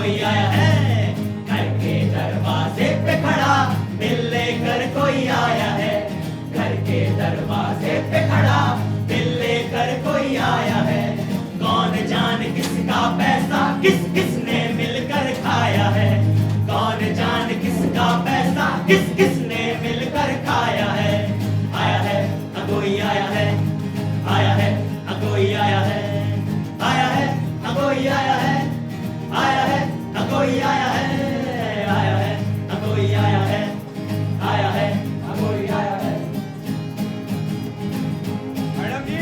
कोई आया है, घर के दरवाजे पे खड़ा दिल लेकर कोई आया है, घर के दरवाजे पे खड़ा दिल लेकर कोई आया है। कौन जाने किसका पैसा किस किसने मिलकर खाया है, कौन जाने किसका पैसा किस किसने मिलकर खाया है। आया है कोई आया है, आया है कोई आया है, आया है कोई आया है, आया है कोई आया है, आया है कोई आया है, आया है कोई आया है। मैडम जी,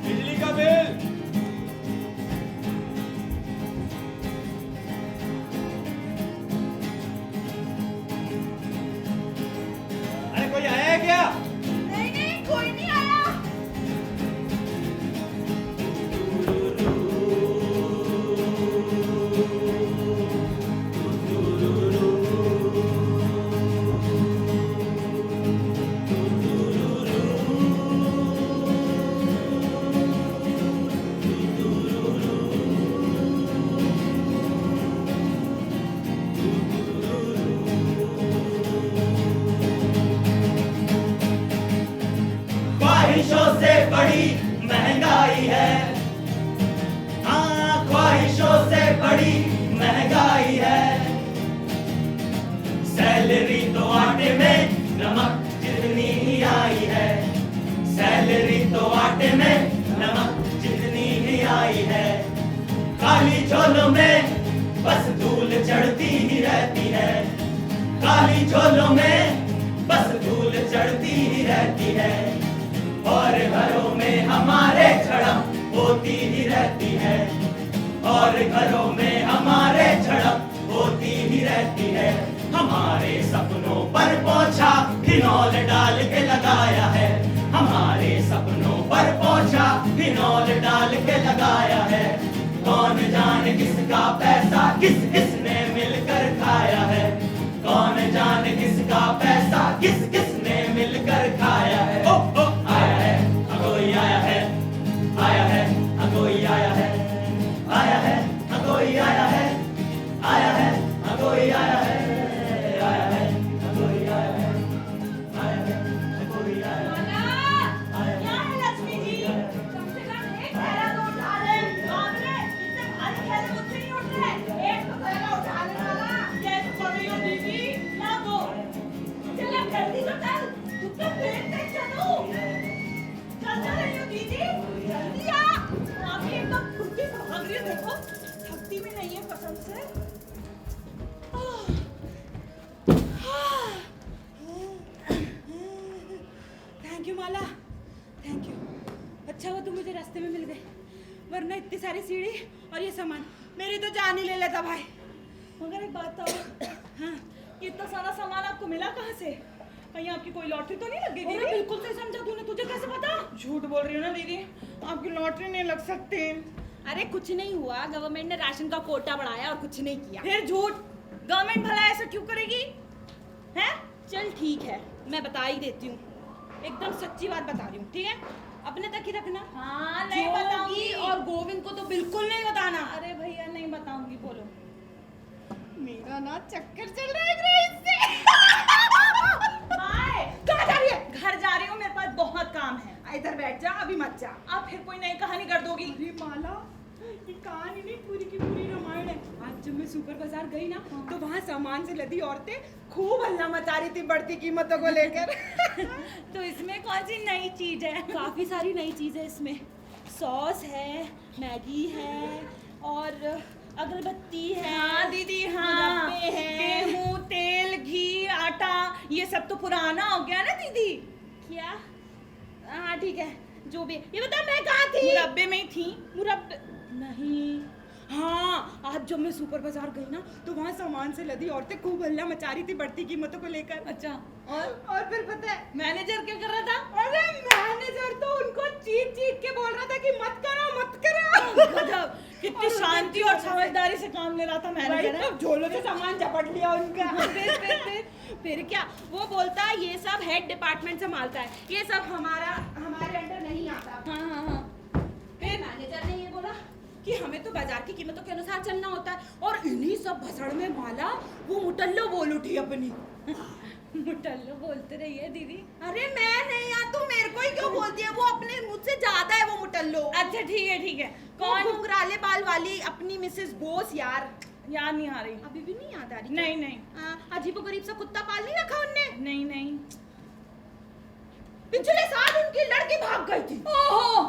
बिजली का बिल। अरे कोई आया है क्या? नहीं नहीं कोई नहीं आया। ख्वाहिशों से बड़ी महंगाई है, हाँ ख्वाहिशों से बड़ी महंगाई है। सैलरी तो आटे में नमक जितनी ही आई है, सैलरी तो आटे में नमक जितनी ही आई है। खाली झोलों में बस धूल चढ़ती ही रहती है, खाली झोलों में बस धूल चढ़ती ही रहती है। और घरों में हमारे झड़प होती ही रहती है, और घरों में हमारे झड़प होती ही रहती है। हमारे सपनों पर पोछा फिनॉल डाल के लगाया है, हमारे सपनों पर पोछा फिनॉल डाल के लगाया है। कौन जाने किसका पैसा किस किसने मिलकर खाया है, कौन जाने किसका पैसा किस किसने मिलकर खाया है। ओ आया है कोई आया है, आया है कोई आया है, आया है कोई आया है, आया है कोई आया है, आया है कोई आया है, आया है कोई आया है। माला, क्या है लक्ष्मी जी? कम से कम एक थैला तो उठा ले। बाप रे, इतने भारी थैले मुझसे नहीं उठ रहे। एक तो थैला उठा ले माला। कैसे पड़ रही हो दीदी? ला दो। चल अब जल्दी तो चल। तू तो पेट तक चलो। चल रही हो दीदी? जल्दी आ। आप एकदम खुद ही भाग रही हो देखो। थकती भी नहीं है कसम से। Thank you Mala, thank you. अच्छा हुआ तुम मुझे रास्ते में मिल गए, वरना इतनी सारी सीढ़ी और ये सामान मेरी तो जान ही ले लेता भाई। मगर एक बात तो, हाँ ये इतना सारा सामान आपको मिला कहाँ से? कहीं आपकी कोई लॉटरी तो नहीं लग गई दीदी? बिल्कुल सही समझा तूने, तुझे कैसे पता? झूठ बोल रही हो ना दीदी, आपकी लॉटरी नहीं लग सकती। अरे कुछ नहीं हुआ, गवर्नमेंट ने राशन का कोटा बढ़ाया और कुछ नहीं किया। फिर झूठ, गवर्नमेंट भला ऐसा क्यों करेगी? हैं? चल ठीक है, मैं बता ही देती हूँ, एकदम सच्ची बात बता रही हूँ, ठीक है? अपने तक ही रखना। हाँ नहीं जोगी बताऊंगी। और गोविंद को तो बिल्कुल नहीं बताना। अरे भैया नहीं बताऊंगी, बोलो। मेरा ना चक्कर चल रहा है ग्रेस से। हाय, कहाँ जा रही है? घर जा रही हूँ, मेरे पास बहुत काम है। इधर बैठ जा, अभी मत जा। आप फिर कोई नई कहानी कर दोगी? अरे माला, ये कहानी नहीं पूरी की पूरी रामायण है। आज जब मैं सुपर बाजार गई ना, तो वहाँ सामान से लदी औरतें खूब हल्ला मचा रही थी बढ़ती कीमतों को लेकर। तो इसमें कौन सी नई चीज है? काफी सारी नई चीज है इसमें। सॉस है, मैगी है और अगरबत्ती है। हाँ दीदी, हाँ गेहूँ, तेल, घी, आटा, ये सब तो पुराना हो गया ना दीदी। क्या? हाँ ठीक है, जो भी। ये बता मैं कहाँ थी? मुरब्बे में ही थी। मुरब्बे नहीं, हाँ आज जब मैं सुपर बाजार गई ना, तो वहाँ सामान से लदी औरतें खूब हल्ला मचा रही थी बढ़ती कीमतों को लेकर। अच्छा, और फिर पता है मैनेजर क्या कर रहा था? अरे मैनेजर तो उनको चीख चीख के बोल रहा था कि मत करो मत करो। गजब, कितनी शांति और समझदारी से काम ले रहा था मैनेजर। तो झोलों से सामान झपट लिया उनका। फिर क्या? वो बोलता है ये सब हेड डिपार्टमेंट संभालता है, ये सब हमारे अंडर नहीं आता। हाँ हाँ हाँ। फिर मैनेजर ने ये बोला कि हमें तो बाजार की कीमतों के अनुसार चलना होता है, और इन्हीं सब भसड़ में माला वो मुटल्लो बोल उठी अपनी। मुटल्लो बोलते रहिए दीदी। अरे मैं नहीं यार, तू मेरे को ही क्यों बोलती है? वो अपने मुझसे ज्यादा है वो मुटल्लो। अच्छा ठीक है। कौन? घुंघराले बाल वाली अपनी मिसेस बोस यार। याद नहीं आ रही। अभी भी नहीं याद आ रही? नहीं। अजीबोगरीब सा कुत्ता पाल नहीं रखा उनने? नहीं। पिछले साल उनकी लड़की भाग गई थी। ओहो,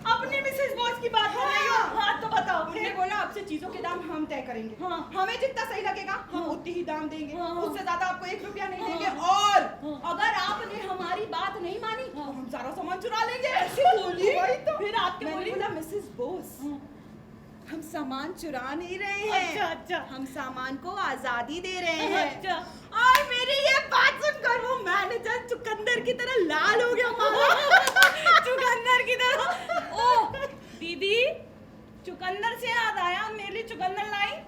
अपनी मिसेस बॉस की बात कर रही हो? हाँ तो बताओ। उन्होंने बोला आपसे चीजों के दाम हम तय करेंगे। हाँ। हमें जितना सही लगेगा हम उतनी ही दाम देंगे। हाँ। उससे ज्यादा आपको 1 रुपया नहीं देंगे। हाँ। और हाँ। अगर आपने हमारी बात नहीं मानी तो हाँ। हम सारा सामान चुरा लेंगे। ऐसी बोली? वही तो। फिर आपके मैंने बोली? बोला मिसेस बोस, हाँ। हम सामान चुरा नहीं रहे हैं। अच्छा। हम सामान को आजादी दे रहे हैं। अच्छा। और मेरी ये बात सुनकर वो मैनेजर चुकंदर की तरह लाल हो गया। चुकंदर की तरह। ओ दीदी, चुकंदर से याद आया, मेरे लिए चुकंदर लाई?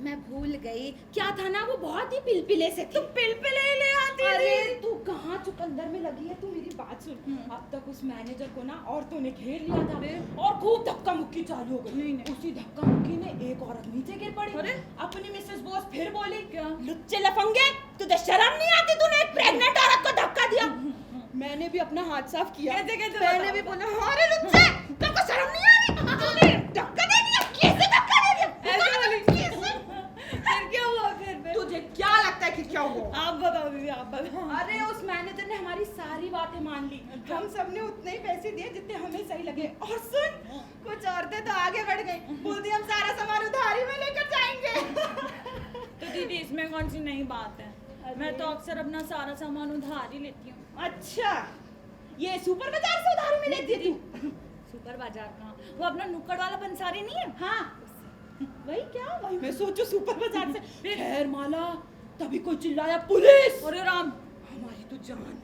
मैं भूल गई क्या था ना, वो बहुत ही पिलपिले से थी। तू पिलपिले ही ले आती अरे थी। तू कहाँ चुकंदर में लगी है? तू मेरी बात सुन। अब तक उस मैनेजर को ना औरतों ने घेर लिया था और खूब धक्का मुक्की चालू हो गई। नहीं। उसी धक्का मुक्की में एक औरत नीचे गिर पड़ी। अरे? अपनी मिसेस बॉस फिर बोली, क्या? लुच्चे लफंगे, तुझे शर्म नहीं आती? तूने एक प्रेग्नेंट औरत को धक्का दिया। मैंने भी अपना हाथ साफ किया। कैसे मैंने भी बोला, अरे लुच्चे, तेरे शर्म नहीं आ रही? तूने धक्का दे दिया। कैसे धक्का दे दिया? ऐसे वाली? कैसे? फिर क्या हुआ फिर? तुझे क्या लगता है कि क्या हुआ? आप बताओ दीदी, आप बताओ। अरे उस मैनेजर ने हमारी सारी बातें मान ली। हम सबने उतने ही पैसे दिए जितने हमें सही लगे। और सुन, कुछ औरतें तो आगे बढ़ गई, बोलती हम सारा सामान उधारी में लेकर जाएंगे। तो दीदी इसमें कौन सी नई बात है? मैं तो अक्सर अपना सारा सामान उधार ही लेती हूँ। अच्छा, ये सुपर बाजार से उधारी में लेती थी? सुपर बाजार कहाँ, वो अपना नुक्कड़ वाला पंसारी नहीं है? हाँ वही क्या? वही मैं सोचू सुपर बाजार से। खैर माला, तभी कोई चिल्लाया, पुलिस! अरे राम, हमारी तो जान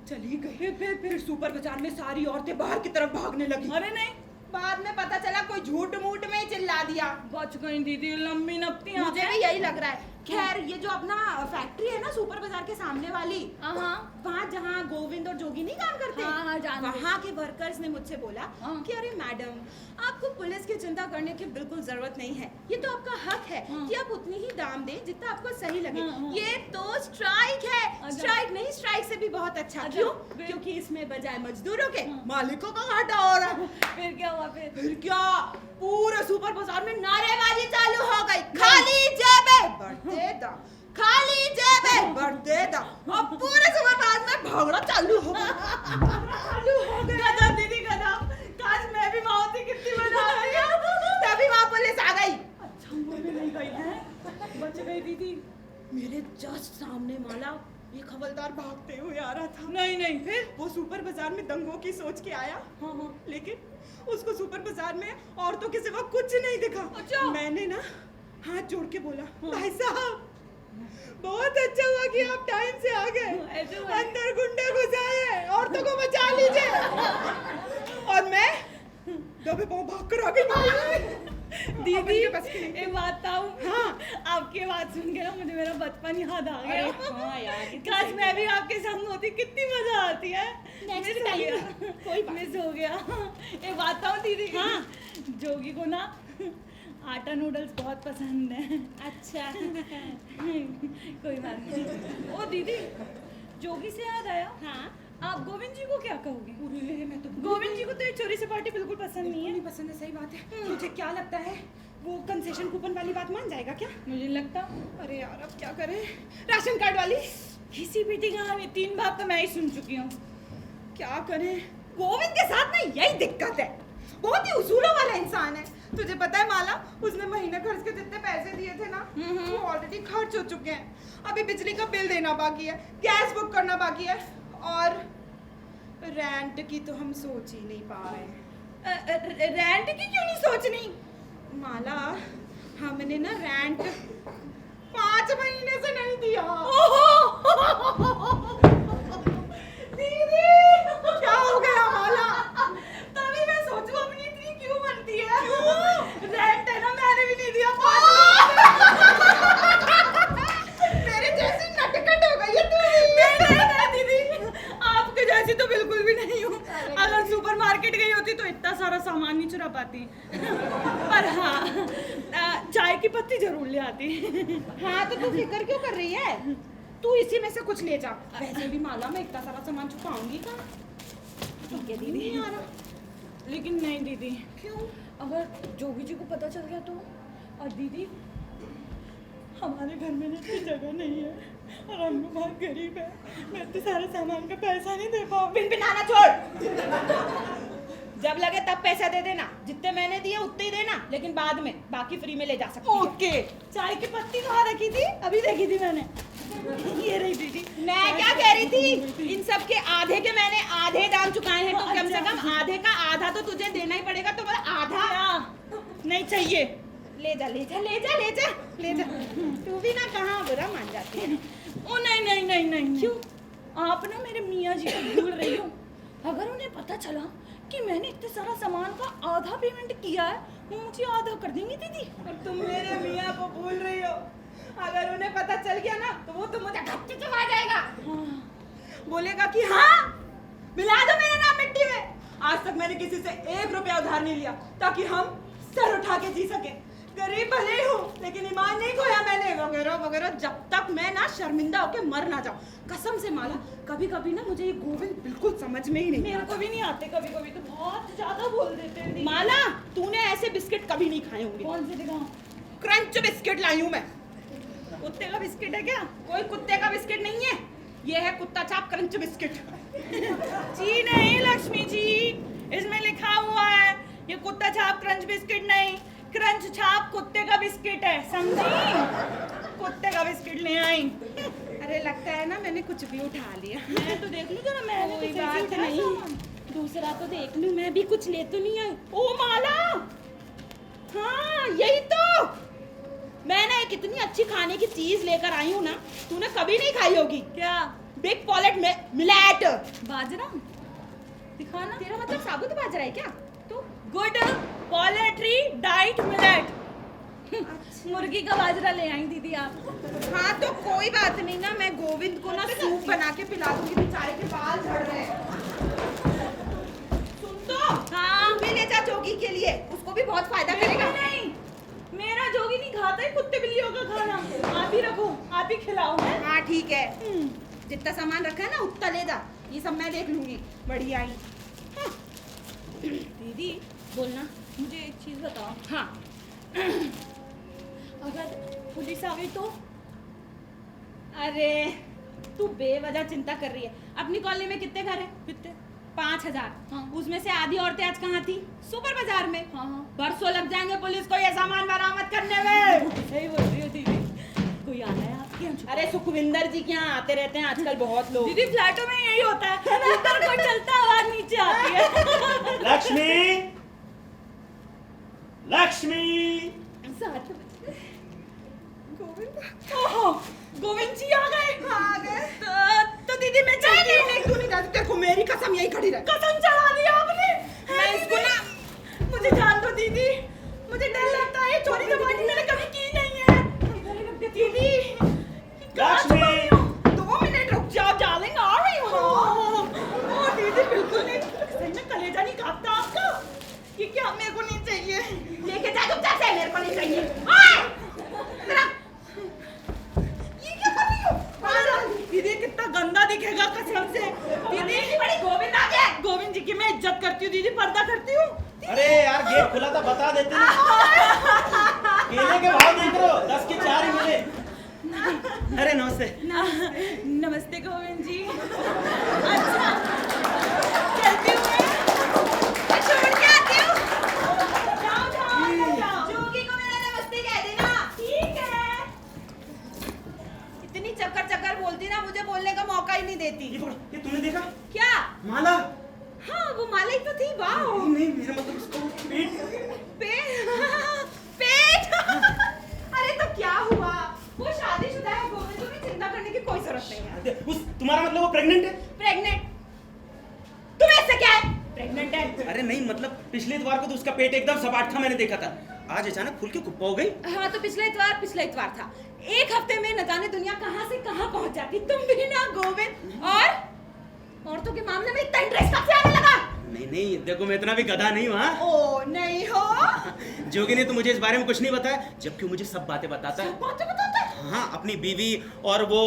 चली गई। फिर सुपर बाजार में सारी औरतें बाहर की तरफ भागने लगी। अरे नहीं, बाद में पता चला कोई झूठ मूठ में ही चिल्ला दिया। बच गई दीदी, लंबी नपती मुझे भी यही लग रहा है। खैर ये जो अपना फैक्ट्री है ना सुपर बाजार के सामने वाली, वहाँ जहाँ गोविंद और जोगी नहीं काम करते, हाँ, जानते। वहाँ के वर्कर्स ने मुझसे बोला हाँ। कि अरे मैडम, आपको पुलिस की चिंता करने की बिल्कुल जरूरत नहीं है। ये तो आपका हक है हाँ। कि आप उतनी ही दाम दें जितना आपको सही लगे। हाँ। ये तो स्ट्राइक है। अच्छा। स्ट्राइक नहीं, स्ट्राइक से भी बहुत अच्छा। अच्छा, क्यों? फिर? क्योंकि इसमें बजाय मजदूरों के हाँ। मालिकों का घाटा हो रहा है। फिर क्या हुआ फिर क्या, पूरे सुपर बाजार में नारेबाजी चालू हो गई। खाली जेबें बढ़ते दाम, खाली जेबें बढ़ते दाम। अब पूरे सुपर बाजार में भगड़ा चालू हो गया। गजब दीदी गजब, काश मैं भी वहाँ होती, कितनी मजा आ रही है। तभी वहाँ पुलिस आ गई। अच्छा वो भी नहीं गई है, बच गई दीदी। मेरे जस्ट सामने माला एक हवलदार भागते हुए आ रहा था। नहीं फिर वो सुपर बाजार में दंगों की सोच के आया। हाँ। लेकिन उसको सुपर बाजार में औरतों के सिवा कुछ नहीं दिखा। अच्छा। मैंने ना हाथ जोड़ के बोला, भाई साहब बहुत अच्छा हुआ कि आप टाइम से आ गए। ऐसे हुआ? अंदर गुंडे घुस आए हैं, औरतों को बचा लीजिए। और मैं दबे पांव भाग कर आ गई। दीदी बस की नहीं। एक बात बताऊं? हाँ। आपकी बात सुन के ना मुझे मेरा बचपन याद आ गया। अरे हाँ यार, काश मैं भी आपके संग होती, कितनी मजा आती है। Next मिस हो time। गया, कोई बात मिस हो गया। एक बात बताऊं दीदी? हाँ। जोगी को ना आटा नूडल्स बहुत पसंद है। अच्छा। कोई बात नहीं। ओ दीदी, जोगी से याद आया, हाँ। आप गोविंद जी को क्या कहोगे? अरे मैं तो गोविंद जी को तो ये चोरी सपाटी बिल्कुल पसंद नहीं है। नहीं पसंद है, सही बात है। मुझे क्या लगता है वो कंसेशन कूपन वाली बात मान जाएगा क्या? मुझे नहीं लगता। अरे यार अब क्या करें? राशन कार्ड वाली घिसी पीटी कहानी 3 बार तो मैं ही सुन चुकी हूँ। क्या करें? गोविंद के साथ ना यही दिक्कत है, बहुत ही उसूलों वाला इंसान है। तुझे पता है माला, उसने महीने खर्च के जितने पैसे दिए थे ना, वो ऑलरेडी खर्च हो चुके हैं। अभी बिजली का बिल देना बाकी है, गैस बुक करना बाकी है, और रेंट की तो हम सोच ही नहीं पा रहे हैं। रेंट की क्यों नहीं सोचनी? माला, हमने ना रेंट 5 महीने से नहीं दिया। दीदी क्या हो गया माला? तभी मैं सोचूं अपनी इतनी क्यों बनती है। रेंट है ना, मैंने भी नहीं दिया। मेरे जैसी नटखट हो गई है तू। नहीं दीदी, आपके जैसी तो बिल्कुल भी नहीं हूँ। अगर सुपरमार्केट गई होती तो इतना सारा सामान नहीं चुरा पाती। चाय की पत्ती जरूर ले आती। हाँ तो तू फिक्र क्यों कर रही है? तू इसी में से कुछ ले जा। वैसे भी माला मैं इतना सारा सामान छुपाऊंगी कहाँ? ठीक है दीदी। नहीं आ रहा। लेकिन नहीं दीदी। क्यों? अगर जोगी जी को पता चल गया तो? और दीदी हमारे घर में इतनी जगह नहीं है और हम लोग बहुत गरीब है। मैं इतने सारे सामान का पैसा नहीं दे पाऊँ। बिन बिनाना छोड़। जब लगे तब पैसा दे देना, जितने मैंने दिए उतने ही देना, लेकिन बाद में बाकी फ्री में ले जा सकती है। ओके। चाय की पत्ती कहाँ रखी थी? अभी देखी थी मैंने। ये रही दीदी। मैं क्या कह रही थी, इन सब के आधे के मैंने आधे दाम चुकाए हैं, तो कम से कम आधे का आधा तो तुझे देना ही पड़ेगा। तो बोला आधा नहीं चाहिए। ले जा ले जा ले जा ले जा ले जा। तू भी ना कहाँ बुरा मान जाती है। ओ नहीं नहीं नहीं नहीं। क्यों? आप ना मेरे मियाँ जी को भूल रही हो। अगर उन्हें पता चला कि मैंने इतने सारा सामान का आधा पेमेंट किया है, वो मुझे आधा कर देंगी दीदी। और तुम मेरे मियाँ को भूल रही हो। अगर उन्हें पता चल गया ना तो वो तो मुझे घट्टी चबा जाएगा। बोलेगा कि हाँ मिला दो मेरा नाम मिट्टी में। आज तक मैंने किसी से 1 रुपया उधार नहीं लिया ताकि हम सर उठा के जी सके। गरीब भले ही हूँ लेकिन ईमान नहीं खोया मैंने, वगैरह वगैरह। जब तक मैं ना शर्मिंदा होके मर ना जाऊँ। कसम से माला, कभी कभी ना मुझे ये गोविंद बिल्कुल समझ में ही नहीं। मेरे को भी नहीं आते, कभी कभी तो बहुत ज्यादा बोल देते हैं। माला तूने ऐसे बिस्किट कभी नहीं खाए होंगे। कौन से दिखाऊं? क्रंच बिस्किट लाई हूँ मैं। कुत्ते का बिस्किट है क्या? कोई कुत्ते का बिस्किट नहीं है, ये है कुत्ता छाप क्रंच बिस्किट। जी नहीं लक्ष्मी जी, इसमें लिखा हुआ है ये कुत्ता छाप क्रंच बिस्किट नहीं, क्रंच छाप कुत्ते का बिस्किट है, समझी? कुत्ते का बिस्किट ले आई। अरे लगता है ना मैंने कुछ भी उठा लिया। मैं तो देख लूं जरा, मैंने कोई बात नहीं। दूसरा तो देख लूं, मैं भी कुछ ले तो नहीं आई। ओ माला, हाँ यही तो। मैं ना एक इतनी अच्छी खाने की चीज लेकर आई हूँ ना, तूने कभी नहीं खाई होगी। क्या? बिग पॉलेट मिलेट बाजरा। दिखाना। तेरा मतलब साबुत बाजरा है क्या? तो गुड पोल्ट्री डाइट मिलेट। मुर्गी का बाजरा ले आई दीदी आप। हाँ तो कोई बात नहीं ना, मैं गोविंद को ना सूप बना के पिला दूंगी, बेचारे के बाल झड़ रहे हैं। सुन तो, हाँ भी ले जा जोगी के लिए, उसको भी बहुत फायदा करेगा। नहीं मेरा जोगी नहीं खाता है कुत्ते बिल्लियों का खाना। आप ही रखो, आप ही खिलाओ। हाँ ठीक है, जितना सामान रखा है ना उतना ले जा, ये सब मैं देख लूंगी। बढ़िया ही। हाँ। दीदी बोलना, मुझे एक चीज बताओ। हाँ अगर पुलिस आ गई तो? अरे तू बेवजह चिंता कर रही है। अपनी कॉलोनी में कितने घर है? कितने? 5000। हाँ। उसमें से आधी औरतें आज कहाँ थी? सुपर बाजार में। हाँ हाँ। बरसों लग जाएंगे पुलिस को ये सामान बरामद करने में। सही बोल रही हो दीदी। कोई आता है आपके यहाँ? अरे सुखविंदर जी के यहाँ आते रहते हैं आजकल बहुत लोग। दीदी फ्लैटों में यही होता है, ऊपर कोई चलता आवाज नीचे आती है। लक्ष्मी, लक्ष्मी। ओहो, गोविंद जी आ गए। आ गए। तो दीदी मैं चलती हूँ। नहीं तू नहीं जा सकती, देखो मेरी कसम यही खड़ी रहे। कसम चढ़ा दी आपने। मैं इसको ना, मुझे जान दो दीदी, मुझे डर लगता है। चोरी चमारी मैंने कभी की नहीं है। दीदी लक्ष्मी 2 मिनट रुक जाओ डार्लिंग, आ रही हूँ। ओ दीदी बिल्कुल नहीं, सही में कलेजा नहीं काटता आपका। ये क्या मेरे को नहीं चाहिए, लेके जा चुपचाप से, मेरे को नहीं चाहिए। ये क्या कर रही हो? दीदी कितना गंदा दिखेगा कसम से। दीदी बड़ी गोविंद आ गया। गोविंद जी की मैं इज्जत करती हूँ दीदी, पर्दा करती हूँ। अरे यार गेट खुला था, बता देते ना। केले के भाव देख रहे हो, 10 के 4 ही मिले। अरे नमस्ते। नमस्ते गोविंद जी। अच्छा चलती हूँ मैं, छोड़ के आती हूँ। जाओ जाओ, जोगी को मेरा नमस्ते कह देना। ठीक है। इतनी चक्कर चक्कर बोलती ना, मुझे बोलने का मौका ही नहीं देती। ये तुमने देखा? क्या? माला। हाँ वो माला ही तो थी। वाह। नहीं मेरा मतलब उसको पेट। अरे तो क्या हुआ, वो शादीशुदा है गोविंद, तुम्हें चिंता करने की कोई जरूरत नहीं है। तुम्हारा मतलब वो प्रेग्नेंट है? प्रेग्नेंट? तुम्हें इससे क्या है? प्रेग्नेंट है। अरे नहीं मतलब पिछले इतवार को तो उसका पेट एकदम सपाट था, मैंने देखा था। आज अचानक खुल के कुप्पा हो गई। हाँ तो पिछले इतवार था। एक हफ्ते में न जाने दुनिया कहाँ से कहाँ पहुँच जाती। तुम भी ना गोविंद। और औरतों के मामले में इतना इंटरेस्ट कब से आने लगा? नहीं नहीं, देखो मैं इतना भी गधा नहीं हूँ। हाँ? ओ नहीं हो। जोगी ने तो मुझे इस बारे में कुछ नहीं बताया, जबकि मुझे सब बातें बताता है। बातें बताता है? हाँ, अपनी बीवी और वो।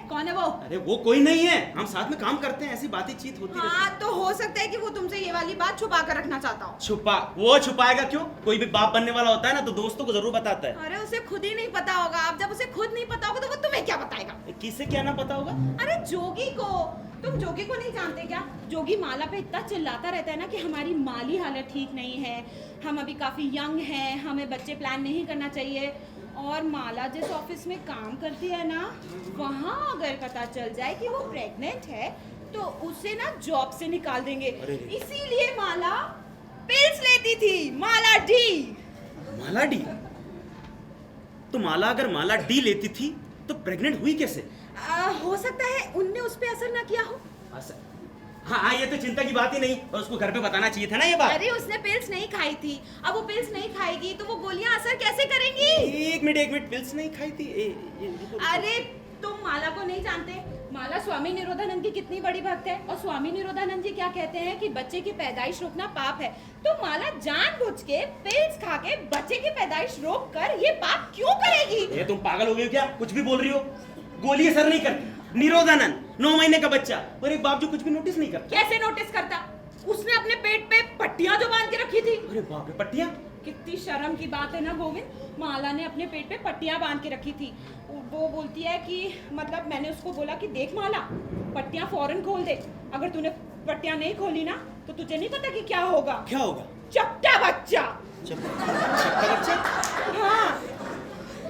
कौन है वो? अरे वो कोई नहीं है, हम साथ में काम करते हैं, ऐसी बातचीत होती रहती है। हाँ, तो हो सकता है कि वो तुमसे ये वाली बात छुपा कर रखना चाहता हो। वो छुपाएगा क्यों? कोई भी बाप बनने वाला होता है ना तो दोस्तों को जरूर बताता है। अरे उसे खुद ही नहीं पता होगा। अब जब उसे खुद नहीं पता होगा तो वो तुम्हें क्या बताएगा? किसे क्या ना पता होगा? अरे जोगी को। तुम जोगी को नहीं जानते क्या? जोगी माला पे इतना चिल्लाता रहता है ना कि हमारी माली हालत ठीक नहीं है, हम अभी काफी यंग हैं, हमें बच्चे प्लान नहीं करना चाहिए। और माला जिस ऑफिस में काम करती है ना, वहाँ अगर पता चल जाए कि वो प्रेग्नेंट है तो उसे ना जॉब से निकाल देंगे। इसीलिए माला पिल्स लेती थी, माला डी। माला डी? तो माला अगर माला डी लेती थी तो प्रेग्नेंट हुई कैसे? हो सकता है उनने उस पे असर ना किया हो। हाँ, ये तो चिंता की बात ही नहीं, और उसको घर पे बताना चाहिए था ना ये बात। अरे उसने पिल्स नहीं खाई थी, अब वो पिल्स नहीं खाएगी तो वो गोलियां असर कैसे करेंगी? एक मिनट, पिल्स नहीं खाई थी? अरे तुम माला को नहीं जानते। माला स्वामी निरोधानंद की कितनी बड़ी भक्त है, और स्वामी निरोधानंद जी क्या कहते हैं कि बच्चे की पैदाइश रोकना पाप है। तो माला जानबूझ के पिल्स खा के बच्चे की पैदाइश रोक कर ये पाप क्यों करेगी? ये तुम पागल हो गई हो क्या? कुछ भी बोल रही हो। गोली असर नहीं करती। निरोधानंद 9 महीने का बच्चा, और एक बाप जो कुछ भी नोटिस नहीं करता। कैसे नोटिस करता? उसने अपने पेट पे पट्टियां जो बांध के रखी थी। अरे बाप रे, पट्टियां? कितनी शर्म की बात है ना गोविंद। माला ने अपने पेट पे पट्टियां बांध के रखी थी। वो बोलती है कि मतलब मैंने उसको बोला कि देख माला, पट्टियां फौरन खोल दे, अगर तूने पट्टियां नहीं खोली ना तो तुझे नहीं पता कि क्या होगा। क्या होगा? चपटा बच्चा। चपटा बच्चा? हाँ,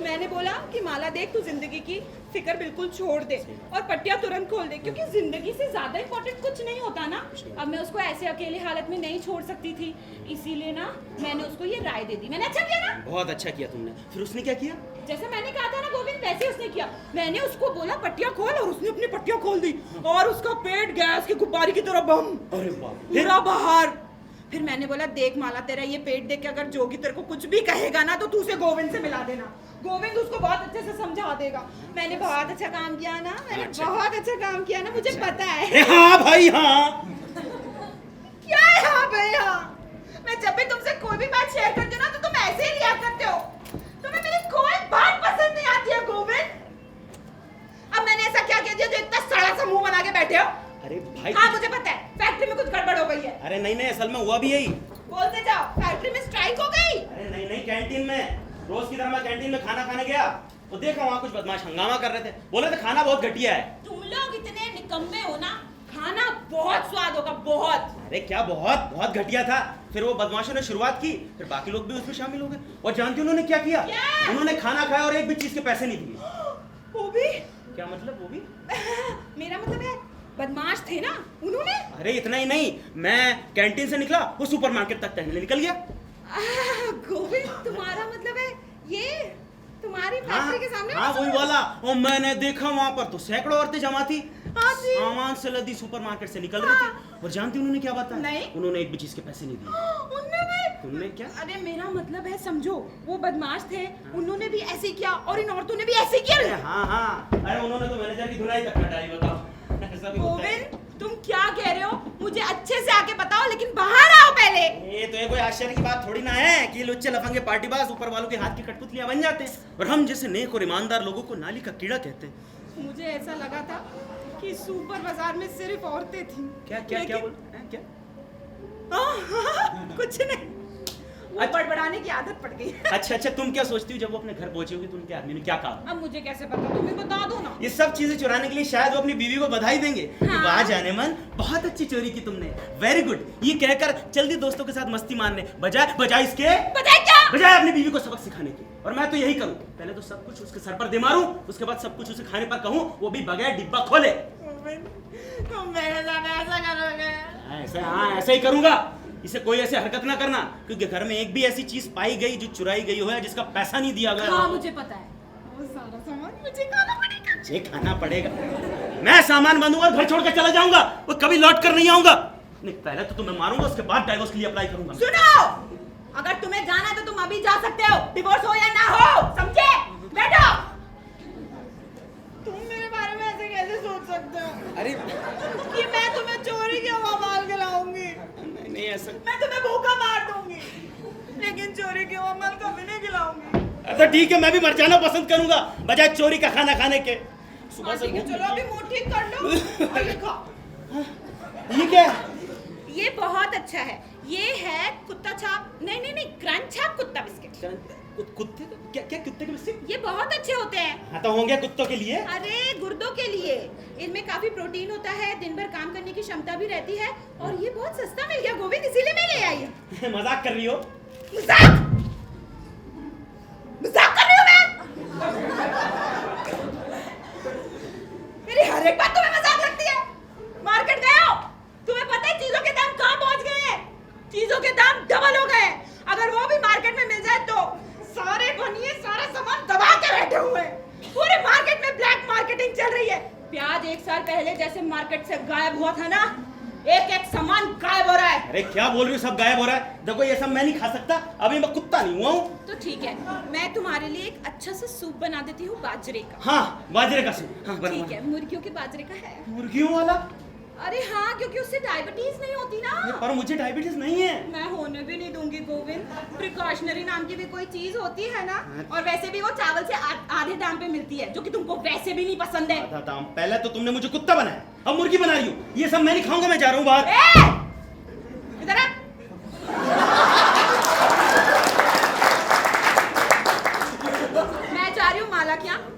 मैंने बोला कि माला देख, तू जिंदगी की फिक्र बिल्कुल छोड़ दे और पट्टियां तुरंत खोल दे, क्योंकि जिंदगी से ज्यादा इम्पोर्टेंट कुछ नहीं होता ना। अब मैं उसको ऐसे अकेले हालत में नहीं छोड़ सकती थी, इसीलिए ना मैंने उसको ये राय दे दी। मैंने अच्छा किया ना? बहुत अच्छा किया तुमने। फिर उसने क्या किया? जैसे मैंने कहा था ना गोविंद, वैसे उसने किया। मैंने उसको बोला पट्टियां खोल, और उसने अपनी पट्टियां खोल दी, और उसका पेट गैस की गुब्बारे की तरह बम। अरे बाप, पूरा बाहर। फिर मैंने बोला देख माला, तेरा ये पेट देख के अगर जोगी तेरे को कुछ भी कहेगा ना तो तू उसे गोविंद से मिला देना। गोविंद उसको बहुत अच्छे से समझा देगा। मैंने बहुत अच्छा काम किया ना, बहुत अच्छा काम किया ना, मुझे पता है। हाँ भाई हाँ। क्या है हाँ भाई हाँ? मैं जब भी तुमसे कोई भी बात शेयर करती हूँ ना तो तुम ऐसे ही लिया करते हो। तुम्हें मेरी कोई बात पसंद नहीं आती है गोविंद। अब मैंने ऐसा क्या कह दिया जो इतना सड़ा सा मुंह बना के बैठे हो? अरे भाई, हाँ मुझे पता है, फैक्ट्री में कुछ गड़बड़ हो गई है। अरे नहीं, असल में हुआ भी यही। बोलते जाओ, फैक्ट्री में स्ट्राइक हो गई। अरे नहीं, कैंटीन में रोज की तरह मैं कैंटीन में खाना खाने गया तो देखा वहाँ कुछ बदमाश हंगामा कर रहे थे, बोले थे खाना बहुत घटिया है। तुम लोग इतने निकम्मे हो ना, खाना बहुत स्वाद होगा, बहुत। अरे क्या बहुत घटिया था। फिर वो बदमाशों ने शुरुआत की, फिर बाकी लोग भी उसमें शामिल हो गए, और जानती उन्होंने क्या किया? उन्होंने खाना खाया और एक भी चीज के पैसे नहीं दिए। वो भी? क्या मतलब वो भी? मेरा मतलब है बदमाश थे ना उन्होंने। अरे इतना ही नहीं, मैं कैंटीन से निकला, वो सुपरमार्केट तक टहलने निकल गया। गोविंद, तुम्हारा मतलब है ये तुम्हारी फैक्ट्री के सामने? हाँ वही वाला। और मैंने देखा वहाँ पर तो सैकड़ों औरतें जमा थी, हाँ जी। सामान से लदी सुपरमार्केट से निकल रही थी। और जानती उन्होंने क्या बताया? नहीं। उन्होंने एक भी चीज के पैसे नहीं दिए। उनने क्या? अरे मेरा मतलब है, समझो वो बदमाश थे, उन्होंने भी ऐसे किया और इन औरतों ने भी ऐसे किया। हाँ, अरे उन्होंने तो मैनेजर की धुलाई तक हटाई, बताओ। गोविंद, तुम क्या कह रहे हो? मुझे अच्छे से आके बताओ, लेकिन बाहर आओ पहले। ये तो कोई आश्चर्य की बात थोड़ी ना है कि लुच्चे लफंगे पार्टीबाज ऊपर वालों के हाथ की कठपुतलियां बन जाते हैं, और हम जैसे नेक और ईमानदार लोगों को नाली का कीड़ा कहते हैं। मुझे ऐसा लगा था कि सुपर बाजार में सिर्फ औरतें थी। क्या बोल? क्या? कुछ नहीं, वो बड़बड़ाने की आदत पड़ गई। अच्छा, तुम क्या सोचती हो जब वो अपने घर पहुंचे होगी तो उनके आदमी ने क्या कहा? अब मुझे कैसे पता, तुम ही बता दो ना। ये सब चीजें चुराने के लिए शायद वो अपनी बीवी को बधाई देंगे। हाँ। वाह जाने मन, बहुत अच्छी चोरी की तुमने, वेरी गुड। ये कहकर जल्दी दोस्तों के साथ मस्ती मारने बजाय इसके बजाय अपनी बीवी को सबक सिखाने की। और मैं तो यही करूं, पहले तो सब कुछ उसके सर पर दे मारूं, उसके बाद सब कुछ उसे खाने पर कहूं, वो भी बगैर डिब्बा खोले। तुम मेरे साथ ऐसा करोगे? ऐसे ही करूंगा। इसे कोई ऐसे हरकत ना करना, क्योंकि घर में एक भी ऐसी चीज पाई गई जो चुराई गई हो या जिसका पैसा नहीं दिया गया। हाँ मुझे पता है, वो सारा सामान मुझे खाना पड़ेगा। मुझे खाना पड़ेगा? मैं सामान बांधूंगा, घर छोड़ कर चला जाऊंगा, वो कभी लौट कर नहीं आऊंगा। नहीं, पहले तो तुम्हें मारूंगा, उसके बाद डाइवोर्स के लिए अप्लाई करूंगा। सुनो, अगर तुम्हें जाना है तो तुम अभी जा सकते हो, डिवोर्स हो या ना हो, समझे? बैठो। तुम मेरे बारे में ऐसे कैसे सोच सकते हो? अरे कि मैं तुम्हें चोरी की हवा मार के लाऊंगी? नहीं ऐसा। मैं तुम्हें भूखा मार दूंगी, लेकिन चोरी के अमल कभी नहीं खिलाऊंगी। अच्छा ठीक है, मैं भी मर जाना पसंद करूंगा बजाय चोरी का खाना खाने के। सुबह से ठीक है, चलो अभी मुंह ठीक कर लो और ये खाओ। ये क्या है? ये बहुत अच्छा है, ये है कुत्ता छाप नहीं क्रंच छाप कुत्ता बिस्किट। कुत्ते क्या क्या कुत्ते के बिस्किट? ये बहुत अच्छे होते हैं। हाँ तो होंगे कुत्तों के लिए। अरे गुर्दों के लिए, इनमें काफी प्रोटीन होता है, दिन भर काम करने की क्षमता भी रहती है, और ये बहुत सस्ता मिल गया गोविंद, इसीलिए मैं ले आई हूँ। मजाक कर रही हो? मजाक कर रही हूँ मैं? मेरी हर एक बात तुम्हें मजाक लगती है। मार्केट गए हो, तुम्हें पता है चीजों के दाम कहाँ पहुँच गए हैं? चीजों के दाम डबल हो गए। अगर वो भी मार्केट में मिल जाए तो सारे बनिए सारा सामान दबा के बैठे हुए हैं। पूरे मार्केट में ब्लैक मार्केटिंग चल रही है। प्याज 1 साल पहले जैसे मार्केट से गायब हुआ था ना, एक सामान गायब हो रहा है। अरे क्या बोल रही हो, सब गायब हो रहा है? देखो ये सब मैं नहीं खा सकता, अभी मैं कुत्ता नहीं हुआ हूँ। तो ठीक है, मैं तुम्हारे लिए एक अच्छा सा सूप बना देती हूँ बाजरे का। हाँ बाजरे का सूप। हाँ ठीक है, मुर्गियों के बाजरे का है। मुर्गियों वाला? अरे हाँ, क्योंकि उससे डायबिटीज नहीं होती ना। पर मुझे डायबिटीज नहीं है। मैं होने भी नहीं दूंगी गोविंद। प्रिकॉशनरी नाम की भी कोई चीज होती है ना, और वैसे भी वो चावल से आधे दाम पे मिलती है, जो कि तुमको वैसे भी नहीं पसंद है। आधा दाम? पहले तो तुमने मुझे कुत्ता बनाया, अब मुर्गी बना रही हो। ये सब मैं नहीं खाऊंगा, मैं जा रहा हूँ बाहर। इधर आ। मैं जा रही हूँ माला के यहाँ।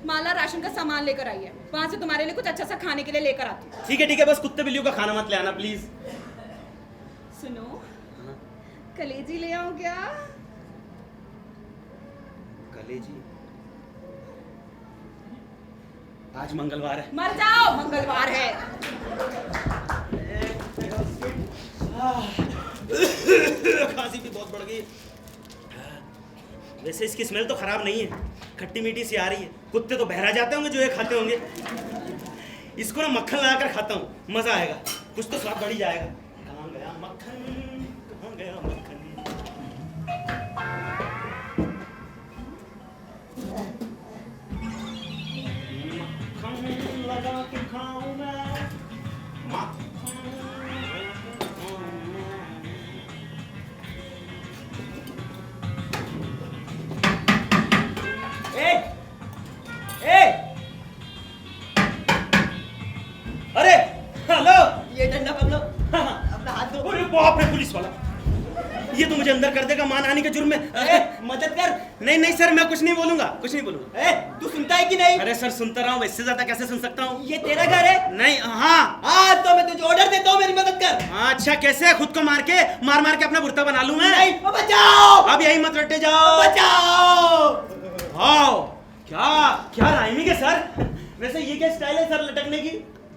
माला राशन का सामान लेकर आई है, वहां से तुम्हारे लिए कुछ अच्छा सा खाने के लिए लेकर आती हूँ। ठीक है, बस कुत्ते बिल्लियों का खाना मत ले आना प्लीज। सुनो, कलेजी ले आऊं क्या? कलेजी? आज मंगलवार है। मर जाओ, मंगलवार है। खांसी भी बहुत बढ़ गई। वैसे इसकी स्मेल तो खराब नहीं है, खट्टी मीठी सी आ रही है। कुत्ते तो बहरा जाते होंगे जो ये खाते होंगे। इसको ना मक्खन लगाकर खाता हूँ, मजा आएगा, कुछ तो स्वाद बढ़ ही जाएगा। कहाँ गया मक्खन, कहाँ गया मक्खन? मक्खन लगा के खाऊं मैं, मक्खन लगा के खाऊं मैं। अरे हेलो, ये डंडा पकड़ो, अपना हाथ दो। अरे बाप रे, पुलिस वाला! ये तो मुझे अंदर कर देगा, मान आने के जुर्म में। मदद कर। नहीं सर, मैं कुछ नहीं बोलूंगा, कुछ नहीं बोलूंगा। तू सुनता है कि नहीं? अरे सर सुनता रहा हूँ, इससे ज्यादा कैसे सुन सकता हूँ? ये तेरा घर है? नहीं। हाँ तो मैं तुझे ऑर्डर देता हूँ, मेरी मदद कर। अच्छा, कैसे? खुद को मार के अपना बुर्ता बना लूं मैं? नहीं, बचाओ। अब यही मत रटे जाओ। बचाओ। आओ। क्या राइमिंग है सर? वैसे ये क्या स्टाइल है सर लटकने की?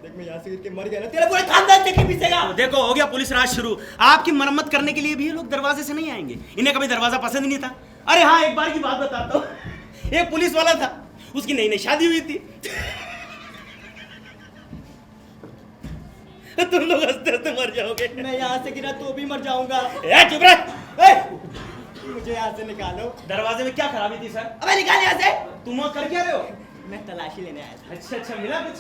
देख, मैं यहाँ से गिर के मर गया ना, तेरा पूरा खानदान देख के पीछेगा। तो देखो, हो गया पुलिस राज शुरू। आपकी मरम्मत करने के लिए भी ये लोग दरवाजे से नहीं आएंगे, इन्हें कभी दरवाजा पसंद ही नहीं था। अरे हाँ, एक बार की बात बताता हूँ। एक पुलिस वाला था, उसकी नई शादी हुई थी। तुम लोग हंसते हंसते मर जाओगे। मैं यहाँ से गिरा तो भी मर जाऊंगा। चुप रह। मुझे यहाँ से निकालो। दरवाजे में क्या खराबी थी सर? अबे निकाल यहाँ से। तुम कर क्या रहे हो? मैं तलाशी लेने आया था। अच्छा, मिला कुछ?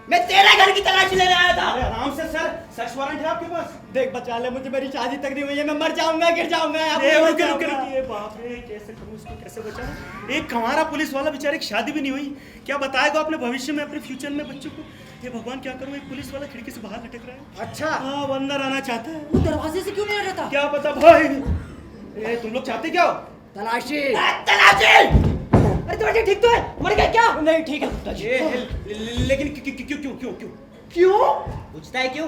मैं तेरा घर की तलाशी लेने आया था। अरे आराम से सर, सर्च वारंट है आपके पास? देख बचा ले मुझे, मेरी शादी तक नहीं हुई है, मैं मर जाऊंगा, गिर जाऊंगा। रुके, बाप रे, कैसे करूं इसको, कैसे बचाऊं? एक हमारा पुलिस वाला बेचारे की शादी भी नहीं हुई, क्या बताएगा अपने भविष्य में, अपने फ्यूचर में बच्चों को? ये भगवान क्या करूं, एक पुलिस वाला खिड़की से बाहर लटक रहा है। अच्छा, हाँ, वो अंदर आना चाहता है। वो दरवाजे से क्यों नहीं आ रहा था? क्या पता भाई। तुम लोग चाहते क्या हो? तलाशी। तलाशी। अरे तुम्हारी ठीक तो है? मर गया क्या? नहीं ठीक है। लेकिन क्यों पूछता है? क्यों?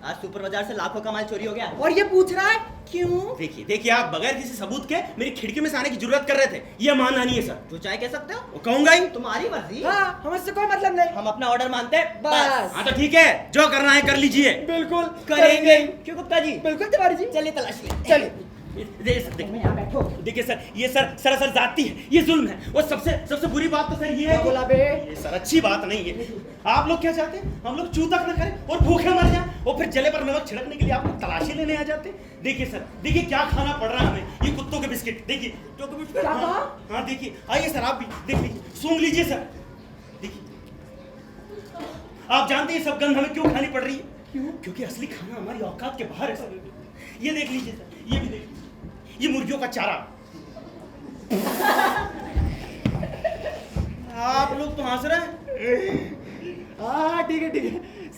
आज सुपर बाजार से लाखों का माल चोरी हो गया और ये पूछ रहा है क्यों? देखिए, आप बगैर किसी सबूत के मेरी खिड़की में से आने की जरूरत कर रहे थे, ये मानहानि है सर। जो चाहे कह सकते हो। वो कहूंगा ही। तुम्हारी मर्जी। हाँ, हमसे कोई मतलब नहीं। हम अपना ऑर्डर मानते हैं बस। हाँ तो ठीक है, जो करना है कर लीजिए। बिल्कुल करेंगे। क्यों गुप्ता जी? बिल्कुल तिवारी जी। चलिए तलाशी लेते हैं। चलिए। देखिए सर, ये सरासर जाती है, ये जुल्म है। और सबसे बुरी बात तो सर ये है बोला बे। ये सर अच्छी बात नहीं है। आप लोग क्या चाहते हैं? हम लोग चू तक न करें और भूखे मर जाएं, और फिर जले पर नमक छिड़कने के लिए आप लोग तलाशी लेने आ जाते हैं। देखिए सर, देखिए क्या खाना पड़ रहा है हमें, ये कुत्तों के बिस्किट। देखिए कुत्तों के बिस्किट। हाँ देखिए, आइए सर, आप भी देख लीजिए, सूंघ लीजिए सर। देखिए, आप जानते हैं सब गंध हमें क्यों खानी पड़ रही है? क्यों? क्योंकि असली खाना हमारी औकात के बाहर है सर। ये देख लीजिए सर, ये भी देख लीजिए, ये मुर्गियों का चारा। आप लोग तो हंस रहे हैं। हाँ ठीक है,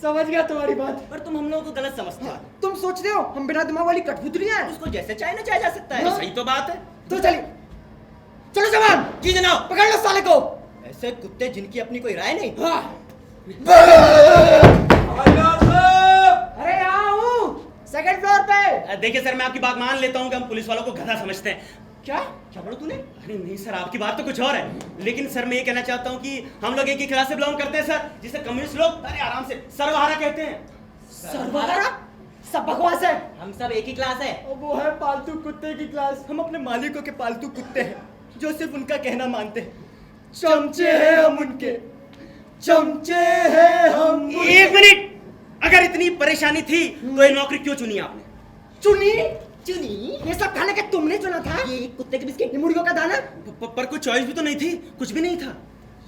समझ गया तुम्हारी बात। पर तुम हम लोगों को गलत समझते हो। तुम सोचते हो हम बिना दिमाग वाली कठपुतलियां हैं? उसको जैसे चाहे नचाया जा सकता है। हाँ। सही तो बात है। तो चलिए, चलो जवान, जी जनाब। पकड़ लो साले को। ऐसे कुत्ते जिनकी अपनी कोई राय नहीं। हाँ। हवलदार साहब! अरे यहाँ हूँ, सेकंड फ्लोर पे। देखिए सर, मैं आपकी बात मान लेता हूँ कि हम पुलिस वालों को गधा समझते हैं। क्या? क्या बोला तूने? अरे नहीं सर, आपकी बात तो कुछ और है। लेकिन सर मैं ये कहना चाहता हूँ कि हम लोग एक ही क्लास से बिलोंग करते हैं सर, जिसे कम्युनिस्ट लोग अरे आराम से सर्वहारा कहते हैं। सर्वहारा? सब बकवास है। हम सब एक ही क्लास है। और वो है पालतू कुत्ते की क्लास। हम अपने मालिकों के पालतू कुत्ते हैं जो सिर्फ उनका कहना मानते हैं। चमचे हैं हम उनके, चमचे हैं हम। एक मिनट, अगर इतनी परेशानी थी तो ये नौकरी क्यों चुनी आपने? चुनी? चुनी? ये सब खाने के तुमने चुना था? ये कुत्ते के बिस्किट। ये मुर्गियों का दाना? पर कोई चॉइस भी तो नहीं थी, कुछ भी नहीं था।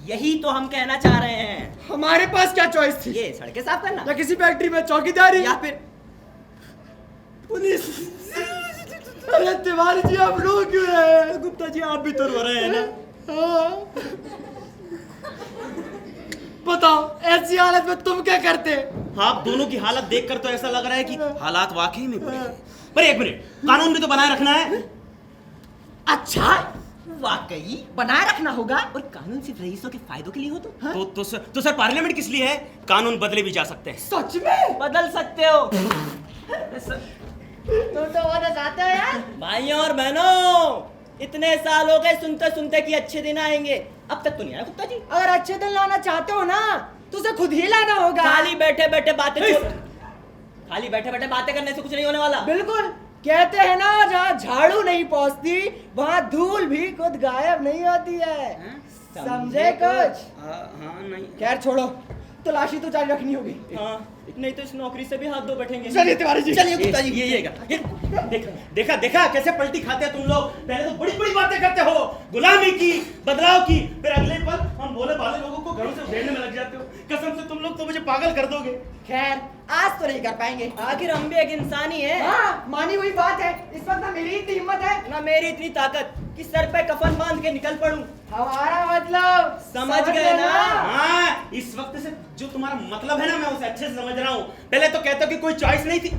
यही तो हम कहना चाह रहे हैं। हमारे पास क्या चॉइस थी? ये सड़कें साफ करना या किसी फैक्ट्री में चौकीदारी, या फिर पुलिस। अरे तिवारी जी आप रो क्यों रहे हैं? गुप्ता जी आप भी तो रो रहे हैं ना। हाँ। बताओ ऐसी हालत में तुम क्या करते? आप दोनों की हालत देखकर तो ऐसा लग रहा है कि हालात वाकई में बुरे हैं। पर एक मिनट, कानून भी तो बनाए रखना है। अच्छा, वाकई बनाए रखना होगा। और कानून सिर्फ रईसों के फायदों के लिए हो तो तो सर पार्लियामेंट किस लिए है? कानून बदले भी जा सकते हैं। सच में? बदल सकते हो। तुम तो बहुत हंसाते हो यार। भाइयों और बहनों, इतने साल हो गए सुनते सुनते कि अच्छे दिन आएंगे, अब तक तो नहीं आया गुप्ता जी। अगर अच्छे दिन लाना चाहते हो ना तो उसे खुद ही लाना होगा। खाली बैठे बैठे बातें करने से कुछ नहीं होने वाला। बिल्कुल, कहते हैं ना जहाँ झाड़ू नहीं पहुँचती वहाँ धूल भी खुद गायब नहीं होती है। समझे कुछ? हाँ नहीं। खैर छोड़ो, तलाशी तो जारी रखनी होगी। हाँ, नहीं तो इस नौकरी से भी हाथ धो बैठेंगे। चलिए तिवारी जी। चलिए गुप्ता जी। देखा कैसे पलटी खाते हैं तुम लोग। पहले तो बड़ी बड़ी बातें करते हो, गुलामी की, बदलाव की, फिर अगले पल हम भोले भाले लोगों को घरों से उधेड़ने में लग जाते हो। कसम से तुम लोग तो मुझे पागल कर दोगे। खैर आज तो नहीं कर पाएंगे। आखिर हम भी एक इंसान ही हैं। हाँ, मानी हुई बात है। इस वक्त ना मेरी इतनी हिम्मत है ना मेरी इतनी ताकत कि सर पे कफन बांध के निकल पड़ूं। हमारा मतलब समझ गए ना? हाँ, इस वक्त से जो तुम्हारा मतलब है ना, मैं उसे अच्छे से समझ रहा हूँ। पहले तो कहते हो कि कोई चॉइस नहीं थी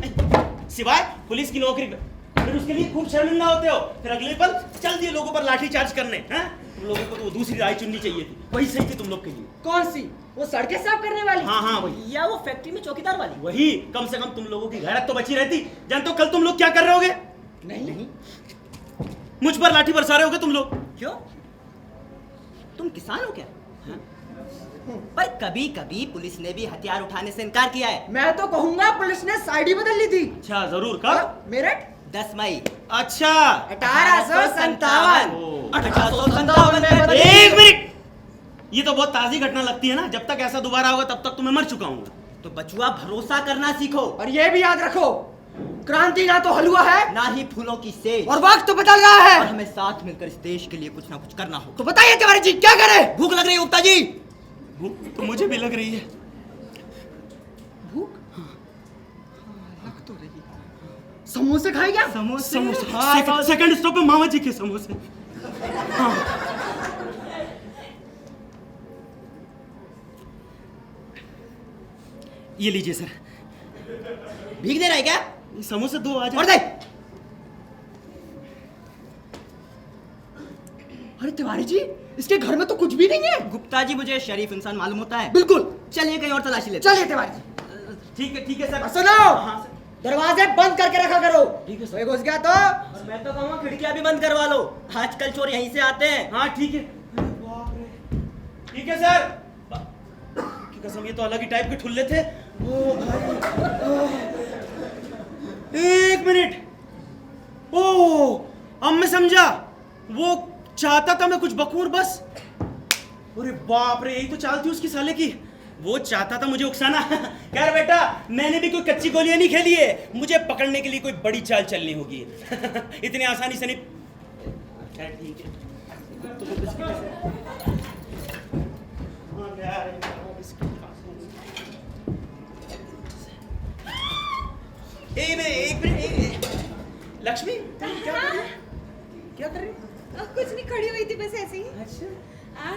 सिवाय पुलिस की नौकरी में, फिर उसके लिए खूब शर्मिंदा होते हो, फिर अगले पल चल दिए लोगों पर लाठी चार्ज करने। हैं? तुम लोगों को तो वो दूसरी राय चुननी चाहिए थी, वही सही थी तुम लोग के लिए। कौन सी? वो सड़कें साफ करने वाली? हाँ वही। या वो फैक्ट्री में चौकीदार वाली? वही, कम से कम तुम लोगों की गैरत तो बची रहती। जानते हो कल तुम लोग क्या कर रहे होगे? नहीं। मुझ पर लाठी बरसा रहे होगे तुम लोग। क्यों? तुम किसान हो क्या? पर कभी कभी पुलिस ने भी हथियार उठाने से इनकार किया है। मैं तो कहूंगा पुलिस ने साइड ही बदल ली थी। अच्छा, जरूर। कब? मेरठ 10 मई अच्छा, 1857। 1857 में एक मिनट, ये तो बहुत ताजी घटना लगती है ना। जब तक ऐसा दोबारा होगा तब तक तो मैं मर चुका हूँ। तो बचुआ भरोसा करना सीखो, और ये भी याद रखो, क्रांति ना तो हलवा है ना ही फूलों की सेज। और वक्त तो बदल रहा और है। हमें साथ मिलकर इस देश के लिए कुछ ना कुछ करना हो। तो बताइए तिवारी जी क्या करें? भूख लग रही है गुप्ता जी। भूख तो मुझे भी लग रही है। भूख? लग तो रही है। समोसे खाएगा? समोसे। हाँ, सेकंड स्टॉप पे मामा जी के समोसे। हाँ। ये लीजिए सर। भीग दे रहा है क्या? समोसे दो आ जाओ। और दे। अरे तिवारी जी, इसके घर में तो कुछ भी नहीं है। गुप्ता जी मुझे शरीफ इंसान मालूम होता है। बिल्कुल। चलिए कहीं और तलाशी लेते। चलिए तिवारी जी। ठीक है सर। सुनो, हाँ सर। दरवाजे बंद करके रखा करो। ठीक है कोई घुस गया तो? और मैं तो कहूँगा खिड़कियां भी बंद करवा लो, आजकल चोर यहीं से आते हैं। हाँ ठीक है। ठीक है सर। की कसम, ये तो अलग ही टाइप के ठुल्ले थे। ओ भाई, एक मिनट। ओ, अब मैं समझा। वो चाहता था मैं कुछ बकूं बस। अरे बाप रे, यही तो चाल थी उसकी साले की। वो चाहता था मुझे उकसाना। खैर बेटा, मैंने भी कोई कच्ची गोलियां नहीं खेली है। मुझे पकड़ने के लिए कोई बड़ी चाल चलनी होगी। इतने आसानी से नहीं। खैर ठीक है। एक मिनट लक्ष्मी तुम क्या कर रही हो? क्या कर रही हो? कुछ नहीं, खड़ी हुई थी बस ऐसे ही। अच्छा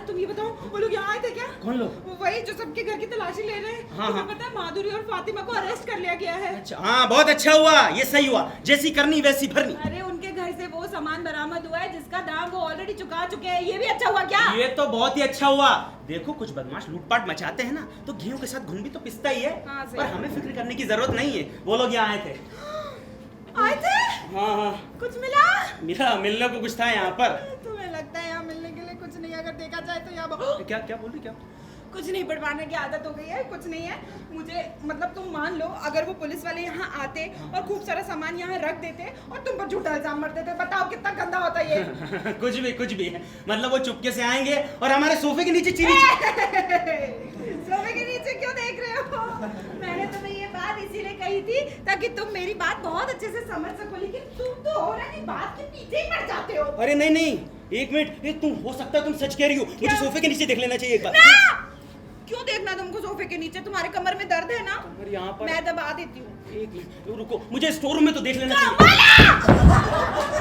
तुम ये बताओ, वो लोग यहाँ आए थे क्या? कौन लोग? वो वही जो सबके घर की तलाशी ले रहे हैं। हाँ, तुम्हें हाँ। पता है माधुरी और फातिमा को अरेस्ट कर लिया गया है। अच्छा हाँ बहुत अच्छा हुआ, ये सही हुआ, जैसी करनी वैसी भरनी। अरे उनके घर से वो सामान बरामद हुआ है जिसका दाम वो ऑलरेडी चुका चुके हैं। ये भी अच्छा हुआ क्या? ये तो बहुत ही अच्छा हुआ। देखो कुछ बदमाश लूटपाट मचाते हैं ना तो गेहूं के साथ घुन भी तो पिसता ही है। हाँ, सही। पर हमें फिक्र करने की जरूरत नहीं है, वो लोग यहाँ आए थे। आए थे? हाँ हाँ कुछ मिला? मिलने को कुछ था यहाँ पर। तुम्हें लगता है यहाँ मिलने के लिए कुछ नहीं, अगर देखा जाए तो यहाँ क्या क्या बोल रही क्या? कुछ नहीं, बढ़वाने की आदत हो गई है, कुछ नहीं है। मुझे मतलब तुम मान लो अगर वो पुलिस वाले यहाँ आते और खूब सारा सामान यहाँ रख देते और तुम पर झूठा इल्जाम मर देते, बताओ कितना गंदा होता ये। कुछ भी है, मतलब वो चुपके से आएंगे और हमारे सोफे के नीचे चीरी सोफे के नीचे क्यों देख रहे हो? मैंने तुम्हें ये बात इसीलिए कही थी ताकि तुम मेरी बात बहुत अच्छे से समझ सको, लेकिन तुम तो हो ना कि बात के पीछे ही पड़ जाते हो। अरे नहीं एक मिनट, ये तुम हो सकता है तुम सच कह रही हो, मुझे सोफे के नीचे देख लेना चाहिए एक बार। ना! क्यों देखना तुमको सोफे के नीचे? तुम्हारे कमर में दर्द है ना? कमर यहाँ पर। मैं दबा देती हूँ। एक मिनट रुको, मुझे स्टोर रूम में तो देख लेना चाहिए।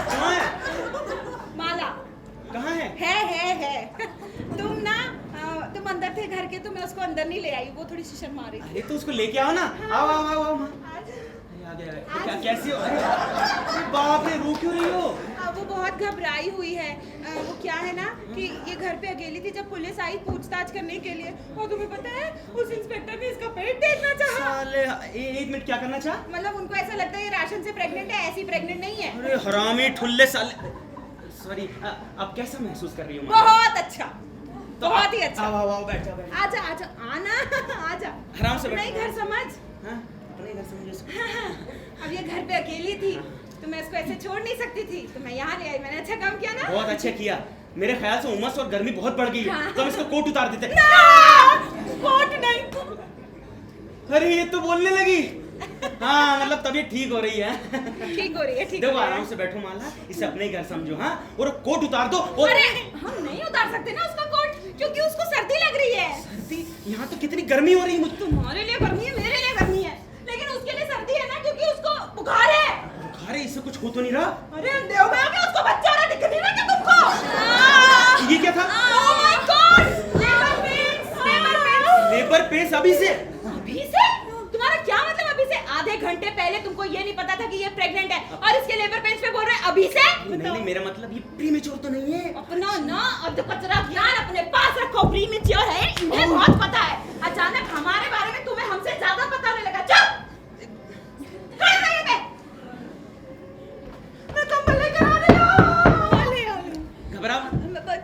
कहाँ है? माला कहाँ है? है। तुम ना तुम अंदर थे घर के, तो मैं उसको अंदर नहीं ले आई, वो थोड़ी सी शर्मा रही थी। अरे तो उसको लेके आओ ना। आओ माँ। आज आ गया। क्या कैसी हो? अरे बाप रे, रो क्यों रही हो? वो बहुत घबराई हुई है। वो क्या है ना कि ये घर पे अकेली थी जब पुलिस आई पूछताछ करने के लिए, और तुम्हें पता है उस इंस्पेक्टर ने इसका पेट देखना चाहा। साले एक मिनट, क्या करना चाहा? मतलब उनको ऐसा लगता है ये राशन से प्रेग्नेंट है, ऐसी प्रेग्नेंट नहीं है। अरे हरामी ठुल्ले साले। सॉरी, अब कैसा महसूस कर रही हो? बहुत अच्छा, बहुत ही अच्छा। आओ बैठ जाओ। आजा आना आजा। आराम से बैठो। नहीं घर समझ। हाँ, अपने घर समझो इसको। अब ये घर पे अकेली थी तो मैं इसको ऐसे छोड़ नहीं सकती थी, तो मैं यहाँ ले आई। मैंने अच्छा काम किया ना? बहुत अच्छा किया। मेरे ख्याल से उमस और गर्मी बहुत बढ़ गई है, हाँ। तो हम इसको कोट उतार देते। कोट नहीं। अरे ये तो बोलने लगी। हाँ मतलब तबीयत ठीक हो रही है। ठीक हो रही है, ठीक देखो हो रही आराम है। से बैठो माला, इसे अपने घर समझो। हाँ, और कोट उतार दो। और अरे हम नहीं उतार सकते ना उसका कोट, क्योंकि उसको सर्दी लग रही है। सर्दी? यहाँ तो कितनी गर्मी हो रही है मुझे। तुम्हारे लिए गर्मी है, मेरे लिए गर्मी है, लेकिन उसके लिए सर्दी है ना, क्योंकि उसको बुखार है। बुखार है? इससे कुछ हो तो नहीं रहा? अरे देव में आके उसको बच्चा रहा, दिख नहीं रहा क्या तुमको? ये क्या था? Oh my God! Labour pains. Labour pains अभी से? अभी से? तुम्हारा क्या मतलब अभी से? आधे घंटे पहले तुमको ये नहीं पता था कि ये प्रेग्नेंट है और इसके लेबर पेन्स पे बोल रहे हैं अभी से? नहीं, मेरा मतलब ये प्रीमेच्योर तो नहीं है। अपना ना अर्ध कचरा ज्ञान अपने पास रखो, प्रीमेच्योर है, इन्हें बहुत पता है। अचानक हमारे बारे में तुम्हें हमसे ज्यादा पता होने लगा। चुप! खड़े रहिए बे! मैं कंबल लेकर आ रही हूँ। घबरा मत।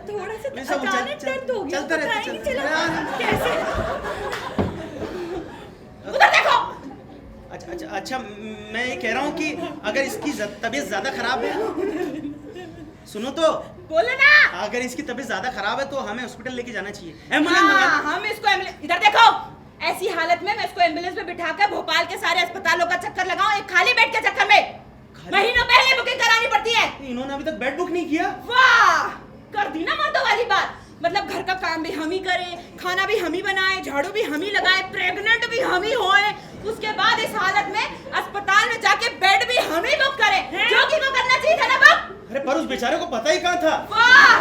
थोड़ा सा ये सब अचानक दर्द हो गया। चलता रहता, पता ही नहीं चलता चला। रहता। कैसे? उधर देखो। अच्छा मैं ये कह रहा हूँ कि अगर इसकी तबीयत ज्यादा खराब है, सुनो तो, बोलो ना। अगर इसकी तबीयत ज्यादा खराब है तो हमें हॉस्पिटल लेके जाना चाहिए। एम्बुलेंस मंगा। हम इसको एम्बुलेंस, इधर देखो, ऐसी हालत में मैं इसको एम्बुलेंस में बिठाकर भोपाल के सारे अस्पतालों का चक्कर लगाऊं, एक खाली बेड के चक्कर में? महीनों पहले बुकिंग करानी पड़ती है। इन्होंने अभी तक बेड बुक नहीं किया। वाह, कर दी ना मर्दों वाली बात। मतलब घर का काम भी हम ही करें, खाना भी हम ही बनाए, झाड़ू भी हम ही लगाए, प्रेग्नेंट भी हम ही होए, उसके बाद इस हालत में अस्पताल में जाके बेड भी हम ही बुक करें, जो कि को करना चाहिए था ना बुक। अरे पर उस बेचारे को पता ही कहाँ था। वाह,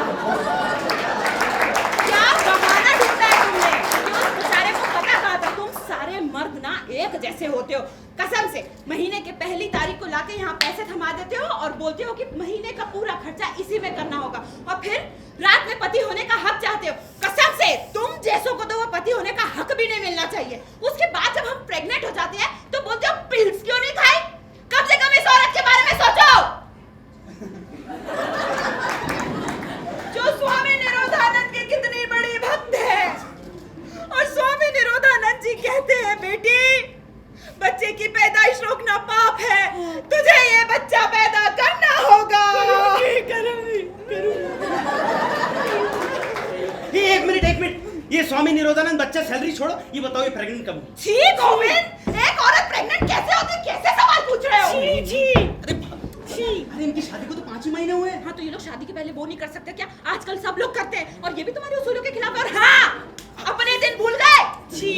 क्या बहाना ढूंढा है तुमने कि उस बेचारे को पता कहाँ था। तुम सारे मर्द ना एक जैसे होते हो, कसम से। महीने के पहली तारीख को लाके यहाँ पैसे थमा देते हो और बोलते हो कि महीने का पूरा खर्चा इसी में करना होगा, और फिर रात में पति होने का हक चाहते हो। कसम से तुम जैसों को तो वो पति होने का हक भी नहीं मिलना चाहिए। उसके बाद जब हम प्रेग्नेंट हो जाते हैं तो बोलते हो पिल्स क्यों नहीं खाई? कम से कम इस औरत के बारे में सोचो जो स्वामी निरोधानंद के कितनी बड़ी भक्त है। और स्वामी निरोधानंद जी कहते हैं, बेटी बच्चे की पैदाइश रोकना पाप है, तुझे ये बच्चा पैदा करना होगा। करूंगी। एक मिनट, ये स्वामी निरोधानंद बच्चा सैलरी छोड़ो, ये बताओ ये प्रेग्नेंट कब हुई? छी गोविंद, एक औरत प्रेग्नेंट कैसे होती है? कैसे सवाल पूछ रहे हो? अरे इनकी शादी को तो 5 ही महीने हुए हैं। हाँ तो ये लोग शादी के पहले वो नहीं कर सकते क्या? आजकल सब लोग करते हैं, और ये भी तुम्हारे उसूलों के खिलाफ है। और हाँ, अपने दिन भूल गए। छी,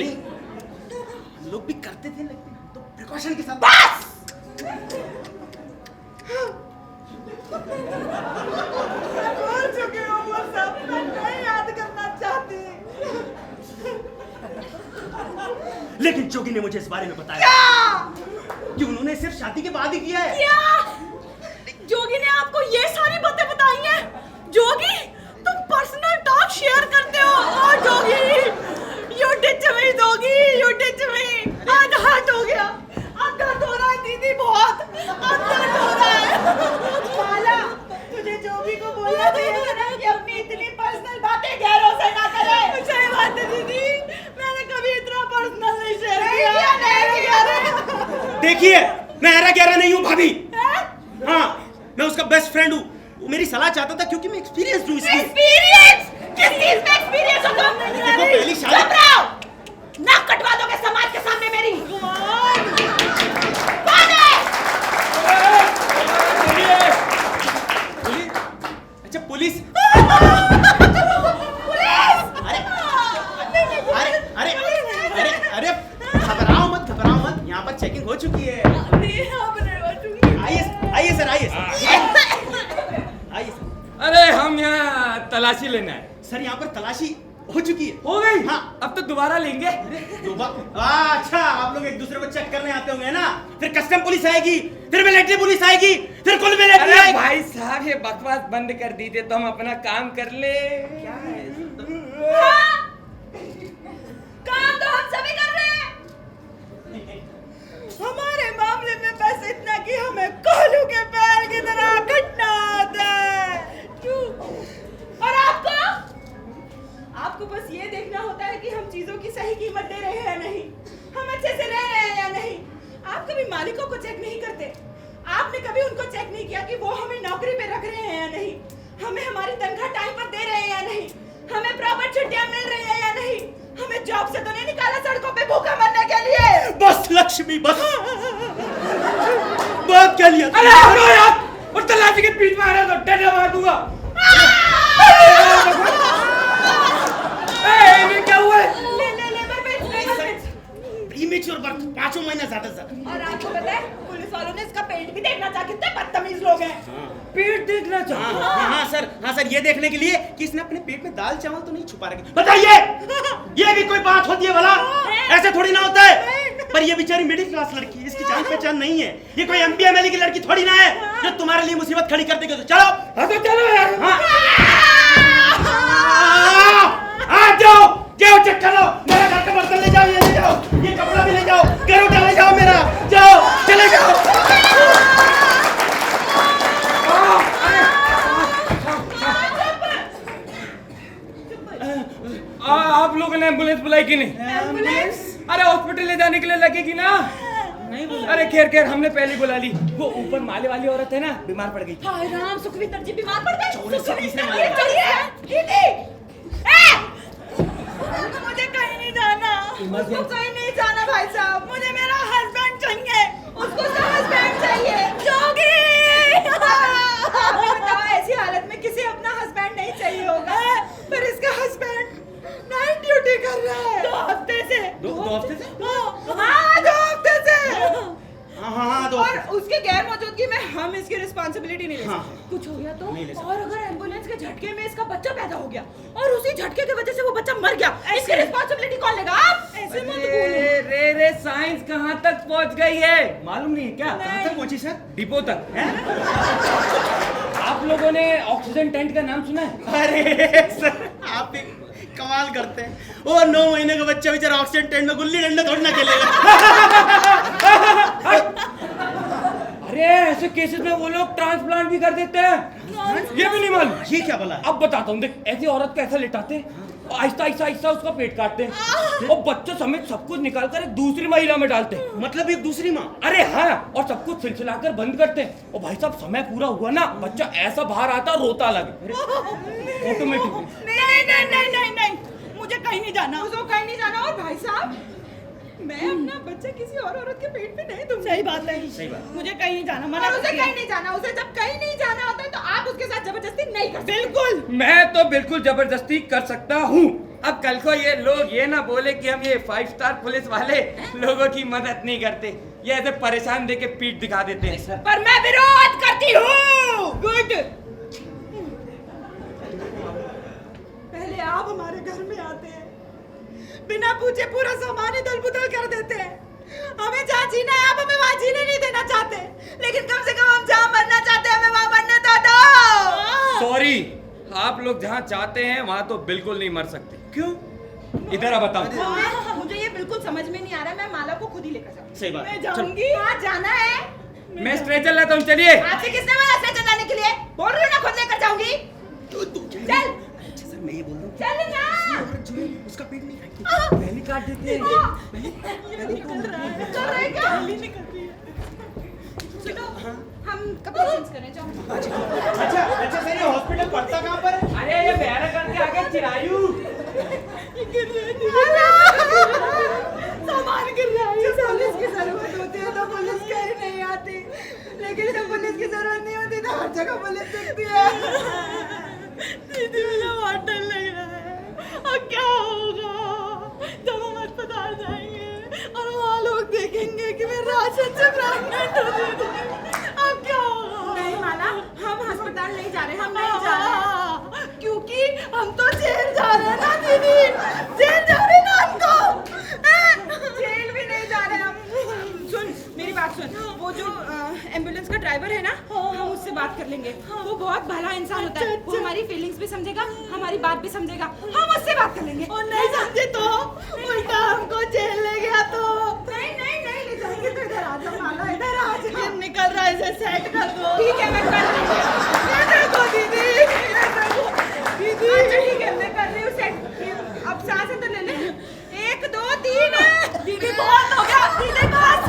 लोग भी करते थे, लेकिन तो प्रिकॉशन के साथ। बस भूल चुकी हूँ वो सब, मैं नहीं याद करना चाहती। लेकिन जोगी ने मुझे इस बारे में बताया क्या? कि उन्होंने सिर्फ शादी के बाद ही किया है। क्या जोगी ने आपको ये सारी बातें बताई हैं? जोगी तुम पर्सनल टॉक शेयर करते हो। और जोगी यू डिच मी, जोगी यू डिच मी। आज हर्ट हो गया, अब दर्द हो रहा है दीदी, बहुत अब दर्द हो रहा है। माला, तुझे जोगी को बोलना चाहिए था ना कि अपनी इतनी पर्सनल बातें गैरों से ना करे। सही बात है दीदी, मैंने कभी इतना पर्सनल नहीं शेयर किया। देखिए, मैं ऐरा गहरा नहीं हूँ भाभी। हाँ, मैं उसका बेस्ट फ्रेंड हूँ। वो मेरी सलाह चाहता था क्योंकि मैं एक्सपीरियंस हूँ इसलिए। एक्सपीरियंस? किस चीज में एक्सपीरियंस हो तुम? देखो, पहली शादी। चुप रहो, नाक कटवा दोगे समाज के सामने मेरी। कौन है? अच्छा, पुलिस। अरे अरे अरे घबराओ मत, घबराओ मत, यहाँ पर चेकिंग हो चुकी है। आइए सर, आइए सर। अरे हम यहाँ तलाशी लेना है। सर, यहाँ पर तलाशी हो चुकी है। हो गई? हाँ। अब तो दोबारा लेंगे। अच्छा, आप लोग एक दूसरे को चेक करने आते होंगे ना? फिर कस्टम पुलिस आएगी, फिर मिलिट्री पुलिस आएगी, फिर कुल मिलिट्री अरे आएगी। भाई साहब, ये बकवास बंद कर दीजिए तो हम अपना काम कर ले। क्या है? काम तो हम सभी कर रहे हैं। हमारे मामले में बस इतना कि हमें कोलू के पैर की तरह कटना आता है। क्यों? और आपको? आपको बस ये देखना होता है कि हम चीजों की सही कीमत दे रहे हैं या नहीं, हम अच्छे से रह रहे हैं या नहीं। आप कभी मालिकों को चेक नहीं करते। आपने कभी उनको चेक नहीं किया कि वो हमें नौकरी पे रख रहे हैं या नहीं, हमें हमारी तनख्वाह टाइम पर दे रहे हैं या नहीं, हमें प्रॉपर छुट्टियां मिल रही है या नहीं, हमें जॉब से तो नहीं निकाला सड़कों पे भूखा मरने के लिए। बस लक्ष्मी, बस बात क्या लिया? अरे हटो यार, और तलाशी के बीच में आ रहा तो डंडा मार दूंगा। ये क्या हुआ है? प्रीमेच्योर बर्थ, 5 महीना ज्यादा से ज्यादा। और आपको पता है पुलिस वालों ने इसका पेट भी देखना चाहा, कितने बदतमीज लोग हैं। पेट देखना चाहता। हाँ सर, ये देखने के लिए कि इसने अपने पेट में दाल चावल तो नहीं छुपा रखे। बताइए, ये भी कोई बात होती है भला? ऐसे थोड़ी ना होता है। पर ये बेचारी मिडिल क्लास लड़की, इसकी जान पहचान नहीं है। ये कोई MBA MLE की लड़की थोड़ी ना है जो तुम्हारे लिए मुसीबत खड़ी कर देगी। तो चलो। हाँ तो चलो यार। हाँ, जाओ चेक कर लो। मेरा घर का बर्तन ले जाओ, ये ले जाओ, ये कपड़ा भी ले जाओ, घर उठा ले जाओ मेरा। जाओ, चले जाओ। आप लोगों ने एम्बुलेंस बुलाई कि नहीं? एम्बुलेंस? अरे हॉस्पिटल ले जाने के लिए लगेगी ना? नहीं बुलाई। अरे खैर हमने पहले बुला ली। वो ऊपर माले वाली औरत है ना, बीमार पड़ गई। हाय राम, सुखविंदर जी बीमार पड़ गए। सुखविंदर ये चलिए दीदी। मुझे कहीं नहीं जाना, उसको कहीं नहीं जाना भाई साहब। मुझे मेरा हस्बैंड चाहिए, उसको तो हस्बैंड चाहिए। जोगी, आपने बताओ ऐसी हालत में किसी अपना हस्बैंड नहीं चाहिए होगा, पर इसका हस्बैंड नाइट ड्यूटी कर रहा है 2 हफ्ते से। 2 हफ्ते से? हाँ, 2 हफ्ते से। हाँ, 2 और हफ्ते। उसके गैर मौजूदगी में हम इसकी रिस्पांसिबिलिटी नहीं ले सकते। हाँ। कुछ हो गया तो, नहीं ले सकते। और अगर एम्बुलेंस के झटके में इसका बच्चा पैदा हो गया और उसी झटके की वजह से वो बच्चा मर गया, इसकी रिस्पांसिबिलिटी कौन लेगा? आप ऐसे मत बोलो। रे साइंस कहाँ तक पहुँच गई है मालूम नहीं क्या? कहाँ तक पहुंची सर? डिपो तक है। आप लोगों ने ऑक्सीजन टेंट का नाम सुना है? अरे सर, आप भी कमाल करते हैं। वो 9 महीने का बच्चा बेचारा ऑक्सीजन टेंट में गुल्ली डंडा थोड़ी ना खेलेगा। अरे ऐसे केसेस में वो लोग ट्रांसप्लांट भी कर देते हैं। ये भी नहीं मालूम? ये क्या बोला? अब बताता हूँ, देख ऐसी औरत को ऐसा लिटाते हैं, आहिस्ता आहिस्ता उसका पेट काटते हैं और बच्चों समेत सब कुछ निकाल कर एक दूसरी महिला में डालते हैं। मतलब एक दूसरी माँ? अरे हाँ, और सब कुछ सिलसिलाकर बंद करते हैं। और भाई साहब समय पूरा हुआ ना, बच्चा ऐसा बाहर आता रोता लगे ऑटोमेटिकली। नहीं, मुझे कहीं नहीं जाना। उसको कहीं नहीं जाना। और भाई साहब, मैं अपना बच्चा किसी और औरत के पेट में नहीं दूंगी। सही बात है। सही बात। मुझे कहीं नहीं जाना, मना उसे कहीं नहीं जाना। उसे जब कहीं नहीं जाना होता है तो आप उसके साथ जबरदस्ती नहीं कर सकते। बिल्कुल, मैं तो बिल्कुल जबरदस्ती कर सकता हूँ। अब कल को ये लोग ये ना बोले कि हम ये 5 स्टार पुलिस वाले लोगों की मदद नहीं करते, ये ऐसे परेशान देके पीठ दिखा देते हैं। पर मैं विरोध करती हूँ। गुड। पहले आप हमारे घर में आते हैं, बिना पूछे पूरा सामान इधर उधर कर देते हैं। हमें जहाँ जीना है आप हमें वहाँ जीने नहीं देना चाहते, लेकिन कम से कम हम जहाँ मरना चाहते हैं हमें वहाँ मरने तो दो। सॉरी, आप लोग जहाँ चाहते हैं वहाँ तो बिल्कुल नहीं मर सकते। क्यों? इधर आ बताओ। मुझे ये बिल्कुल समझ में नहीं आ रहा है, मैं माला को खुद ही लेकर जाऊंगी। सही बात। मैं जाऊंगी। कहाँ जाना है? मैं स्ट्रेचर लाता हूँ, चलिए। आपसे किसने बोला स्ट्रेचर लाने के लिए? बोल रही हूँ ना, खुद लेकर जाऊंगी। चल। अच्छा सर मैं ये बोल रहा हूँ चल ना। उसका पेट नहीं काटती। पहले काट देते हैं। निकल रहा है क्या? निकल रही है। सुनो, हम कपड़े चेंज करें, जाओ। अच्छा सर ये हॉस्पिटल पड़ता कहाँ पर है? अरे ये बैरकगढ़ के आगे चिरायू। सामान गिर रहा है। जब पुलिस की जरूरत होती है तो पुलिस कहीं नहीं आती, लेकिन जब पुलिस की जरूरत नहीं होती तो हर जगह पुलिस दिखती है। दीदी मुझे बहुत डर लग रहा है। अब क्या होगा जब हम अस्पताल जाएंगे और वहाँ लोग देखेंगे कि मैं राशन से प्रेग्नेंट हो गई थी? अब क्या होगा? नहीं माला, हम अस्पताल नहीं जा रहे, हम नहीं जा रहे, क्योंकि हम तो जेल जा रहे हैं ना दीदी। जेल जा रहे हैं ना हमको। जेल भी नहीं जा रहे हम। सुन मेरी बात सुन, वो जो एम्बुलेंस का ड्राइवर है ना, हम उससे बात कर लेंगे। वो बहुत भला इंसान होता है, वो हमारी फीलिंग्स भी समझेगा, हमारी बात भी समझेगा। हम उससे बात कर लेंगे। और नहीं समझे तो उल्टा हमको जेल ले गया तो? नहीं नहीं नहीं ले जाएंगे तो इधर आ जाओ माला, इधर आ जाओ। निकल रहा है, इसे सेट कर दो। ठीक है मैं कर रही हूँ। ये देखो दीदी, ये देखो दीदी। अच्छा ठीक है मैं कर रही हूँ सेट। अब सांस अंदर ले ले। 1 2 3। दीदी बहुत हो गया। दीदी बस।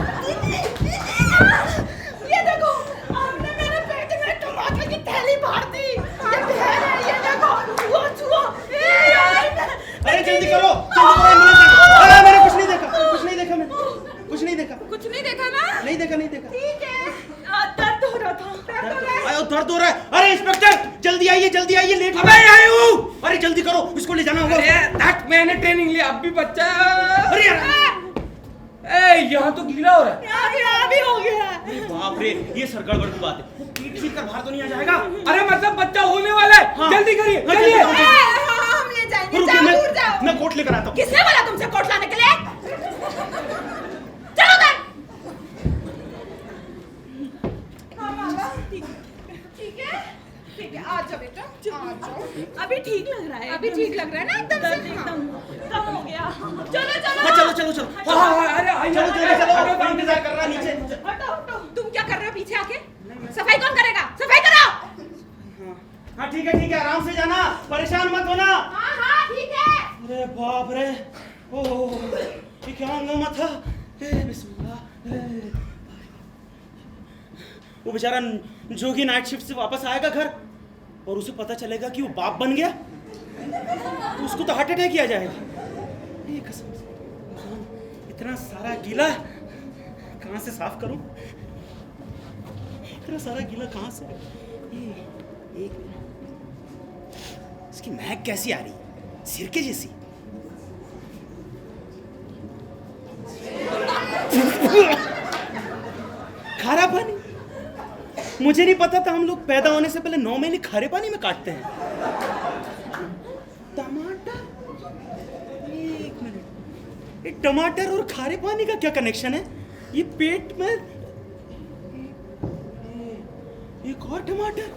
ये देखो आपने मेरे पेट में टमाटर की थैली भर दी। ये बहन है, ये देखो छुओ छुओ। अरे जल्दी करो एम्बुलेंस। अरे मैंने कुछ नहीं देखा, कुछ नहीं देखा, मैं कुछ नहीं देखा। कुछ नहीं देखा ना? नहीं देखा, नहीं देखा। ठीक है। दर्द हो रहा था। दर्द हो रहा है। अरे दर्द हो रहा है। अरे इंस्पेक्टर जल्दी आइए, जल्दी आइए, लेट हो अबे रहा है। आयु! अरे जल्दी करो, इसको ले जाना होगा। अरे मैंने ट्रेनिंग लिया, अब भी बच्चा। अरे यार यहाँ तो गीला हो रहा है। यहाँ भी हो गया। बाप रे, ये सर गड़बड़ की बात है। वो पीठ सीख कर बाहर तो नहीं आ जाएगा? अरे मतलब बच्चा होने वाला है। हाँ। जल्दी करिए, हाँ, चलिए। जल्दी करो। हम ले जाएंगे। रुकिए, जाओ दूर जाओ। मैं कोट लेकर आता हूँ। किसने बोला तुमसे कोट लाने के लिए? चलो उधर। हाँ माला, ठीक है ठीक है, आ जाओ बेटा, आ जाओ। अभी ठीक लग रहा है? अभी ठीक लग रहा है ना? एकदम से एकदम कम हो गया। चलो चलो। हाँ चलो चलो चलो। अरे आइए, चलो जल्दी चलो, आइए, इंतजार कर रहा है नीचे। हटो हटो। तुम क्या कर रहे हो पीछे आके? सफाई कौन करेगा? सफाई करो। हाँ ठीक है, आराम से जाना, परेशान मत होना। हाँ हाँ ठीक है। अरे बाप रे, ओह ये क्या हंगामा था। बिस्मिल्लाह। वो बेचारा जोगी नाइट शिफ्ट से वापस आएगा घर और उसे पता चलेगा कि वो बाप बन गया, तो उसको तो हार्ट अटैक किया जाएगा। ये कसम से इतना सारा गीला कहाँ से साफ करूं? इतना सारा गीला कहाँ से? एक इसकी महक कैसी आ रही है? सिरके जैसी। खारा पानी। मुझे नहीं पता था हम लोग पैदा होने से पहले 9 महीने खारे पानी में काटते हैं। टमाटर, एक मिनट, ये टमाटर और खारे पानी का क्या कनेक्शन है? ये पेट में एक और टमाटर,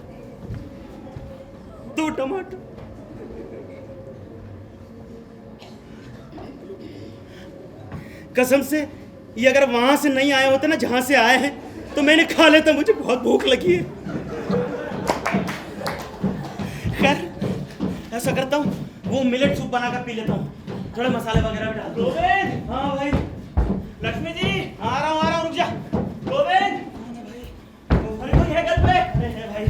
2 टमाटर। कसम से ये अगर वहां से नहीं आए होते ना जहां से आए हैं तो मैंने खा लेता, मुझे बहुत भूख लगी है। खैर ऐसा करता हूँ, वो मिलेट सूप बनाकर पी लेता हूँ, थोड़े मसाले वगैरह भी डाल दो। गोविंद। हाँ भाई। लक्ष्मी जी। आ रहा हूँ, रुक जा। गोविंद। अरे कोई है घर पे? अरे भाई,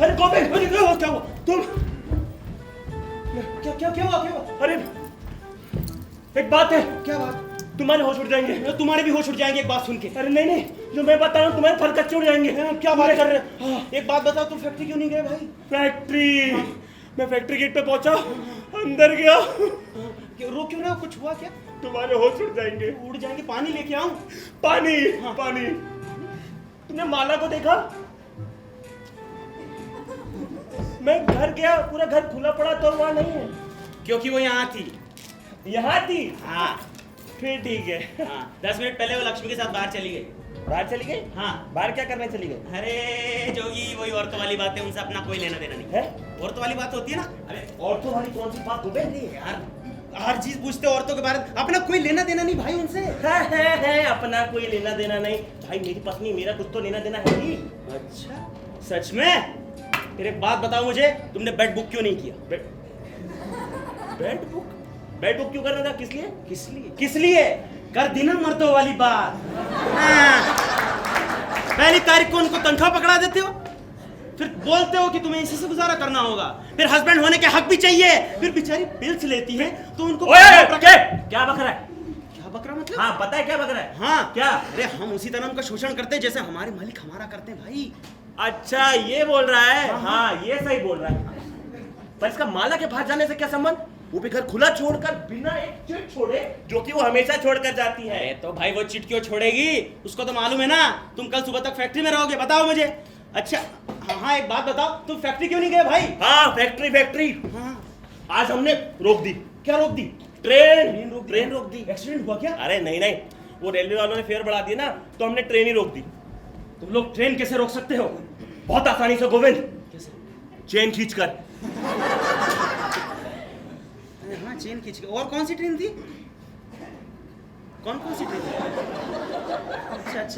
अरे गोविंद, अरे क्या हुआ तुम? क्या हुआ? अरे एक बात है। क्या बात? तुम्हारे होश उड़ जाएंगे। तुम्हारे भी होश उड़ जाएंगे एक बात सुन के। अरे नहीं, जो मैं बता रहा हूँ तुम्हारे फल कच्चे उड़ जाएंगे। क्या बात कर रहे हो? एक बात बताओ, तुम फैक्ट्री क्यों नहीं गए भाई? फैक्ट्री मैं फैक्ट्री गेट पे पहुंचा, अंदर गया। रो क्यों रहे हो? कुछ हुआ क्या? तुम्हारे होश उड़ जाएंगे। उड़ जाएंगे। पानी लेके आऊं? पानी, पानी। तुमने माला को देखा? मैं घर गया, पूरा घर खुला पड़ा तो वहां नहीं है। क्योंकि वो यहाँ थी। यहाँ थी? हाँ फिर ठीक है। हाँ, 10 मिनट पहले वो लक्ष्मी के साथ बाहर चली गई। बाहर चली गई? हाँ। बाहर क्या करने चली गई? अरे जोगी, वही औरतों वाली बात है, उनसे अपना कोई लेना देना नहीं है? औरतों वाली बात होती है ना। अरे औरतों वाली कौन सी बात हो गई? यार, हर चीज पूछते हो औरतों के बारे में, अपना कोई लेना देना नहीं भाई उनसे। है अपना कोई लेना देना नहीं भाई। मेरी पत्नी, मेरा कुछ तो लेना देना है ही। अच्छा, सच में? फिर एक बात बताओ मुझे, तुमने बेड बुक क्यों नहीं किया? Bed book? बेड बुक क्यों करना था? किस लिए? किस लिए? किस लिए? कर दी ना मर्दों वाली बात। हाँ। पहली तारीख को उनको तनख्वाह पकड़ा देते हो, फिर बोलते हो कि तुम्हें इसी से गुजारा करना होगा, फिर हस्बैंड होने के हक भी चाहिए, फिर बेचारी बिल्स लेती है तो उनको क्या बक रहा है? क्या बकरा मतलब? हाँ पता है क्या बक रहा है? हाँ क्या? अरे हम उसी तरह उनका शोषण करते हैं जैसे हमारे मालिक हमारा करते हैं भाई। अच्छा ये बोल रहा है? हाँ ये सही बोल रहा है। पर इसका माला के बाहर जाने से क्या संबंध? वो भी घर खुला छोड़कर बिना एक चिट छोड़े, जो कि वो हमेशा छोड़कर जाती है। अरे तो भाई वो चिट क्यों छोड़ेगी? उसको तो मालूम है ना तुम कल सुबह तक फैक्ट्री में रहोगे। बताओ मुझे। अच्छा हाँ एक बात बताओ, तुम फैक्ट्री क्यों नहीं गए भाई? हाँ फैक्ट्री। हाँ आज हमने रोक दी। क्या रोक दी? ट्रेन रोक दी। एक्सीडेंट हुआ क्या? अरे नहीं, वो रेलवे वालों ने फेयर बढ़ा दिया ना, तो हमने ट्रेन ही रोक दी। तुम लोग ट्रेन कैसे रोक सकते हो? बहुत आसानी से गोविंद, कैसे? चेन खींचकर। अरे हाँ चेन खींच के। और कौन सी ट्रेन थी? कौन सी ट्रेन थी?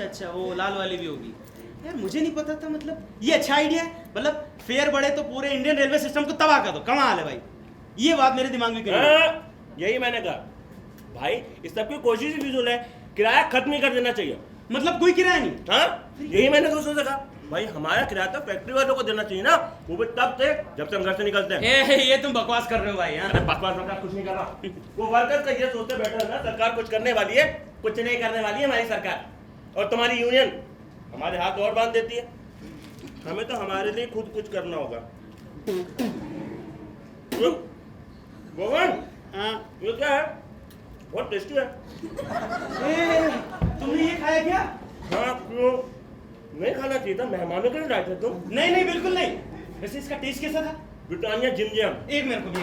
अच्छा वो लाल वाली भी होगी। यार मुझे नहीं पता था, मतलब ये अच्छा आइडिया है। मतलब फेयर बढ़े तो पूरे इंडियन रेलवे सिस्टम को तबाह कर दो, कमाल है भाई। ये बात मेरे दिमाग में क्यों नहीं आई? यही मैंने कहा भाई, इस सब की कोशिश ही फिजूल है। किराया खत्म ही कर देना चाहिए। मतलब कोई किराया नहीं? हाँ यही मैंने दोस्तों से कहा भाई, हमारा किराया तो फैक्ट्री वालों को देना चाहिए ना, वो भी तब से जब से हम घर से निकलते हैं। ये तुम बकवास कर रहे हो भाई। अरे बकवास कुछ नहीं कर रहा। वो वर्कर्स का ये सोचते बैठे हैं ना, सरकार कुछ करने वाली है। कुछ नहीं करने वाली है हमारी सरकार। और तुम्हारी यूनियन हमारे हाथ और बांध देती है। हमें तो हमारे लिए खुद कुछ करना होगा। गोविंद, हाँ ये क्या है? बहुत टेस्टी है। तुमने ये खाया क्या? हाँ क्यों नहीं खाना चाहिए था? मेहमानों के लिए लाए थे तुम? नहीं बिल्कुल नहीं। वैसे इसका टेस्ट कैसा था? Britannia Jim Jam. एक मेरे को भी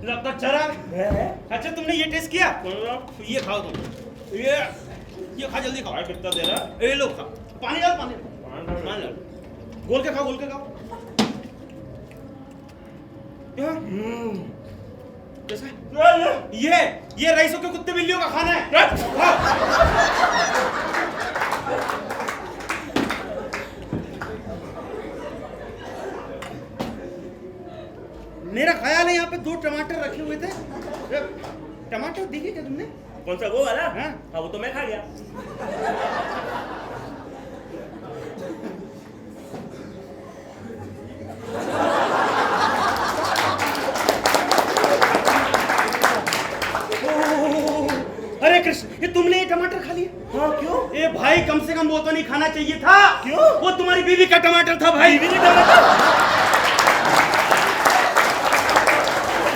लगता चरा। अच्छा तुमने ये टेस्ट किया? ये खाओ तुम। ये खा, जल्दी खाओ। कितना दे रहा? ये लो खा। पानी डाल, पानी डाल। गोल के खाओ। कैसा है? ये रईसों के कुत्ते बिल्लियों का खाना है। मेरा ख्याल है यहाँ पे 2 टमाटर रखे हुए थे। टमाटर दिखे क्या तुमने? कौन सा वो वाला? हाँ। हाँ वो तो मैं खा गया। अरे कृष्ण, ये तुमने ये टमाटर खा लिए? हाँ क्यों? ए भाई कम से कम वो तो नहीं खाना चाहिए था। क्यों? वो तुम्हारी बीवी का टमाटर था भाई। बीवी का टमाटर?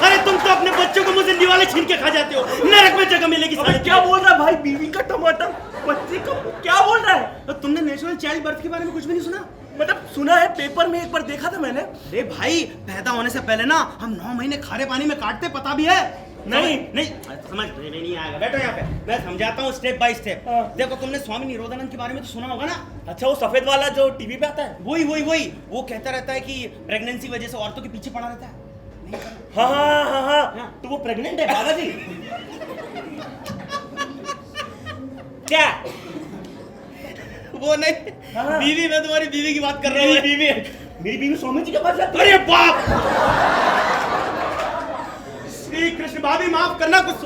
अरे तुम तो अपने बच्चों को मुझे निवाले छीन के खा जाते हो। नरक में जगह मिलेगी। क्या बोल रहा है भाई? बीवी का टमाटर? बच्चे का क्या बोल रहा है? तो तुमने नेशनल चाइल्ड बर्थ के बारे में कुछ भी नहीं सुना? मतलब सुना है, पेपर में एक बार देखा था मैंने। अरे भाई पैदा होने से पहले ना हम 9 महीने खारे पानी में काटते, पता भी है? नहीं समझ नहीं आएगा। बैठो यहाँ पे, मैं समझाता हूँ स्टेप बाय स्टेप। देखो तुमने स्वामी निरोधानंद के बारे में तो सुना होगा ना? अच्छा वो सफेद वाला जो टीवी पे आता है? वही वो कहता रहता है कि प्रेगनेंसी वजह से औरतों के पीछे पड़ा रहता है। हाँ तो वो प्रेग्नेंट है बाबा जी? क्या? वो नहीं, बीवी, मैं तुम्हारी बीवी की बात कर रहा हूँ। मेरी बीवी स्वामी जी के पास जाती है। अरे बाप! श्री कृष्ण, भाभी माफ करना, कुछ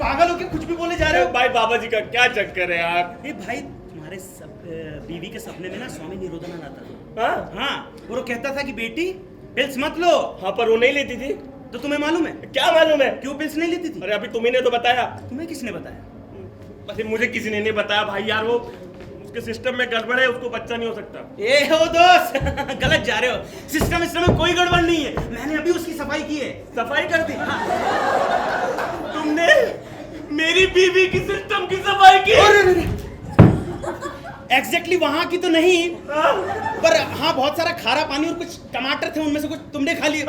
पागल होके कुछ भी बोले जा रहे हो। भाई बाबा जी का क्या चक्कर है यार? ए भाई तुम्हारे बीवी के सपने में ना स्वामी निरोधानंद आता था। हाँ और वो कहता था कि बेटी पिल्स मत लो। हाँ पर वो नहीं लेती थी। तो तुम्हें मालूम है? क्या मालूम है? क्यों पिल्स नहीं लेती थी? अरे अभी तुम्ही ने तो बताया। तुम्हें किसने बताया? बस मुझे किसी ने नहीं बताया भाई। यार वो उसके सिस्टम में गड़बड़ है, उसको बच्चा नहीं हो सकता। ए हो दोस्त गलत जा रहे हो। सिस्टम में कोई गड़बड़ नहीं है, मैंने अभी उसकी सफाई की है। सफाई कर दी? तुमने मेरी बीवी की सिस्टम की सफाई की? एग्जैक्टली वहां की तो नहीं, पर हाँ बहुत सारा खारा पानी और कुछ टमाटर थे, उनमें से कुछ तुमने खा लिए।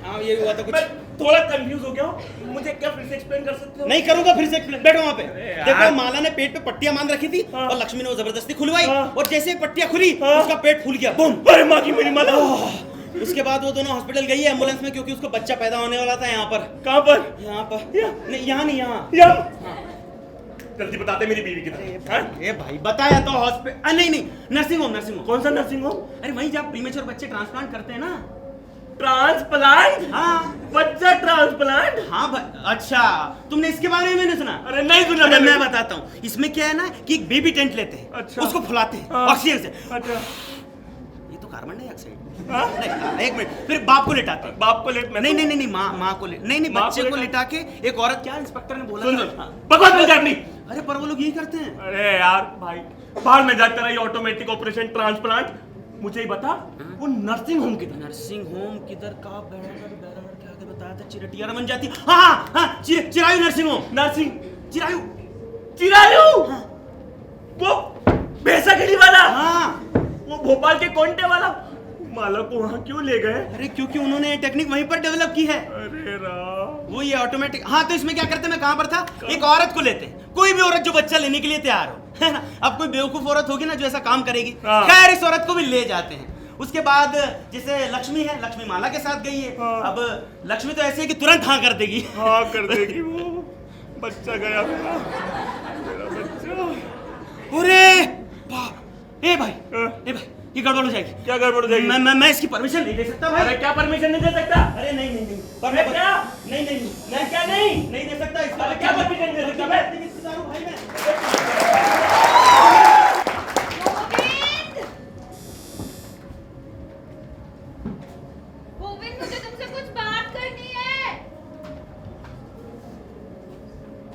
हाँ ये हुआ था कुछ। मैं थोड़ा कंफ्यूज हो गया हूँ, मुझे क्या फिर से एक्सप्लेन कर सकते हो? नहीं करूंगा फिर से एक्सप्लेन, बैठो वहां पे। यार। देखो माला ने पेट पे पट्टियां बांध रखी थी हाँ। और लक्ष्मी ने वो जबरदस्ती खुलवाई हाँ। और जैसे ही पट्टियां खुली हाँ। उसका पेट फूल गया, बूम। अरे माँ की मेरी माला। उसके बाद वो दोनों हॉस्पिटल गई है एम्बुलेंस में, क्योंकि उसको बच्चा पैदा होने वाला था। यहाँ पर, कहाँ पर? यहाँ पर नहीं, यहाँ यहाँ। जल्दी बताते मेरी बीवी किधर है? ए भाई बताया तो हॉस्पिटल, नहीं नर्सिंग होम। कौन सा नर्सिंग होम? अरे वहीं जब प्रीमेच्योर बच्चे ट्रांसप्लांट करते हैं ना। ट्रांसप्लांट? हाँ बच्चा ट्रांसप्लांट? हाँ अच्छा, तुमने इसके बारे में नहीं सुना? अरे नहीं सुना अरे मैंने। मैं बताता हूँ, इसमें क्या है ना कि एक बेबी टेंट लेते हैं, अच्छा। उसको फुलाते हैं हाँ। ऑक्सीजन से। अच्छा। ये तो कार्बन डाइऑक्साइड। हाँ? नहीं, एक मिनट, फिर बाप को लेटाते हैं। बाप को लेट में नहीं माँ को नहीं माँ बच्चे को को लेटा- लिटा के एक औरत, क्या इंस्पेक्टर ने बोला सुन था? सुन, हाँ। बकवास बंद कर अपनी। अरे पर वो लोग यही करते हैं। अरे यार भाई, बाहर में जाकर रही ऑटोमेटिक ऑपरेशन ट्रांसप्लांट, मुझे ही बता वो नर्सिंग होम किधर? नर्सिंग होम किधर का? बैरागढ़ क्या आगे बताया था, चिरटिया बन जाती। हाँ Chirayu nursing home. Nursing Chirayu. Chirayu? वो भैंसाखेड़ी वाला? हाँ वो भोपाल के कोंटे वाला? माला को वहाँ क्यों ले गए? अरे क्योंकि उन्होंने ये टेक्निक वहीं पर डेवलप की है। अरे राम। वो ये ऑटोमेटिक। हाँ तो इसमें क्या करते, मैं कहाँ पर था, एक औरत को लेते, कोई भी औरत जो बच्चा लेने के लिए तैयार हो, है ना। अब कोई बेवकूफ औरत होगी ना जो ऐसा काम करेगी, हाँ। खैर इस औरत को भी ले जाते हैं। उसके बाद जैसे लक्ष्मी है, लक्ष्मी माला के साथ गई है। हाँ। अब लक्ष्मी तो ऐसे है कि तुरंत हाँ कर देगी। हाँ कर देगी। वो बच्चा गया मेरा बच्चा। अरे ए भाई हाँ। ये गड़बड़ हो जाएगी। क्या गड़बड़ हो जाएगी? मैं इसकी परमिशन नहीं दे सकता भाई। अरे क्या परमिशन नहीं दे सकता? अरे नहीं मैं क्या? नहीं मैं क्या नहीं? नहीं दे सकता इसका। अरे क्या परमिशन नहीं दे सकता मैं? रिश्तेदार हूँ भाई मैं। गोविंद, मुझे तुमसे कुछ बात करनी है।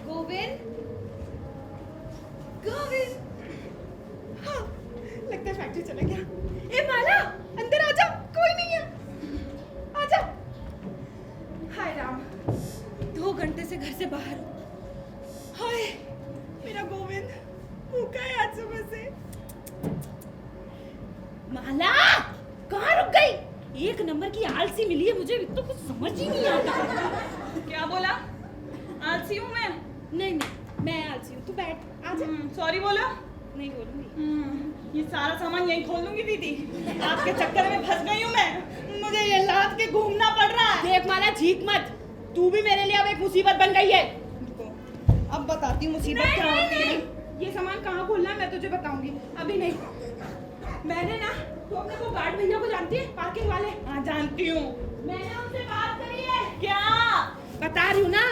गोविंद, हाँ, लगता है फैक्ट्री चला गया। ए माला, अंदर आ जा, कोई नहीं है। आ जा। हाय राम, 2 घंटे से घर से बाहर हूँ। हाय, मेरा गोविंद भूखा है आज सुबह से। माला कहाँ रुक गई? एक नंबर की आलसी मिली है मुझे, तो कुछ समझ ही नहीं आता। क्या बोला? आलसी हूँ मैं? नहीं, मैं आलसी हूँ, तू बैठ। आजा। सॉरी बोलो। नहीं बोलूंगी। ये सारा सामान यहीं खोल लूंगी दीदी। आपके चक्कर में फंस गई हूँ मैं। मुझे ये लाद के घूमना पड़ रहा है। देख माला, झीक मत, तू भी मेरे लिए अब एक मुसीबत बन गई है। अब बताती हूँ मुसीबत नहीं, क्या नहीं, होती है। नहीं। ये सामान कहाँ खोलना है मैं तुझे बताऊंगी। अभी नहीं। मैंने ना, तू अपने वो गार्ड भैया को जानती है, पार्किंग वाले? हाँ जानती हूँ। मैंने उनसे बात करी है। क्या? बता रही हूँ ना।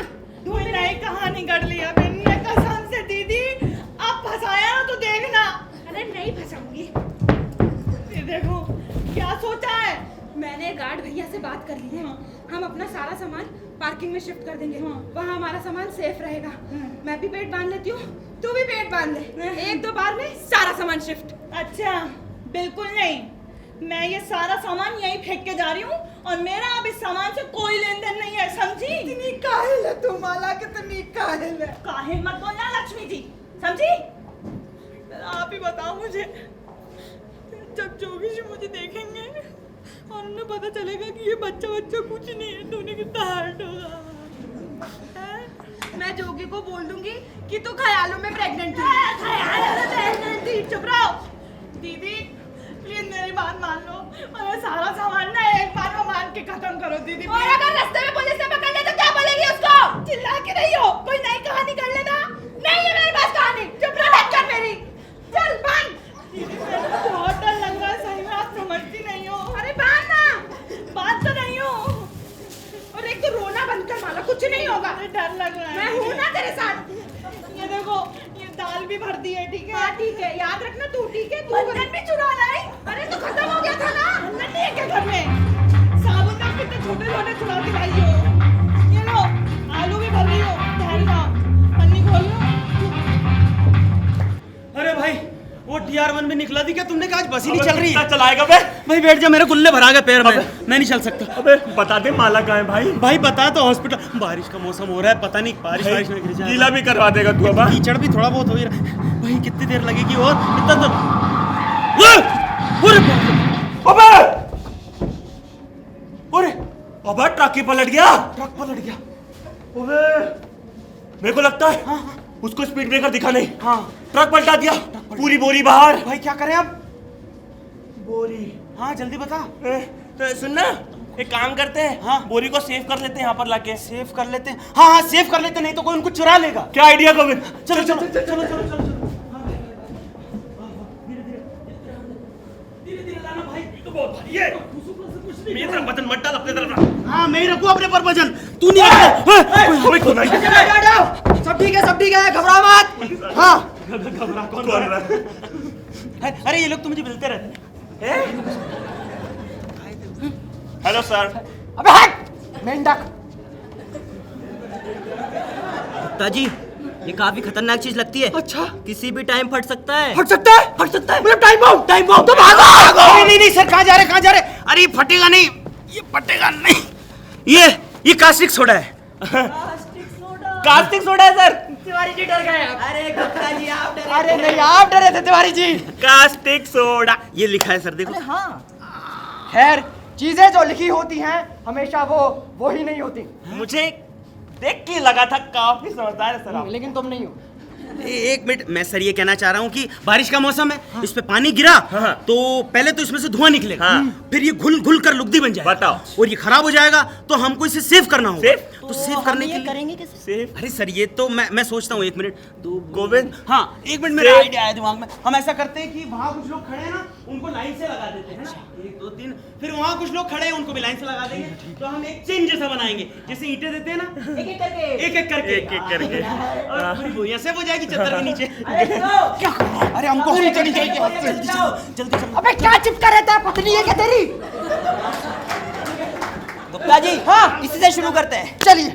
कोई नई कहानी कर लिया मैंने कसम से दीदी। अब फंसाया ना तो देखना। अरे नहीं फंसाऊंगी। ये देखो क्या सोचा है। मैंने गार्ड भैया से बात कर ली है। हम अपना सारा सामान पार्किंग में शिफ्ट कर देंगे। वहाँ हमारा सामान सेफ रहेगा। मैं भी पेट बांध लेती हूँ, तू भी पेट बांध ले। 1-2 बार में सारा सामान शिफ्ट। अच्छा बिल्कुल नहीं, मैं ये सारा सामान यहीं फेंक के जा रही हूँ और मेरा अब इस सामान से कोई लेन देन नहीं है, समझी? कितनी काहिल है तू माला, कितनी काहिल है। काहिल मत बोलना लक्ष्मी जी, समझी? आप ही बताओ मुझे, जब जोगी जी मुझे देखेंगे और उन्हें पता चलेगा कि ये बच्चा कुछ नहीं है तो उन्हें कितना हर्ट होगा। मैं जोगी को बोल दूंगी कि तू ख्यालों में प्रेग्नेंट थी। ख्यालों में प्रेग्नेंट थी। चुप रहो दीदी, प्लीज मेरी बात मान लो और ये सारा सामान ना एक बार में मान के खत्म करो दीदी। और अगर रास्ते में पुलिस ने पकड़ ले तो क्या बोलेगी उसको? चिल्ला के नहीं हो, कोई नई कहानी कर लेना। नहीं है मेरे पास कहानी। चुप रह, बैठ कर मेरी। चल बांध। दीदी मेरे को बहुत डर लग रहा है, सही में आप समझती नहीं हो। अरे बांध ना। बात तो नहीं हो। और एक तो रोना बंद कर माला, कुछ नहीं होगा। मुझे डर लग रहा है। मैं हूँ ना तेरे साथ। ये देखो, ये दाल भी भर दी है, ठीक है? हाँ ठीक है, याद रखना तू, ठीक है? बंधन भी चुरा लाई। अरे तो खत्म हो गया था ना। बंधन नहीं है क्या घर में? साबुन तक कितने छोटे चुरा के लाई हो। ये लो, आलू भी भर रही हो, ध्यान रखो। पन्नी खोल लो, निकला दी क्या तुमने कहा आज बस ही नहीं चल रही कितना है? चलाएगा बे? भाई बैठ जा, मेरे गुल्ले भरा गए पैर में, मैं नहीं चल सकता। अबे बता दे माला कहाँ है भाई? भाई बता तो हॉस्पिटल, बारिश का मौसम हो रहा है, पता नहीं बारिश में गिर जाए। गीला भी करवा देगा तू अब? कीचड़ भी थोड़ा बहुत हो ही रहा है। भाई कितनी देर लगेगी और इतना तो अबे अरे अबे ट्रक ही पलट गया। ट्रक पलट गया। अबे मेरे को लगता है उसको स्पीड ब्रेकर दिखा नहीं। हाँ ट्रक पलटा दिया, पूरी बोरी बाहर। भाई क्या करें अब? बोरी। हाँ जल्दी बता। तो सुन ना, एक काम करते हैं, हाँ। बोरी को सेव कर लेते हैं यहाँ पर लाके। सेव कर लेते हैं। हाँ हाँ सेव कर लेते हैं, नहीं तो कोई उनको चुरा लेगा। क्या आइडिया गोविंद? चलो चलो चलो चलो चलो चलो। मेरी तरफ वजन मत डाल, अपने तरफ रख। हाँ मैं ही रखूँ अपने पर वजन, तू नहीं रखो। कोई खुदा ही। सब ठीक है, घबराओ मत। हाँ घबरा कौन रहा है? अरे ये लोग तो मुझे मिलते रहते हैं। Hello sir. अबे हट मेंढक। ताजी, ये काफी खतरनाक चीज लगती है। अच्छा किसी भी टाइम फट सकता है। फट सकता है मतलब टाइम बम तो भागो। नहीं नहीं सर, कहाँ जा रहे? अरे ये फटेगा नहीं, ये फटेगा नहीं। ये कास्टिक सोडा है। कास्टिक सोडा है सर। तिवारी जी डर गए। अरे गुप्ता जी आप डरे। अरे नहीं आप डरे थे तिवारी जी। कास्टिक सोडा ये लिखा है सर, देखो। अरे हाँ, खैर चीजें जो लिखी होती हैं हमेशा वो ही नहीं होती। मुझे देख के लगा था काफी समझदार है सर आप। लेकिन तुम नहीं हो। एक मिनट, मैं सर ये कहना चाह रहा हूँ कि बारिश का मौसम है, इस पे पानी गिरा तो पहले तो इसमें से धुआं निकलेगा, फिर ये घुल घुल कर लुगदी बन जाएगा। बताओ। और ये खराब हो जाएगा तो हमको इसे सेव करना होगा। सेव? तो सेव करने के लिए करेंगे कैसे? सेव। अरे सर ये तो मैं सोचता हूँ, एक मिनट दो गोविंद। हाँ एक मिनट, मेरा सेव। आइडिया आया दिमाग में। हम ऐसा करते हैं कि वहाँ कुछ लोग खड़े हैं ना, उनको लाइन से लगा देते हैं ना, 1 2 3। फिर वहाँ कुछ लोग खड़े हैं, उनको भी लाइन से लगा देंगे। तो हम एक चेन जैसा बनाएंगे, जैसे ईंटें देते हैं ना, एक एक करके। एक एक करके और पूरी बोरियां सेव हो जाएगी चद्दर के नीचे। अरे सुनो। क्या करना है? अरे हमको हॉस्पिटल चाहिए, जल्दी चलो, जल्दी चलो। अबे क्या चिपका रहता है, पत्नी है क्या तेरी? गुप्ता जी, हाँ इसी से शुरू करते हैं। चलिए।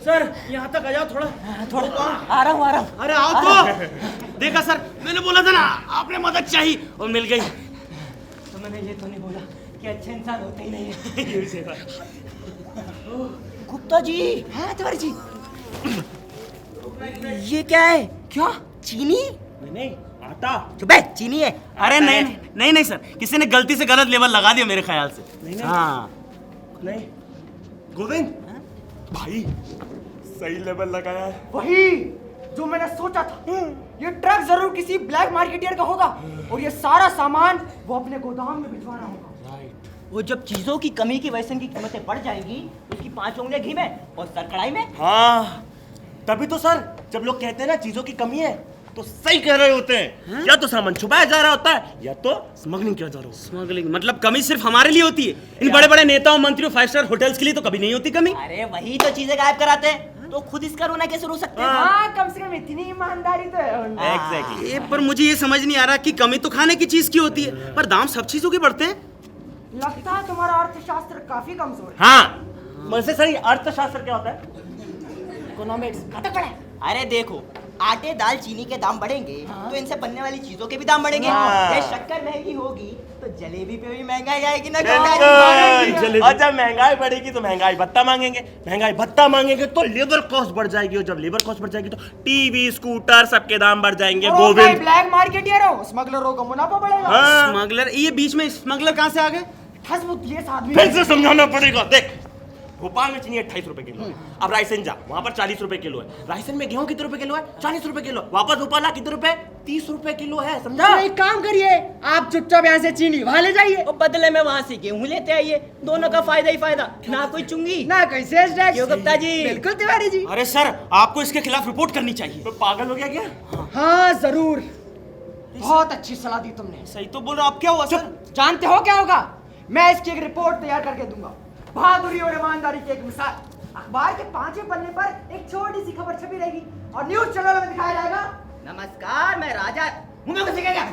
सर यहाँ तक आ जाओ थोड़ा। आ रहा हूँ। अरे आओ तो। देखा सर, मैंने बोला था ना आपने मदद चाहिए और मिल गई। तो मैंने ये तो नहीं बोला कि अच्छे इंसान होते ही नहीं है। गुप्ता जी। हाँ तिवारी जी। ये क्या है? क्या? चीनी? नहीं आटा। चुप है, चीनी है। अरे नहीं सर, किसी ने गलती से गलत लेवल लगा दिया मेरे ख्याल से। नहीं। हाँ नहीं गोविंद भाई सही लेवल लगाया है। वही जो मैंने सोचा था। ये ट्रक जरूर किसी ब्लैक मार्केटियर का होगा और ये सारा सामान वो अपने गोदाम में भिजवाना होगा। वो जब चीजों की कमी की वजह से इनकी कीमतें बढ़ जाएंगी, उसकी 5 उंगलियां घी में और सर कढ़ाई में। हाँ तभी तो सर, जब लोग कहते हैं ना चीजों की कमी है तो सही कह रहे होते हैं। या तो सामान छुपाया जा रहा होता है या तो स्मगलिंग किया जा रहा होता स्मगलिंग मतलब कमी सिर्फ हमारे लिए होती है, इन बड़े बड़े नेताओं मंत्रियों 5 स्टार होटल्स के लिए तो कभी नहीं होती कमी। अरे वही तो चीजें गायब कराते हैं, तो खुद इसका रोना कैसे रो सकते हैं? हाँ कम से कम इतनी ईमानदारी तो है। है। एग्जैक्टली। ये पर मुझे ये समझ नहीं आ रहा कि कमी तो खाने की चीज की होती है, पर दाम सब चीजों के बढ़ते हैं। लगता है तुम्हारा अर्थशास्त्र काफी कमजोर है। हाँ वैसे सर अर्थशास्त्र क्या होता है? इकोनॉमिक्स कतक पड़ा है। अरे देखो, आटे दाल चीनी के दाम बढ़ेंगे तो इनसे बनने वाली चीजों के भी दाम बढ़ेंगे। हाँ। ये शक्कर महंगी होगी तो जलेबी पे भी महंगाई आएगी ना। बिल्कुल। और जब महंगाई बढ़ेगी तो महंगाई भत्ता मांगेंगे, महंगाई भत्ता मांगेंगे तो लेबर कॉस्ट बढ़ जाएगी, और जब लेबर कॉस्ट बढ़ जाएगी तो टीवी स्कूटर सबके दाम बढ़ जाएंगे। गोविंद ब्लैक मार्केटियर हो, स्मगलरों का मुनाफा बढ़ेगा। हाँ। स्मगलर, ये बीच में स्मगलर कहाँ से आ गए? हसमुख ये आदमी फिर से समझाना पड़ेगा। देख भोपाल में चीनी 28 रुपए किलो है। अब रायसेन जा, वहां पर 40 रुपए किलो है। रायसेन में गेहूं कितने रुपए किलो है? 40 रुपए किलो। वापस भोपाल आ, कितने रुपए? 30 रुपए किलो है, समझा? तो एक काम करिए, आप चुपचाप यहाँ से चीनी वहाँ ले जाइए और बदले में वहाँ से गेहूं लेते आइए, दोनों का फायदा ही फायदा, ना कोई चुंगी ना कोई सेल्स टैक्स। क्यों गुप्ता जी? बिल्कुल तिवारी जी। अरे सर, आपको इसके खिलाफ रिपोर्ट करनी चाहिए। तो पागल हो गया क्या? हाँ जरूर, बहुत अच्छी सलाह दी तुमने। सही तो बोल रहा हूँ। अब क्या हुआ सर? जानते हो क्या होगा? मैं इसकी एक रिपोर्ट तैयार करके दूंगा, बहादुरी और ईमानदारी की एक मिसाल। अखबार के 5वें पन्ने पर एक छोटी सी खबर छपी रहेगी और न्यूज चैनल में दिखाया जाएगा। नमस्कार, मैं राजा मुंह में सीखेगा।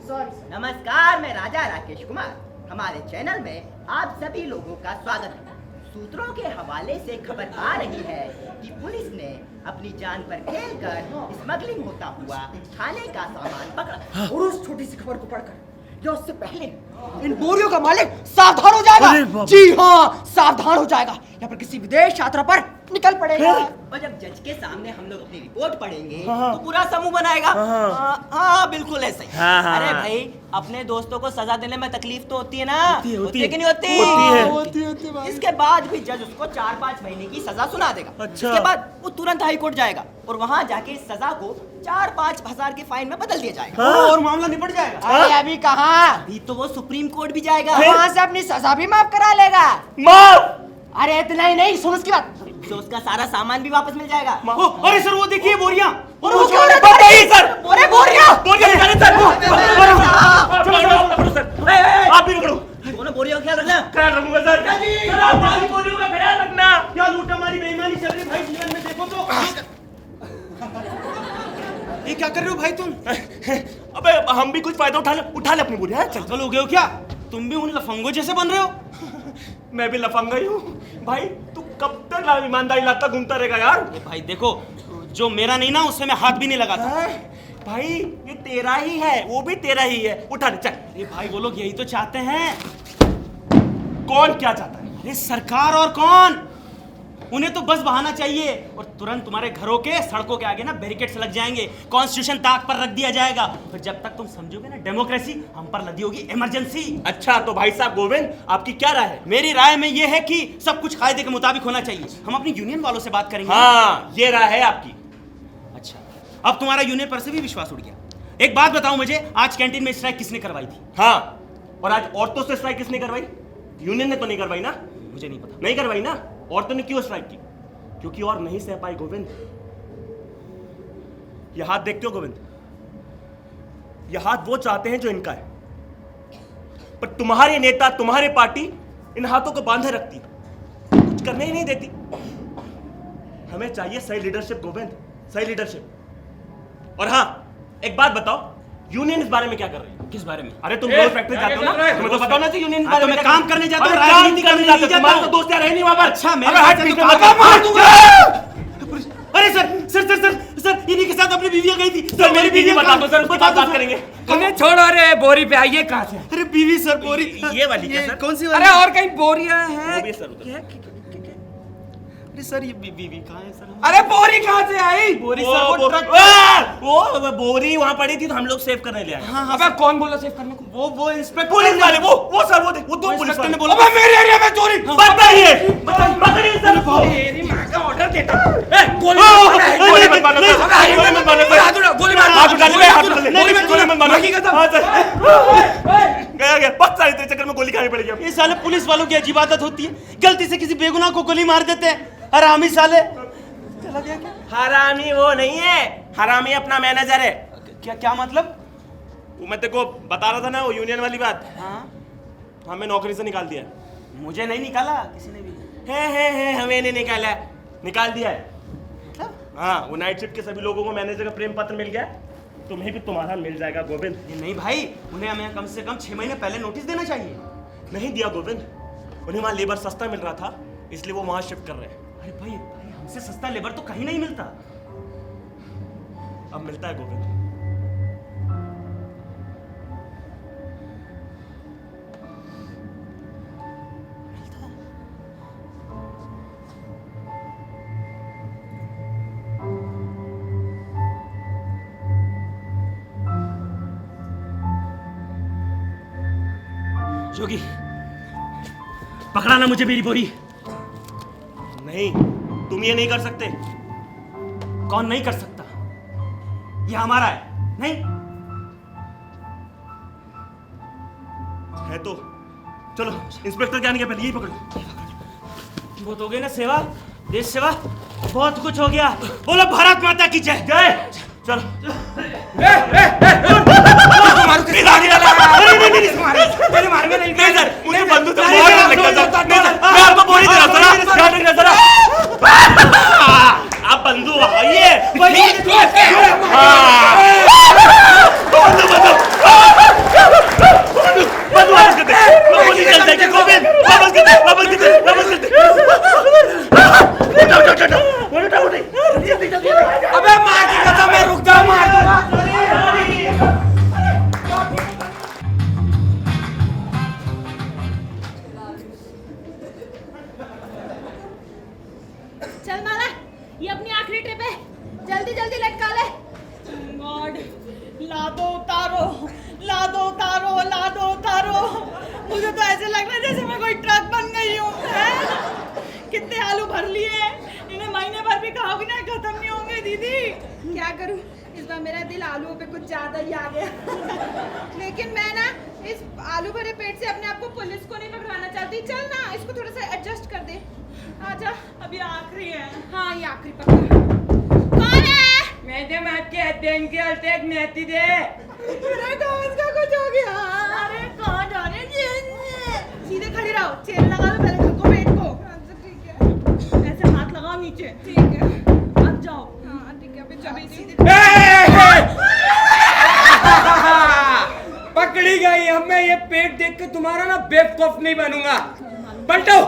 सॉरी। नमस्कार, मैं राजा राकेश कुमार। हमारे चैनल में आप सभी लोगों का स्वागत है। सूत्रों के हवाले से खबर आ रही है कि पुलिस ने अपनी जान पर खेलकर स्मगलिंग होता हुआ खाने का सामान पकड़ा। और उस छोटी सी खबर को पढ़कर या उससे पहले इन बोरियों का मालिक सावधान हो जाएगा। जी हाँ, सावधान हो जाएगा या फिर किसी विदेश यात्रा पर निकल पड़ेगा। और जब जज के सामने हम लोग अपनी रिपोर्ट पढ़ेंगे तो पूरा समूह बनाएगा। हाँ बिल्कुल ऐसे ही। अरे भाई, अपने दोस्तों को सजा देने में तकलीफ तो होती है ना? होती है कि नहीं होती? होती। इसके बाद भी जज उसको 4-5 महीने की सजा सुना देगा। इसके बाद वो तुरंत हाई कोर्ट जाएगा और वहाँ जाके इस सजा को 4-5 हजार के फाइन में बदल दिया जाएगा। और मामला निपट जाएगा। अरे अभी कहाँ, अभी तो वो सुप्रीम कोर्ट भी जाएगा। वहाँ से अपनी सजा भी माफ करा लेगा। माफ? अरे इतना ही नहीं, सुन उसकी बात। तो उसका सारा सामान भी वापस मिल जाएगा। अरे सर वो देखिए बोरियां। और वो क्यों नहीं बताइए सर। अरे बोरिया सर, आप भी पकड़ो। दोनों बोरियों का ख्याल रखना। ख्याल रखूंगा सर। सर, आप बाकी बोलियों का ख्याल रखना। क्या लूटा मारी बेईमानी चल रही भाई जीवन में, देखो तो। ये क्या कर रहे हो भाई तुम? अबे हम भी कुछ फायदा उठा ले अपनी बुरी। चल पागल हो गए हो क्या? तुम भी उन लफंगों जैसे बन रहे हो। मैं भी लफंगा ही हूँ भाई। तू कब तक ईमानदारी लाता घूमता रहेगा यार? ये भाई देखो, जो मेरा नहीं ना उससे मैं हाथ भी नहीं लगाता। भाई ये तेरा ही है, वो भी तेरा ही है। उठा ले चल। ये भाई वो लोग यही तो चाहते हैं। कौन क्या चाहता है? अरे सरकार और कौन? उन्हें तो बस बहाना चाहिए और तुरंत तुम्हारे घरों के सड़कों के आगे ना बैरिकेड्स लग जाएंगे, कॉन्स्टिट्यूशन ताक पर रख दिया जाएगा। और जब तक तुम समझोगे ना डेमोक्रेसी, हम पर लदी होगी इमरजेंसी। अच्छा तो भाई साहब गोविंद, आपकी क्या राय है? मेरी राय में यह है कि सब कुछ कायदे के मुताबिक होना चाहिए। हम अपनी यूनियन वालों से बात करेंगे। हाँ, ये राय है आपकी। अच्छा, अब तुम्हारा यूनियन पर से भी विश्वास उड़ गया। एक बात बताओ मुझे, आज कैंटीन में स्ट्राइक किसने करवाई थी? हाँ, और आज औरतों से स्ट्राइक किसने करवाई? यूनियन ने तो नहीं करवाई ना? मुझे नहीं पता। नहीं करवाई ना? औरतों ने क्यों स्ट्राइक की? क्योंकि और नहीं सह पाई गोविंद। ये हाथ देखते हो गोविंद? ये हाथ वो चाहते हैं जो इनका है, पर तुम्हारे नेता, तुम्हारे पार्टी इन हाथों को बांधे रखती, कुछ करने ही नहीं देती। हमें चाहिए सही लीडरशिप गोविंद, सही लीडरशिप। और हाँ, एक बात बताओ, यूनियन इस बारे में क्या कर रही है? किस बारे में? अरे तुम रोज फैक्ट्री जाते हो ना, तुम्हें तो पता होना चाहिए यूनियन इस बारे में। मैं काम करने जाता हूँ, काम राजनीति करने जाते हो। तुम्हारे तो दोस्त यार है नहीं वहां पर। अच्छा, मैं अरे sir sir sir sir sir इन्हीं के साथ अपनी बीवियां गई थी सर। मेरी बीवी बता दो सर, उसके बाद बात करेंगे। हमें छोड़ो रे, बोरी पे आइए। कहाँ से? अरे बीवी सर, बोरी ये वाली क्या सर? कौन सी वाली? अरे और कहीं बोरियां हैं? वो भी है सर उधर। अरे सर ये बीवी कहाँ है सर? अरे बोरी कहाँ से आई? बोरी वो सर वो वो- ट्रक। वो बोरी वहां पड़ी थी तो हम लोग सेव करने ले आए। हाँ हाँ अबे कौन बोला सेव करने को? वो इंस्पेक्टर पुलिस वाले, वो सर, वो दो पुलिस इंस्पेक्टर वाले ने बोला। अबे मेरे एरिया में चोरी। बताइए बताइए सर। मेरी माँ का ऑर्डर देता। ए, गोली गोली मत मारो सर, गोली मत मारो सर। हाथ उठा, गोली मार। हाथ उठा ले, हाथ उठा ले। गोली मत गोली मत मारो। बाकी का सब। हाँ सर। गया गया, बस सारे तेरे चक्कर में गोली खानी पड़ेगी अब। ये साले पुलिस वालों की अजीब आदत होती है, गलती से किसी बेगुनाह को गोली मार देते हैं। हरामी साले। चला गया क्या? हरामी वो नहीं है, हरामी अपना मैनेजर है। क्या क्या मतलब? वो मैं तेरे को बता रहा था ना, वो यूनियन वाली बात। हाँ, हमें नौकरी से निकाल दिया। मुझे नहीं निकाला किसी ने भी। है हमें नहीं निकाला, निकाल दिया है। मतलब? हाँ, वो नाइट शिफ्ट के सभी लोगों को मैनेजर का प्रेम पत्र मिल गया। तुम्हें भी तुम्हारा मिल जाएगा गोविंद। ये नहीं भाई, उन्हें हमें कम से कम 6 महीने पहले नोटिस देना चाहिए। नहीं दिया गोविंद, उन्हें वहां लेबर सस्ता मिल रहा था, इसलिए वो वहां शिफ्ट कर रहे हैं। अरे भाई हमसे सस्ता लेबर तो कहीं नहीं मिलता। अब मिलता है गोविंद। जोगी, पकड़ाना मुझे मेरी बोरी। नहीं, तुम ये नहीं कर सकते। कौन नहीं कर सकता? ये हमारा है। नहीं है तो चलो, इंस्पेक्टर क्या नहीं पहले यही पकड़ो। बहुत हो गई ना सेवा, देश सेवा, बहुत कुछ हो गया। बोलो भारत माता की जय। जय। चलो। नहीं सर, मुझे बंदूक से बहुत डर लगता सर। नहीं सर, मैं आपको बोली दे रहा था ना, ध्यान रखना जरा। आप बंदूक आइए। बंदूक वापस कर दे, मैं गोली चल जाएगी गोविंद। वापस कर दे, वापस कर दे, वापस कर दे। चक्रे पे, जल्दी जल्दी लटका ले। गॉड, लादो उतारो, लादो उतारो, लादो उतारो। मुझे तो ऐसे लग रहा है जैसे मैं कोई ट्रक बन गई हूँ। कितने आलू भर लिए, इन्हें महीने भर भी खाओगी ना खत्म नहीं होंगे दीदी। क्या करूं, इस बार मेरा दिल आलूओं पे कुछ ज्यादा ही आ गया। लेकिन मैं ना इस आलू भरे पेट से अपने आप को पुलिस को नहीं पकड़वाना चाहती। चल ना, इसको थोड़ा सा एडजस्ट कर दे। आजा। अभी आखिरी है। हाँ, ये आखिरी पक्का। कौन है? मैडम आपके अध्ययन के अर्थ एक नेति दे। मेरे कागज का कुछ हो गया। अरे कहाँ जा रहे हैं? सीधे खड़ी रहो, चेन लगा लो पहले खुद को पेट को। अच्छा ठीक है। ऐसे हाथ लगाओ नीचे। ठीक है। अब जाओ। हाँ ठीक है, अभी अभी सीधे। पकड़ी गई। अब मैं ये पेट देख के तुम्हारा ना बेवकूफ नहीं बनूंगा। पलटो।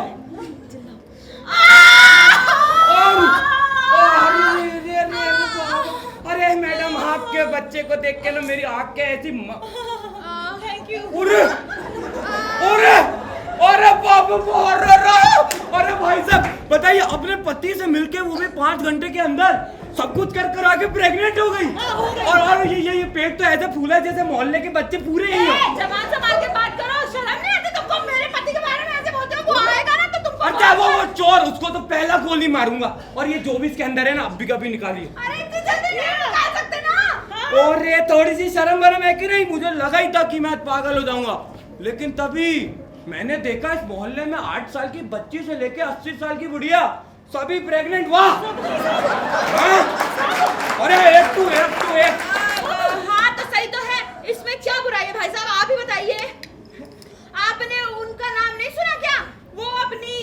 अरे मैडम, आपके बच्चे को देख के ना मेरी आँख के ऐसी थैंक यू। अरे बाबू, अरे भाई साहब बताइए, अपने पति से मिलके वो भी 5 घंटे के अंदर सब कुछ कर आके प्रेग्नेंट हो गई। और ये पेट तो ऐसे फूला जैसे मोहल्ले के बच्चे पूरे ही हो। जबान संभाल के बात करो, शर्म नहीं आती तुमको? मेरे पति के बारे में ऐसे बोलते हो, वो आएगा ना तो तुमको। अच्छा वो चोर, उसको तो पहला गोली मारूंगा। और ये जो भी इसके अंदर है ना, अब भी कभी निकालिए। अरे इतनी जल्दी नहीं निकाल सकते ना। और ये थोड़ी सी शर्म वरम है कि नहीं? मुझे लगा ही था कि मैं पागल हो जाऊंगा, लेकिन तभी मैंने देखा इस मोहल्ले में 8 साल की बच्ची से लेके 80 साल की बुढ़िया सभी प्रेग्नेंट। वाह! अरे एक टू एक। हाँ तो सही तो है, इसमें क्या बुराई है भाई साहब? आप ही बताइए। आपने उनका नाम नहीं सुना क्या? वो अपनी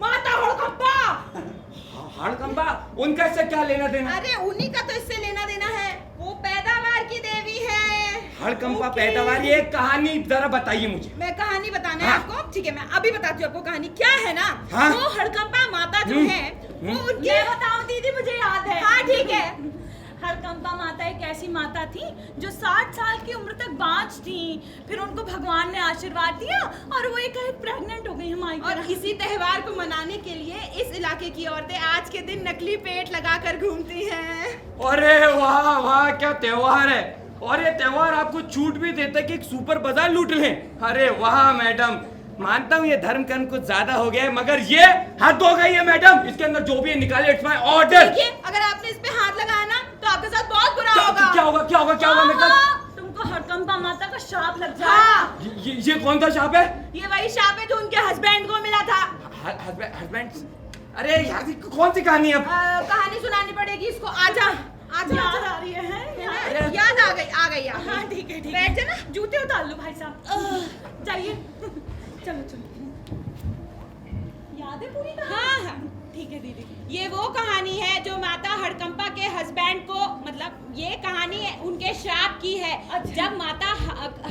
माता हड़कंपा। हड़कंपा, उनका इससे क्या लेना देना? अरे उन्हीं का तो इससे लेना देना है। वो पैदावार की देवी है। हड़कंपा पैदावार, ये कहानी जरा बताइए मुझे। मैं कहानी बताना है हाँ। आपको? ठीक है, मैं अभी बताती हूँ आपको कहानी। क्या है ना, हाँ। वो हड़कंपा माता जो है वो उनकी। मैं बताऊं दीदी, मुझे याद है। हाँ ठीक है। हड़कंपा माता एक ऐसी माता थी जो 60 साल की उम्र तक बाँच थी। फिर उनको भगवान ने आशीर्वाद दिया और वो एक प्रेग्नेंट हो गई हमारी और तरह। इसी त्योहार को मनाने के लिए इस इलाके की औरतें आज के दिन नकली पेट लगाकर घूमती हैं। अरे वाह वाह, क्या त्योहार है। और ये त्योहार आपको छूट भी देता है कि एक सुपर बाजार लूट लें। अरे वाह मैडम, मानता हूँ ये धर्म कर्म कुछ ज्यादा हो गया है, मगर ये हद हो गई है मैडम। इसके अंदर जो भी है निकाले, इट्स माय ऑर्डर। देखिए, अगर आपने इस पे हाथ लगाया ना तो आपके साथ बहुत बुरा क्या होगा। क्या होगा मतलब? तुमको हड़कंपा माता का शाप लग जाए। हाँ, ये कौन सा शाप है? ये वही शाप है जो उनके हस्बैंड को मिला था। हस्बैंड? अरे यार, कौन सी कहानी है? कहानी सुनानी पड़ेगी इसको। आजा आजा। याद आ रही है? याद आ गई। हाँ ठीक है। बैठ जा ना। जूते उतार लो भाई साहब। जाइए। चलो। याद है पूरी कहानी? हाँ। ठीक है दीदी। ये वो कहानी है जो माता हड़कंपा के हस्बैंड को, मतलब ये कहानी उनके श्राप की है। अच्छा। जब माता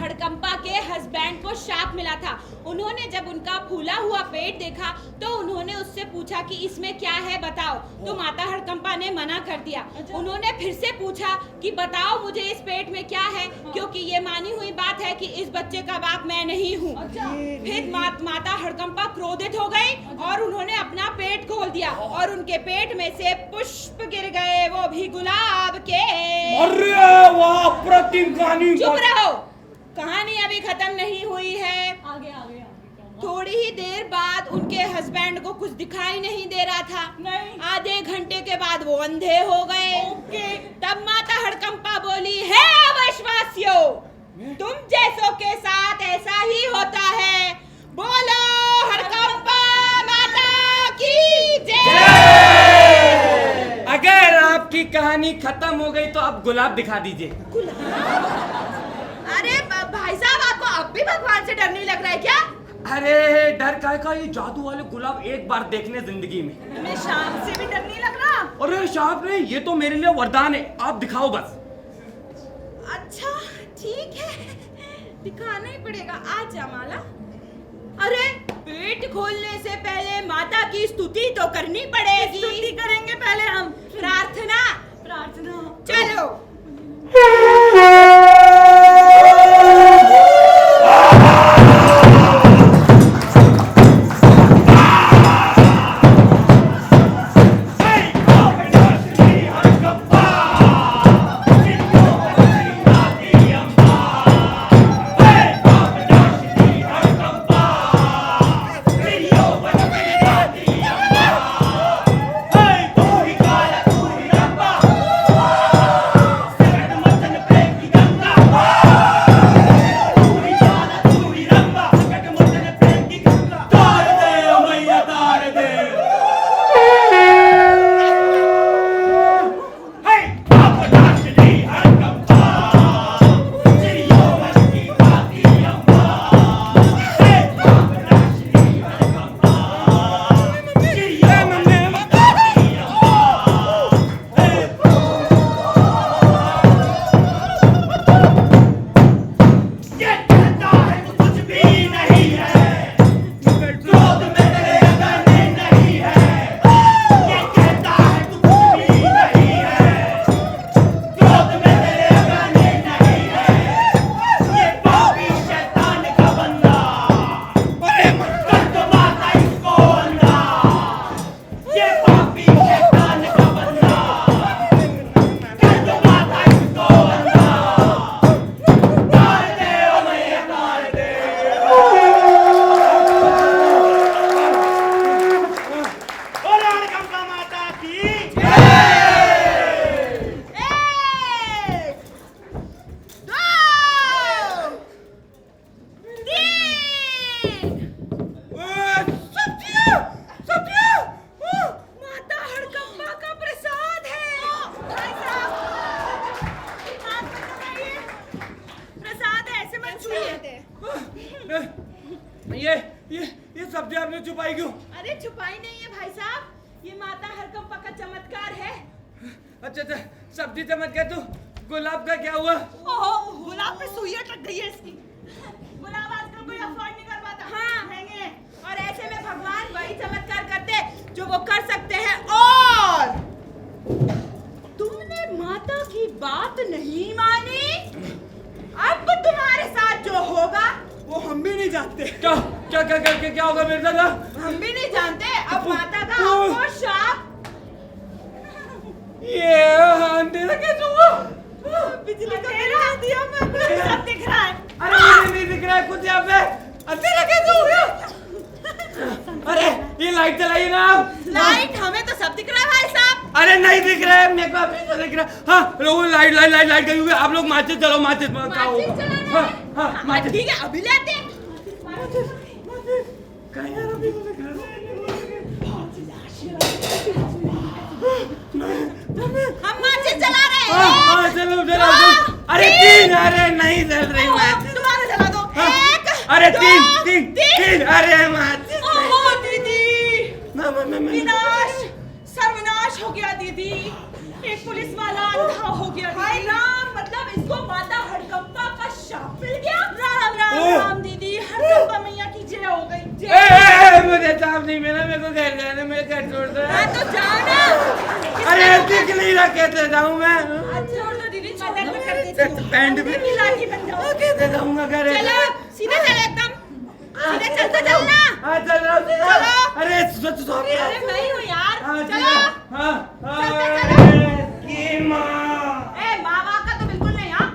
हड़कंपा के हस्बैंड को श्राप मिला था, उन्होंने जब उनका फूला हुआ पेट देखा तो उन्होंने उससे पूछा कि इसमें क्या है बताओ। तो माता हड़कंपा ने मना कर दिया। अच्छा। उन्होंने फिर से पूछा कि बताओ मुझे इस पेट में क्या है, क्योंकि ये मानी हुई बात है कि इस बच्चे का बाप मैं नहीं हूँ। अच्छा। फिर माता हड़कंपा क्रोधित हो गई और उन्होंने अपना पेट खोल दिया और उनके पेट में से पुष्प गिर गए, वो भी गुलाब के। अरे वाह, अप्रतिम कहानी। चुप रहो, कहानी अभी खत्म नहीं हुई है। आगे। थोड़ी ही देर बाद उनके हस्बैंड को कुछ दिखाई नहीं दे रहा था। नहीं। आधे घंटे के बाद वो अंधे हो गए। ओके। तब माता हड़कंपा बोली, है अविश्वासियों, तुम जैसों के साथ ऐसा ही होता है। बोलो हड़कंपा माता की जय। अगर आपकी कहानी खत्म हो गई तो आप गुलाब दिखा दीजिए। अरे भाई साहब, आपको अब भी भगवान से डर नहीं लग रहा है क्या? अरे डर काय का, ये जादू वाले गुलाब एक बार देखने जिंदगी में। हमें शाम से भी डर नहीं लग रहा। अरे शाप नहीं, ये तो मेरे लिए वरदान है। आप दिखाओ बस। अच्छा ठीक है, दिखाना ही पड़ेगा। आजा माला। अरे पेट खोलने से पहले माता की स्तुति तो करनी पड़ेगी। स्तुति करेंगे पहले हम। प्रार्थना। चलो। छुपाई क्यों? अरे छुपाई नहीं है भाई साहब, ये माता हरकंपा का चमत्कार है। अच्छा अच्छा, सब्जी चमत्कार। तो गुलाब का क्या हुआ? ओहो, गुलाब पे सुई अटक गई है इसकी। गुलाब आजकल कोई अफोर्ड नहीं कर पाता। हाँ महंगे, और ऐसे में भगवान वही चमत्कार करते जो वो कर सकते हैं। और तुमने माता की बात नहीं मानी, अब तुम्हारे साथ जो होगा वो हम भी नहीं जानते। क्या क्या क्या क्या क्या होगा मेरे साथ? हम भी नहीं जानते। अब माता का आपको शाप। ये अंधेरा कैसे हुआ? बिजली का बिल दिया मैंने, सब दिख रहा है। अरे मुझे नहीं दिख रहा है कुछ यहाँ पे। अंधेरा कैसे हो गया? अरे ये लाइट चलाइए ना आप। लाइट हमें तो सब दिख रहा है भाई साहब। अरे नहीं दिख रहा है, मेरे को अभी तो दिख रहा है। हाँ लोगों लाइट लाइट लाइट लाइट गई हुई है। आप लोग माचिस चलो, माचिस हाँ माचिस। ठीक है अभी लाते हैं। कहीं यार अभी तो दिख रहा है। हम माचिस जला रहे हैं। हाँ चलो जला दो। अरे तीन, अरे नहीं जल रही माचिस। दोबारा जला दो। एक, अरे दो, तीन, अरे माचिस। ओहो दीदी, विनाश सर्वनाश हो गया दीदी। एक पुलिस वाला अंधा हो गया। हाय राम, मतलब इसको माता हड़कंपा का शाप मिल गया। राम राम राम दीदी, हड़कंपा मैया की जय हो गई। मुझे चाप नहीं मिला, मेरे को घर जाने में घर छोड़ दो। हाँ तो जाओ ना। अरे दिख नहीं रहा, कैसे जाऊँ मैं? छोड़ दो दीदी, मदद में कर देती हूँ। पैंट भी मिलाकी बन जाओ। कैसे जाऊँगा घर? चलो सीधा चलो, एकदम सीधे चलते चलना। हाँ चल रहा हूँ सीधा। चलो। अरे सॉरी। अरे मैं ही हूँ यार। हाँ चलो। हाँ चलते चलो। की माँ। ए मावा का तो बिल्कुल नहीं। हाँ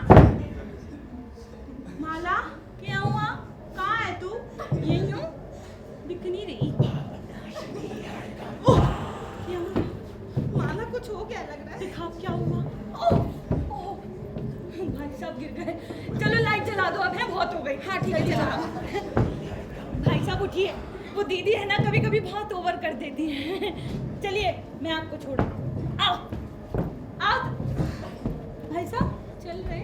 माला, क्या हुआ? कहाँ है तू? यही हूँ, दिख नहीं रही। ओह, क्या हुआ? माला कुछ हो गया लग रहा है। दिखा क्या हुआ? ओह, ओह, भाई साहब गिर गए। चलो लाइट जला दो अब, है बहुत हो गई। हाँ ठीक है जला। भाई साहब उठिए, वो दीदी है ना कभी कभी बहुत ओवर कर देती है। चलिए मैं आपको छोड़ा। आओ आओ भाई साहब, चल रहे।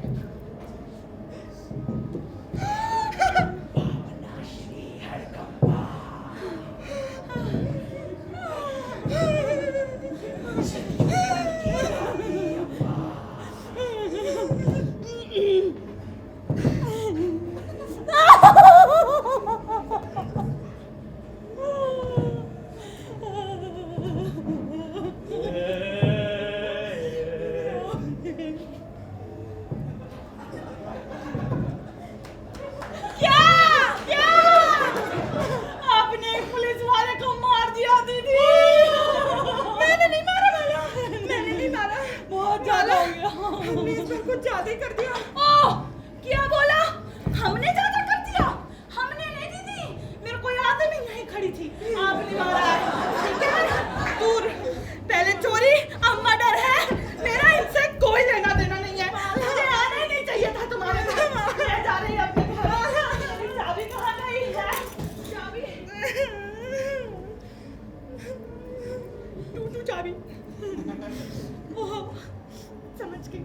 कुछ ज्यादा ही कर दिया। ओह, क्या बोला? हमने ज्यादा कर दिया? हमने नहीं दीदी, मेरे को याद है मैं यहीं खड़ी थी, आपने मारा है। ठीक है, दूर। पहले चोरी, अब मर्डर है। मेरा इनसे कोई लेना देना नहीं है। मुझे आना ही नहीं चाहिए था तुम्हारे घर। मैं जा रही अपने घर। चाबी कहाँ गई है? चाबी टूटू चाबी। ओह, समझ गई।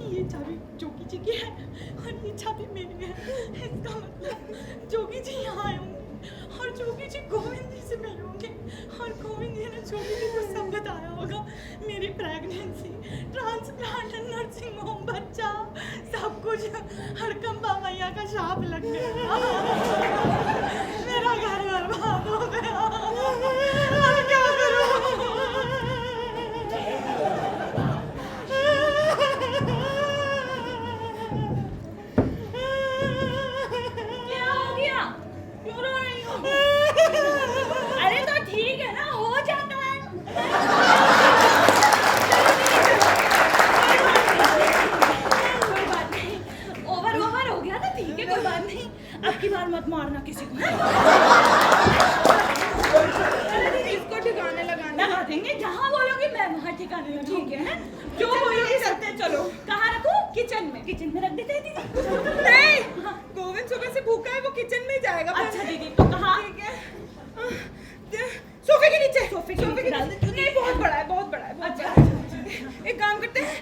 ये चाबी जोगी जी की है और ये चाबी मेरी है। इसका मतलब जोगी जी यहाँ आए होंगे और जोगी जी गोविंद जी से मिले होंगे और गोविंद जी ने जोगी जी को सब बताया होगा। मेरी प्रेगनेंसी, ट्रांसप्लांट, नर्सिंग होम, बच्चा, सब कुछ हड़कंपा मैया का शाप लग गया। मेरा घर बर्बाद हो गया। अब क्या करूँ? अरे तो ठीक है ना, हो जाता है। कोई बात नहीं, ओवर हो गया ना, ठीक है कोई बात नहीं। अब की बार मत मारना किसी को। इसको ठिकाने लगा देंगे, जहाँ बोलोगी मैं वहाँ ठिकाने लगा। ठीक है ना, जो बोलोगी करते चलो। कहाँ रखूं? किचन में। किचन में रख देते हैं दीदी। नहीं, गोविंद सुबह से भूखा है, वो किचन में जाएगा। अच्छा दीदी, तो कहाँ? ठीक है, सोफे के नीचे। सोफे के नीचे नहीं, बहुत बड़ा है, बहुत बड़ा है। अच्छा, एक काम करते हैं,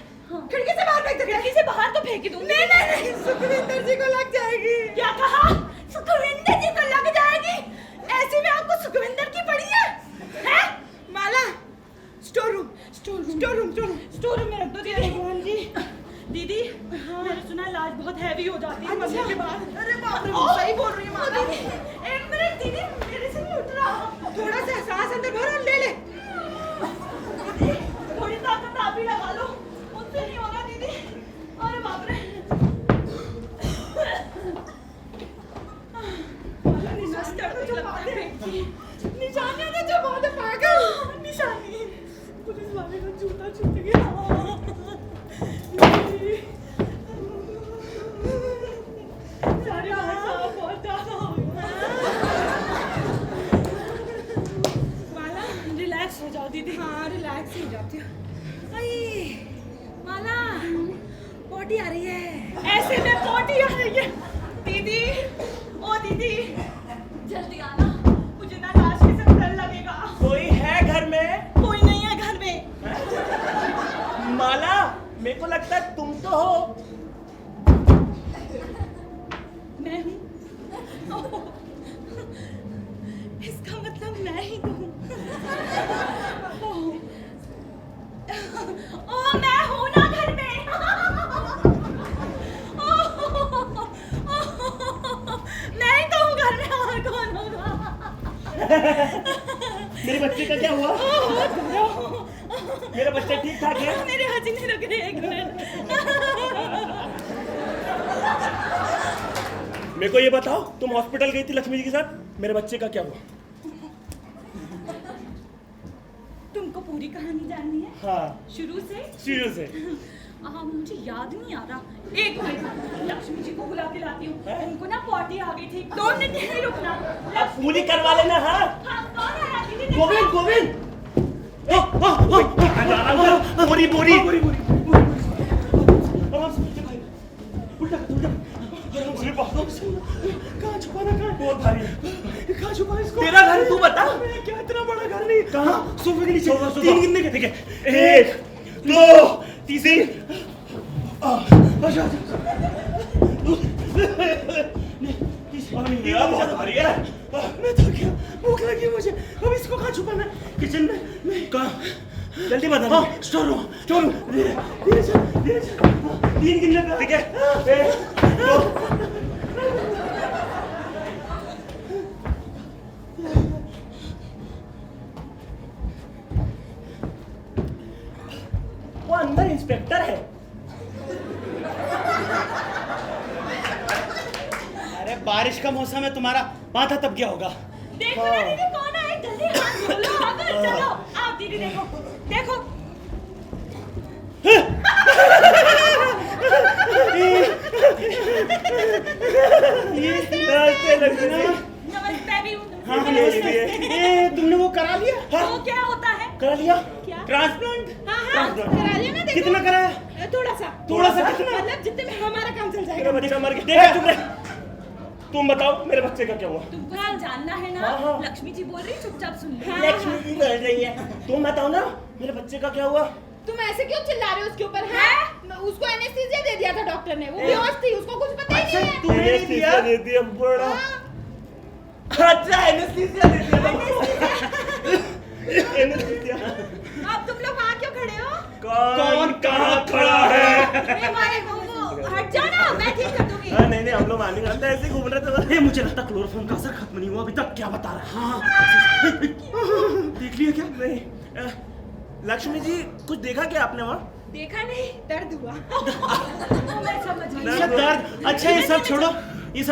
खिड़की से बाहर फेंक देते हैं। खिड़की से बाहर तो फेंक दूँ। नहीं, सुखविंदर जी को लग जाएगी। क्या कहा? सुखविंदर जी को लग जाएगी? गोविंदर की पड़ी है? हैं? माला स्टोर रूम में रख दो दीदी। जी दीदी मैंने सुना लाज बहुत हैवी हो जाती है मरने के बाद। अरे बाप रे सही बोल रही है माला। एक मिनट दीदी मेरे से नहीं उठ रहा। थोड़ा सा सांस अंदर भरो और ले ले। दीदी थोड़ी ताकत आप ही लगा लो, मुझसे नहीं हो रहा दीदी। अरे बाप रे निशानियां तो छुपा दे पागल। निशानी पुलिस वाले का जूता छूट गया। सारे भाई साहब बहुत ज्यादा हो गया। माला रिलैक्स हो जाओ दीदी। हाँ रिलैक्स हो जाती हूँ। माला पॉटी आ रही है। ऐसे में पॉटी आ रही है दीदी। ओ दीदी जल्दी आना, मुझे ना लाश के साथ डर लगेगा। कोई है घर में? कोई नहीं है घर में। माला मेरे को लगता है तुम तो हो। मैं हूँ। इसका मतलब मैं ही तो हूँ। ओ मैं हूँ ना घर में। मैं ही तो हूँ घर में, और कौन होगा? मेरे बच्चे का क्या हुआ? मेरा बच्चा ठीक ठाक है? मेरे हाथ नहीं रुक रहे, एक मिनट। मेरे को ये बताओ, तुम हॉस्पिटल गई थी लक्ष्मी जी के साथ, मेरे बच्चे का क्या हुआ? तुमको पूरी कहानी जाननी है? हाँ शुरू से? मुझे याद नहीं आ रहा। एक मिनट लक्ष्मी जी को बुला के लाती हूँ। उनको ना पॉटी आ गई थी। 2 मिनट नहीं रुकना। पूरी करवा लेना। हाँ हाँ कौन आया दीदी? गोविंद बोरी कहाँ छुपाना? बहुत भारी है। कहाँ छुपा इसको? तेरा घर तू बता। क्या इतना बड़ा घर नहीं? कहाँ? सोफे के नीचे। 3 गिनने के। ठीक है 1 2 3 बहुत भारी है। मैं थक गया, भूख लगी मुझे। अब इसको कहाँ छुपाना है? किचन में? नहीं। कहाँ? जल्दी बता। हाँ स्टोर रूम। धीरे चल। 3 गिनने का। ठीक है 1 2 वो अंदर इंस्पेक्टर है। अरे बारिश का मौसम है, तुम्हारा माथा तब क्या होगा? देखो ना दीदी कौन आए, जल्दी हाथ खोलो। चलो आप दीदी देखो। नमस्ते भी। हाँ तुमने वो करा लिया? वो क्या होता है? करा लिया क्या? ट्रांसप्लांट। हाँ करा लिया ना। देखो कितना कराया? थोड़ा सा कितना? मतलब जितने में हमारा काम चल जाएगा। मेरा बच्चा मर गया। चुप रह। तुम बताओ मेरे बच्चे का क्या हुआ? तुमको सब जानना है ना? लक्ष्मी जी बोल रही, चुपचाप सुन ले। लक्ष्मी जी बोल रही है। तुम बताओ ना मेरे बच्चे का क्या हुआ? तुम ऐसे क्यों चिल्ला रहे हो उसके ऊपर? है उसको एनेस्थीसिया दे दिया था डॉक्टर ने। वो बेहोश थी, उसको कुछ पता ही नहीं है। तुमने नहीं दिया? दे दिया बड़ा। अच्छा एनेस्थीसिया दे दिया। एनेस्थीसिया। अब तुम लोग वहाँ क्यों खड़े हो? कौन कहाँ खड़ा है? हट जाओ ना, मैं ठीक कर दूंगी। नहीं हम लोग मानेंगे। हम तो ऐसे घूम रहे थे। मुझे लगता क्लोरोफॉर्म का असर खत्म नहीं हुआ अभी तक। क्या बता रहा है? हाँ देख लिया क्या? नहीं लक्ष्मी जी कुछ देखा क्या आपने वहाँ? देखा नहीं, दर्द हुआ। मैं समझ गई। अच्छा दर्द। अच्छा ये सब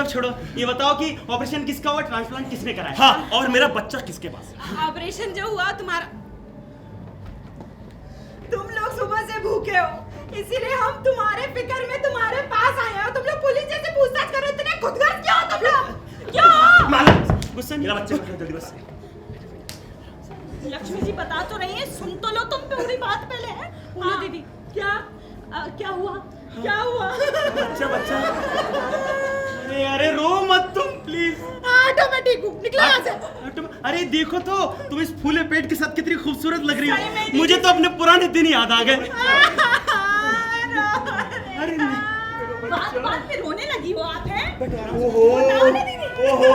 छोड़ो। ये बताओ कि ऑपरेशन किसका हुआ, ट्रांसप्लांट किसने कराया? हाँ और मेरा बच्चा किसके पास? ऑपरेशन जो हुआ तुम्हारा, तुम लोग सुबह से भूखे हो, इसीलिए हम तुम्हारे फिक्र में तुम्हारे पास आए हैं। तुम लोग पुलिस जैसे पूछताछ करो, इतने खुदगर्ज क्यों हो तुम लोग? क्यों? माला गुस्सा नहीं। मेरा बच्चा जल्दी बस। लक्ष्मी जी बता तो रही है, सुन तो लो तुम पूरी बात पहले है। बोलो दीदी क्या हुआ? बच्चा अरे रो मत तुम प्लीज। ऑटोमेटिक निकलो यहाँ से। अरे देखो तो तुम इस फूले पेट के साथ कितनी खूबसूरत लग रही सही में हो। दीदी। मुझे तो अपने पुराने दिन याद आ गए। अरे बात में रोने लगी हो आप हैं? ओहो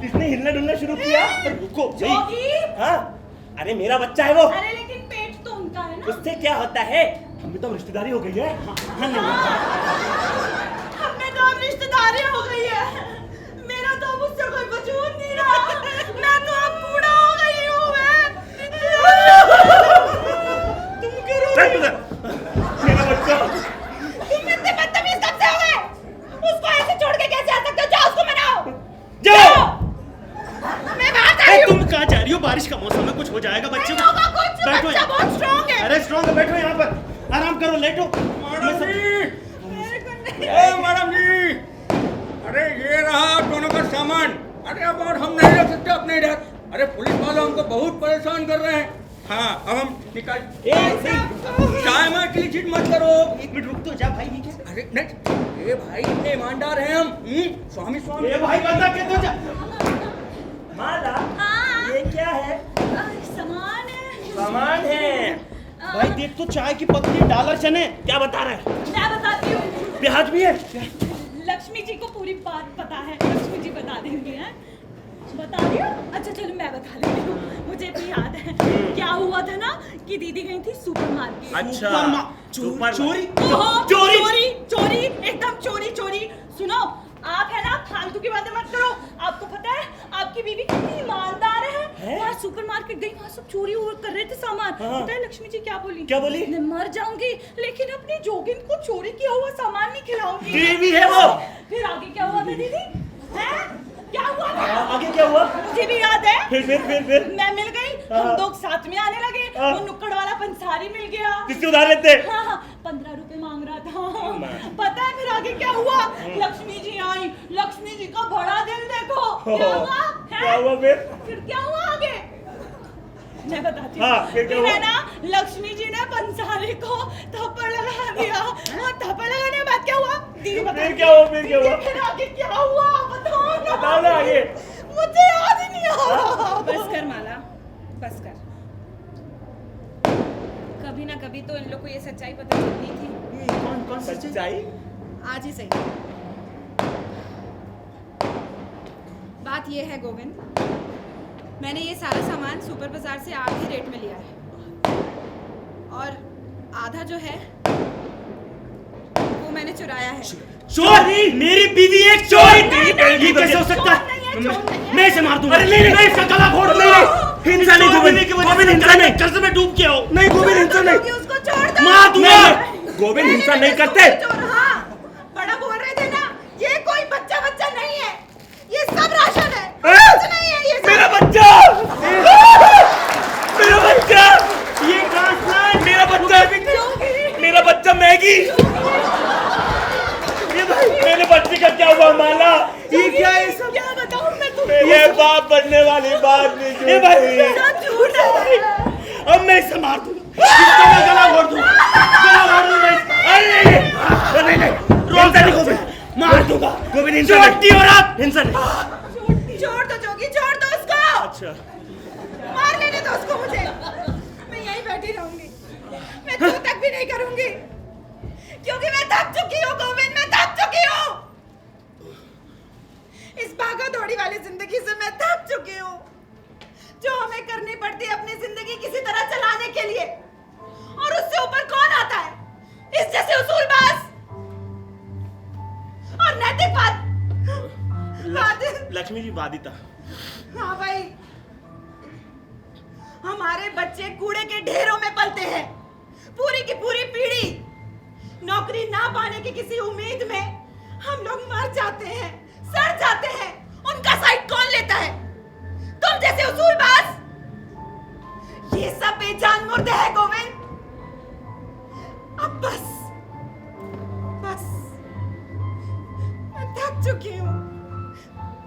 किसने हिलना डुलना शुरू किया? रुको जोगी हाँ, अरे मेरा बच्चा है वो। अरे लेकिन पेट तो उनका है ना। उससे क्या होता है? हमें तो रिश्तेदारी हो गई है। हमें तो अब रिश्तेदारी हो गई है। मेरा तो अब उससे कोई वजूद नहीं रहा। मैं तो अब बूढ़ा हो गई हूँ। तुम करो मेरा बच्चा। तुम इतने बदतमीज कब से हो गए? उसको ऐसे छोड़ के कैसे आ सकते हो? जाओ उसको मनाओ। जाओ। मैं बाहर जा रही हूँ। तुम कहाँ जा रही हो? बारिश का मौसम है, कुछ हो जाएगा बच्चे नहीं होगा कुछ, बैठो बच्चा बहुत स्ट्रांग है। अरे स्ट्रॉन्ग है, बैठो यहाँ पर, आराम करो, लेटो। मेरे को नहीं। मैडम जी, अरे ये रहा दोनों का सामान। अरे अब और हम नहीं रख सकते अपने इधर। अरे पुलिस वाले हमको बहुत परेशान कर रहे हैं। हाँ, अब हम निकल। चाय में क्लीचिट मत करो। 1 मिनट रुक तो जा भाई, ये क्या? अरे नहीं, ये भाई इतने ईमानदार हैं हम। स्वामी स्वामी। ए भाई बंदा के तो जा। माला, हाँ। ये क्या है? सामान है। सामान है। भाई देख तो, चाय की पत्ती, डॉलर, चने। क्या बता रहा है? मैं बताती हूँ। प्याज भी है? लक्ष्मी जी को पूरी बात पता है। लक्ष्मी जी बता देंगे। हैं? बता दिया? अच्छा चलो मैं बता देती हूँ। मुझे भी याद है क्या हुआ था ना कि दीदी गई थी सुपरमार्केट। अच्छा, चोरी चोरी चोरी चोरी एकदम चोरी चोरी। सुनो, आप है ना फालतू की बातें मत करो। आपको पता है आपकी बीवी कितनी ईमानदार है। वहाँ सुपरमार्केट गई, वहाँ सब चोरी कर रहे थे सामान। पता है लक्ष्मी जी क्या बोली? क्या बोली? मैं मर जाऊंगी लेकिन अपनी जोगिन को चोरी किया हुआ सामान नहीं खिलाऊंगी। देवी है वो। फिर आगे क्या हुआ था दीदी? हैं? क्या हुआ था? आगे क्या हुआ? मुझे भी याद है। फिर मैं मिल गई, हम लोग साथ में आने लगे। वो नुक्कड़ वाला पंसारी मिल गया। किससे उधार लेते? हाँ, 15 रुपए मांग रहा था। पता है फिर आगे क्या हुआ? लक्ष्मी जी आई। लक्ष्मी जी का बड़ा दिल देखो। क्या हुआ? क्या हुआ फिर? फिर क्या हुआ आगे? मैं बताती हूँ। हाँ, फिर क्या हुआ? है ना, लक्ष्मी जी ने पंसारी को थप्पड़ लगा दिया। और थप्पड़ लगाने के बाद क्या हुआ? दीदी बता। फिर क्या हुआ? फिर क्या हुआ? फिर आगे क्या हुआ? बताओ ना। बताओ ना आगे। मुझे याद ही नहीं आ रहा। बस कर माला, बस कर। कभी ना कभी तो इन लोग को ये सच्चाई पता चलनी थी। कौन सच्चाई? आज ही सही। बात ये है गोविंद, मैंने ये सारा सामान सुपर बाजार से आधे रेट में लिया है और आधा जो है वो मैंने चुराया है। चोरी? मेरी बीवी एक चोर? ये कैसे हो सकता है? मैं इसे मार दूंगा। अरे नहीं, मैं इसका गला फोड़ दूंगा। हिंसा नहीं गोविंद, गोविंद हिंसा नहीं। कर्ज में डूब के आओ। नहीं गोविंद हिंसा नहीं। उसको छोड़ दो। मार दूंगा। गोविंद हिंसा नहीं करते। हाँ, बड़ा बोल रहे थे ना, ये कोई बच्चा नहीं है, ये सब राशन है। कुछ नहीं है ये सब। मेरा बच्चा, मेरा बच्चा, ये ट्रांसप्लांट। मेरा बच्चा मैगी। ये भाई मेरे बच्चे का क्या हुआ माला? ये क्या है सब? क्या बताऊं मैं तुम्हें? ये बाप बनने वाली बात नहीं ये भाई, सब झूठ है। अब मैं इसे मार दूंगा। इसका मैं गला फोड़ दूंगा। गला फोड़ दूंगा इसका। अरे नहीं, हिंसा नहीं गोविंद, मार दूंगा। गोविंद हिंसा नहीं। छोटी और आप हिंसा नहीं। छोड़ दो जोगी, छोड़ दो उसको। अच्छा, मार लेने दो उसको मुझे। मैं यहीं बैठी रहूंगी, मैं तू तक भी नहीं करूंगी क्योंकि मैं थक चुकी हूँ गोविंद, मैं थक चुकी हूँ। इस भागा दौड़ी वाली जिंदगी से मैं थक चुकी हूँ जो हमें करनी पड़ती है अपनी जिंदगी किसी तरह चलाने के लिए। और उससे ऊपर कौन आता है? इस जैसे उसूलबाज और नैतिकवाद। लक्ष्मी जी वादिता। हाँ भाई, हमारे बच्चे कूड़े के ढेरों में पलते हैं। पूरी की पूरी पीढ़ी नौकरी ना पाने की किसी उम्मीद में हम लोग मर जाते हैं, सड़ जाते हैं। उनका साइड कौन लेता है? तुम जैसे उसूलबाज। ये सब बेजान मुर्दे हैं गोविंद। अब बस मैं थक चुकी हूँ।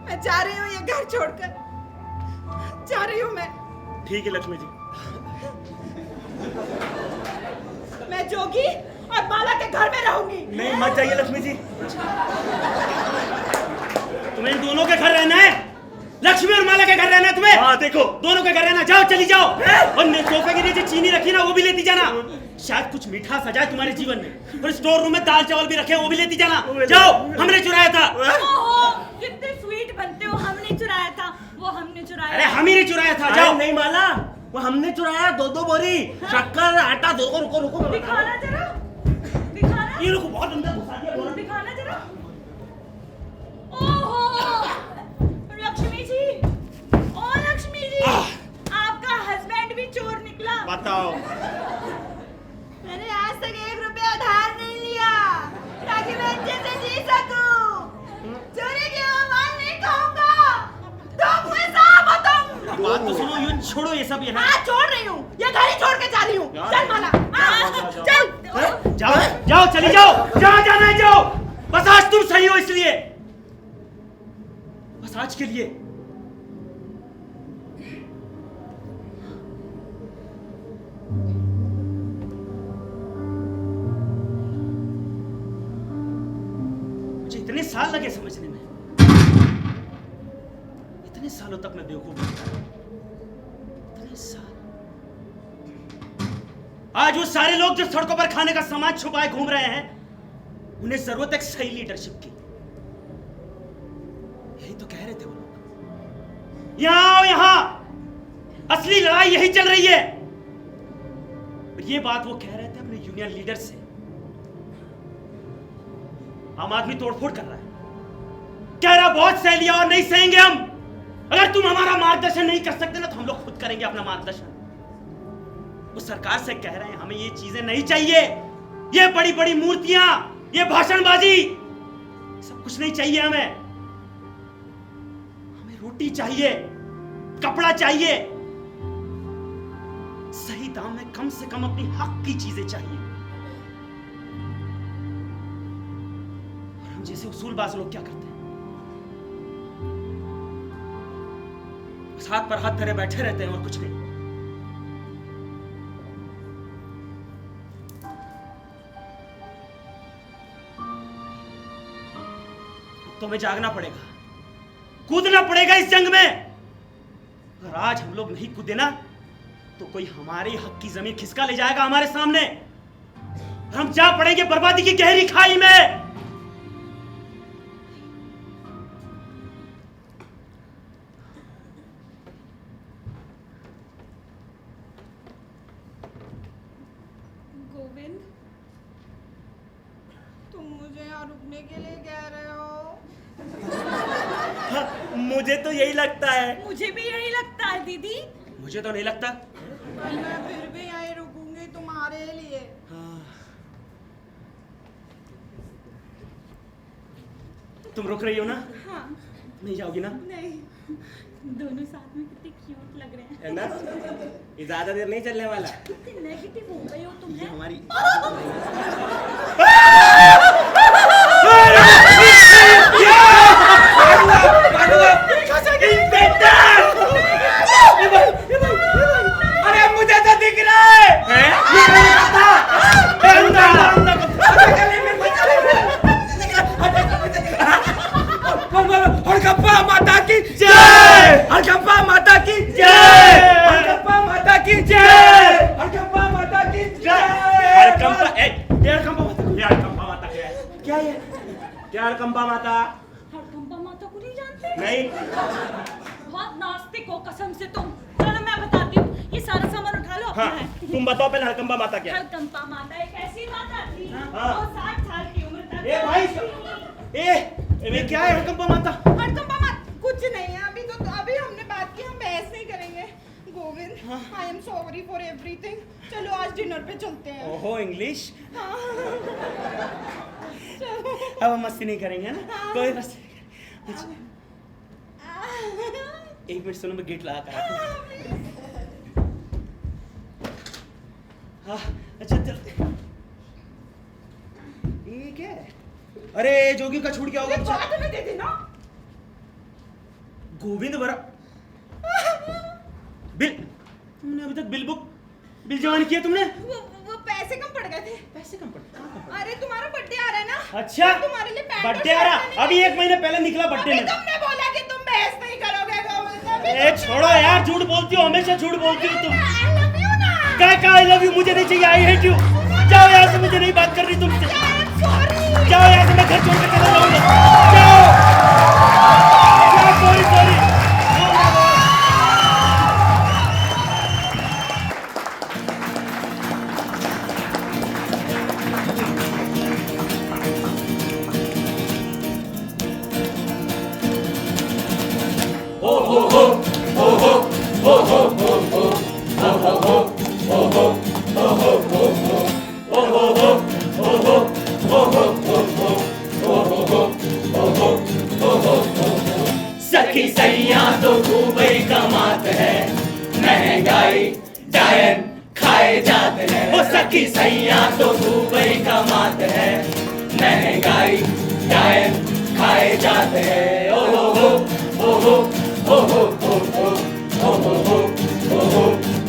मैं जा रही हूँ ये घर छोड़कर, जा रही हूँ मैं। ठीक है लक्ष्मी जी। मैं जोगी और माला के घर में रहूंगी। नहीं मत जाइए लक्ष्मी जी। तुम्हें इन दोनों के घर रहना है? लक्ष्मी और माला के घर रहना है तुम्हें? हाँ देखो, दोनों के घर रहना। जाओ, चली जाओ। और सोफे के नीचे चीनी रखी ना, वो भी लेती जाना। शायद कुछ मीठा सजाए तुम्हारे जीवन में। और स्टोर रूम में दाल चावल भी रखे, वो भी लेती जाना। जाओ, हमने चुराया था। ओहो, कितने स्वीट बनते हो। हमने चुराया था। वो हमने चुराया। अरे हम ही नहीं चुराया था, जाओ। नहीं माला, वो हमने चुराया 2-2 बोरी शक्कर आटा। रुको रुको दिखाना जरा, दिखाना। ये रुको, बहुत अंदर घुसा दिया बोरा। दिखाना जरा। ओहो लक्ष्मी जी, ओ लक्ष्मी जी, आपका हस्बैंड भी चोर निकला। बताओ। मैंने आज तक 1 रुपया उधार नहीं लिया ताकि मैं अच्छे से जी सकूं। चोरी की आवाज नहीं कहूंगा, तुम में साहब हो तुम। बात तो सुनो, ये छोड़ो ये सब यहाँ। हाँ छोड़ रही हूँ, ये घर ही छोड़ के जा रही हूँ। चल माला, चल। जाओ जाओ, चली जाओ, जहाँ जाना है जाओ। बस आज तुम सही हो, इसलिए बस आज के लिए। मुझे इतने साल लगे समझने में, इतने सालों तक मैं बेवकूफ था, इतने साल। आज वो सारे लोग जो सड़कों पर खाने का सामान छुपाए घूम रहे हैं, उन्हें जरूरत है सही लीडरशिप की। यही तो कह रहे थे वो लोग। यहां आओ, यहां असली लड़ाई यही चल रही है। और ये बात वो कह रहे थे अपने यूनियन लीडर से। आम आदमी तोड़फोड़ कर रहा है, कह रहा बहुत सह लिया और नहीं सहेंगे हम। अगर तुम हमारा मार्गदर्शन नहीं कर सकते ना, तो हम लोग खुद करेंगे अपना मार्गदर्शन। वो सरकार से कह रहे हैं हमें ये चीजें नहीं चाहिए, ये बड़ी बड़ी मूर्तियां, ये भाषणबाजी, सब कुछ नहीं चाहिए हमें। हमें रोटी चाहिए, कपड़ा चाहिए, सही दाम में कम से कम अपनी हक की चीजें चाहिए। और हम जैसे उसूलबाज लोग क्या करते हैं, बस हाथ पर हाथ धरे बैठे रहते हैं और कुछ नहीं। तो हमें जागना पड़ेगा, कूदना पड़ेगा इस जंग में। अगर आज हम लोग नहीं कूदे ना, तो कोई हमारे हक की जमीन खिसका ले जाएगा हमारे सामने, और हम जा पड़ेंगे बर्बादी की गहरी खाई में। गोविंद, तुम मुझे यहाँ रुकने के लिए कह रहे हो? मुझे तो यही लगता है। मुझे भी यही लगता है दीदी। मुझे तो नहीं लगता। मैं फिर भी यहीं रुकूंगी तुम्हारे लिए। तुम रुक रही हो ना? हाँ। नहीं जाओगी ना? नहीं, दोनों साथ में कितने क्यूट लग रहे हैं। है ना? ये ज्यादा देर नहीं चलने वाला। कितने नेगेटिव हो गए हो तुम। ये हमारी अरे मुझे तो दिख रहा है। हड़कंपा माता की जय, हड़कंपा माता की जय, हड़कंपा माता की जय, हड़कंपा माता की जय। हड़कंपा माता क्या है? क्या हड़कंपा माता? हड़कंपा माता को नहीं जानते? नहीं। बहुत नास्तिक हो कसम से तुम। चलो मैं बताती हूँ, ये सारा सामान उठा लो अपना हाँ, है। तुम बताओ पहले हड़कंपा माता क्या है? हड़कंपा माता एक ऐसी माता थी हाँ। जो 60 साल की उम्र तक। ए भाई, ये क्या है हड़कंपा माता? हड़कंपा माता कुछ नहीं है। अभी हमने बात की, हम बहस नहीं करेंगे। Govind, I am sorry for everything. चलो आज डिनर पे चलते हैं। ओहो, इंग्लिश। हाँ। अब हम मस्ती नहीं करेंगे ना? कोई मस्ती नहीं करेंगे। एक मिनट सुनो, मैं गेट लगा कर आता हूँ। हाँ, अच्छा चल। ये क्या है? अरे जोगी का छूट क्या होगा? बाद में दे देना। गोविंद बरा बिल, तुमने अभी तक बिल जमा नहीं किया तुमने? वो पैसे कम पड़ गए थे। पैसे कम पड़े? अरे तुम्हारा बर्थडे आ रहा है ना? अच्छा, तुम्हारे लिए पैंट और बर्थडे आ शर्ट रहा, मैंने अभी ले 1 महीने पहले निकला बर्थडे अभी में। तुमने बोला कि तुम बहस नहीं करोगे गोविंद। अभी ए छोड़ो यार, झूठ बोलती हो, हमेशा झूठ बोलती हो तुम। I love you ना। क्या आई लव यू? मुझे नहीं चाहिए, आई हेट यू। जाओ यहाँ से, मुझे नहीं बात करनी तुमसे। Sorry। जाओ यहाँ से, मैं घर छोड़ के चला जाऊंगा। जाओ। Sorry sorry. तो दुबई का मात है, महंगाई डायन खाए जाते हैं। ओ हो हो ओ हो ओ हो ओ हो ओ हो ओ हो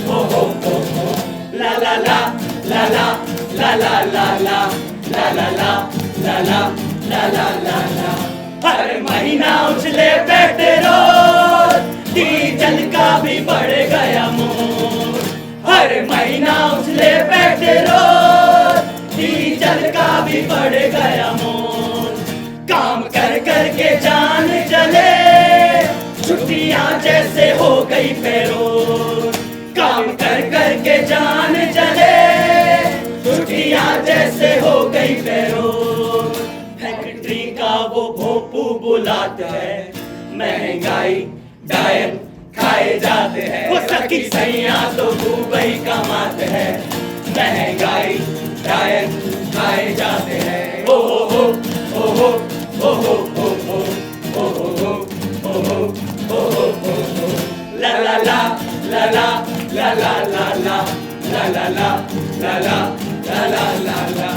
ओ हो ओ हो ला ला ला ला ला ला ला ला ला ला ला ला ला ला ला ला ला ला। हर महीना उछले पेट्रोल, डीजल का भी बढ़ गया मोल। हर महीना उछले पेट्रोल, डीजल का भी बढ़ गया मोल। काम कर कर के जान जले, छुट्टियां जैसे हो गई पेरोल। काम कर कर के जान जले, छुट्टियां जैसे हो गई पेरोल। फैक्ट्री का वो भोंपू बुलाते हैं, महंगाई डायन खाए जाते हैं। वो सखी सैया तो दुबई कमाते हैं, महंगाई डायन खाए जाते हैं। ओ हो हो ओ हो ओ हो ओ हो ओ हो ओ हो ओ हो ओ ला ला ला ला ला ला ला ला ला ला ला ला ला ला ला ला ला ला।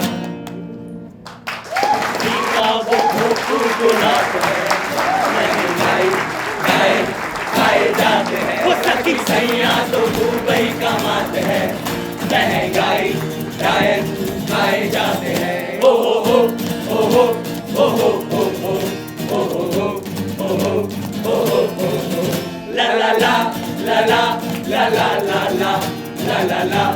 का वो भोंपू बुलाते हैं, महंगाई डायन खाए जाते हैं। वो सखी सैया तो दुबई कमाते हैं, महंगाई डायन खाए जाते हैं। ओ हो हो ओ हो ओ हो ओ हो ओ हो ओ हो ओ हो ला ला ला ला ला ला ला ला ला ला ला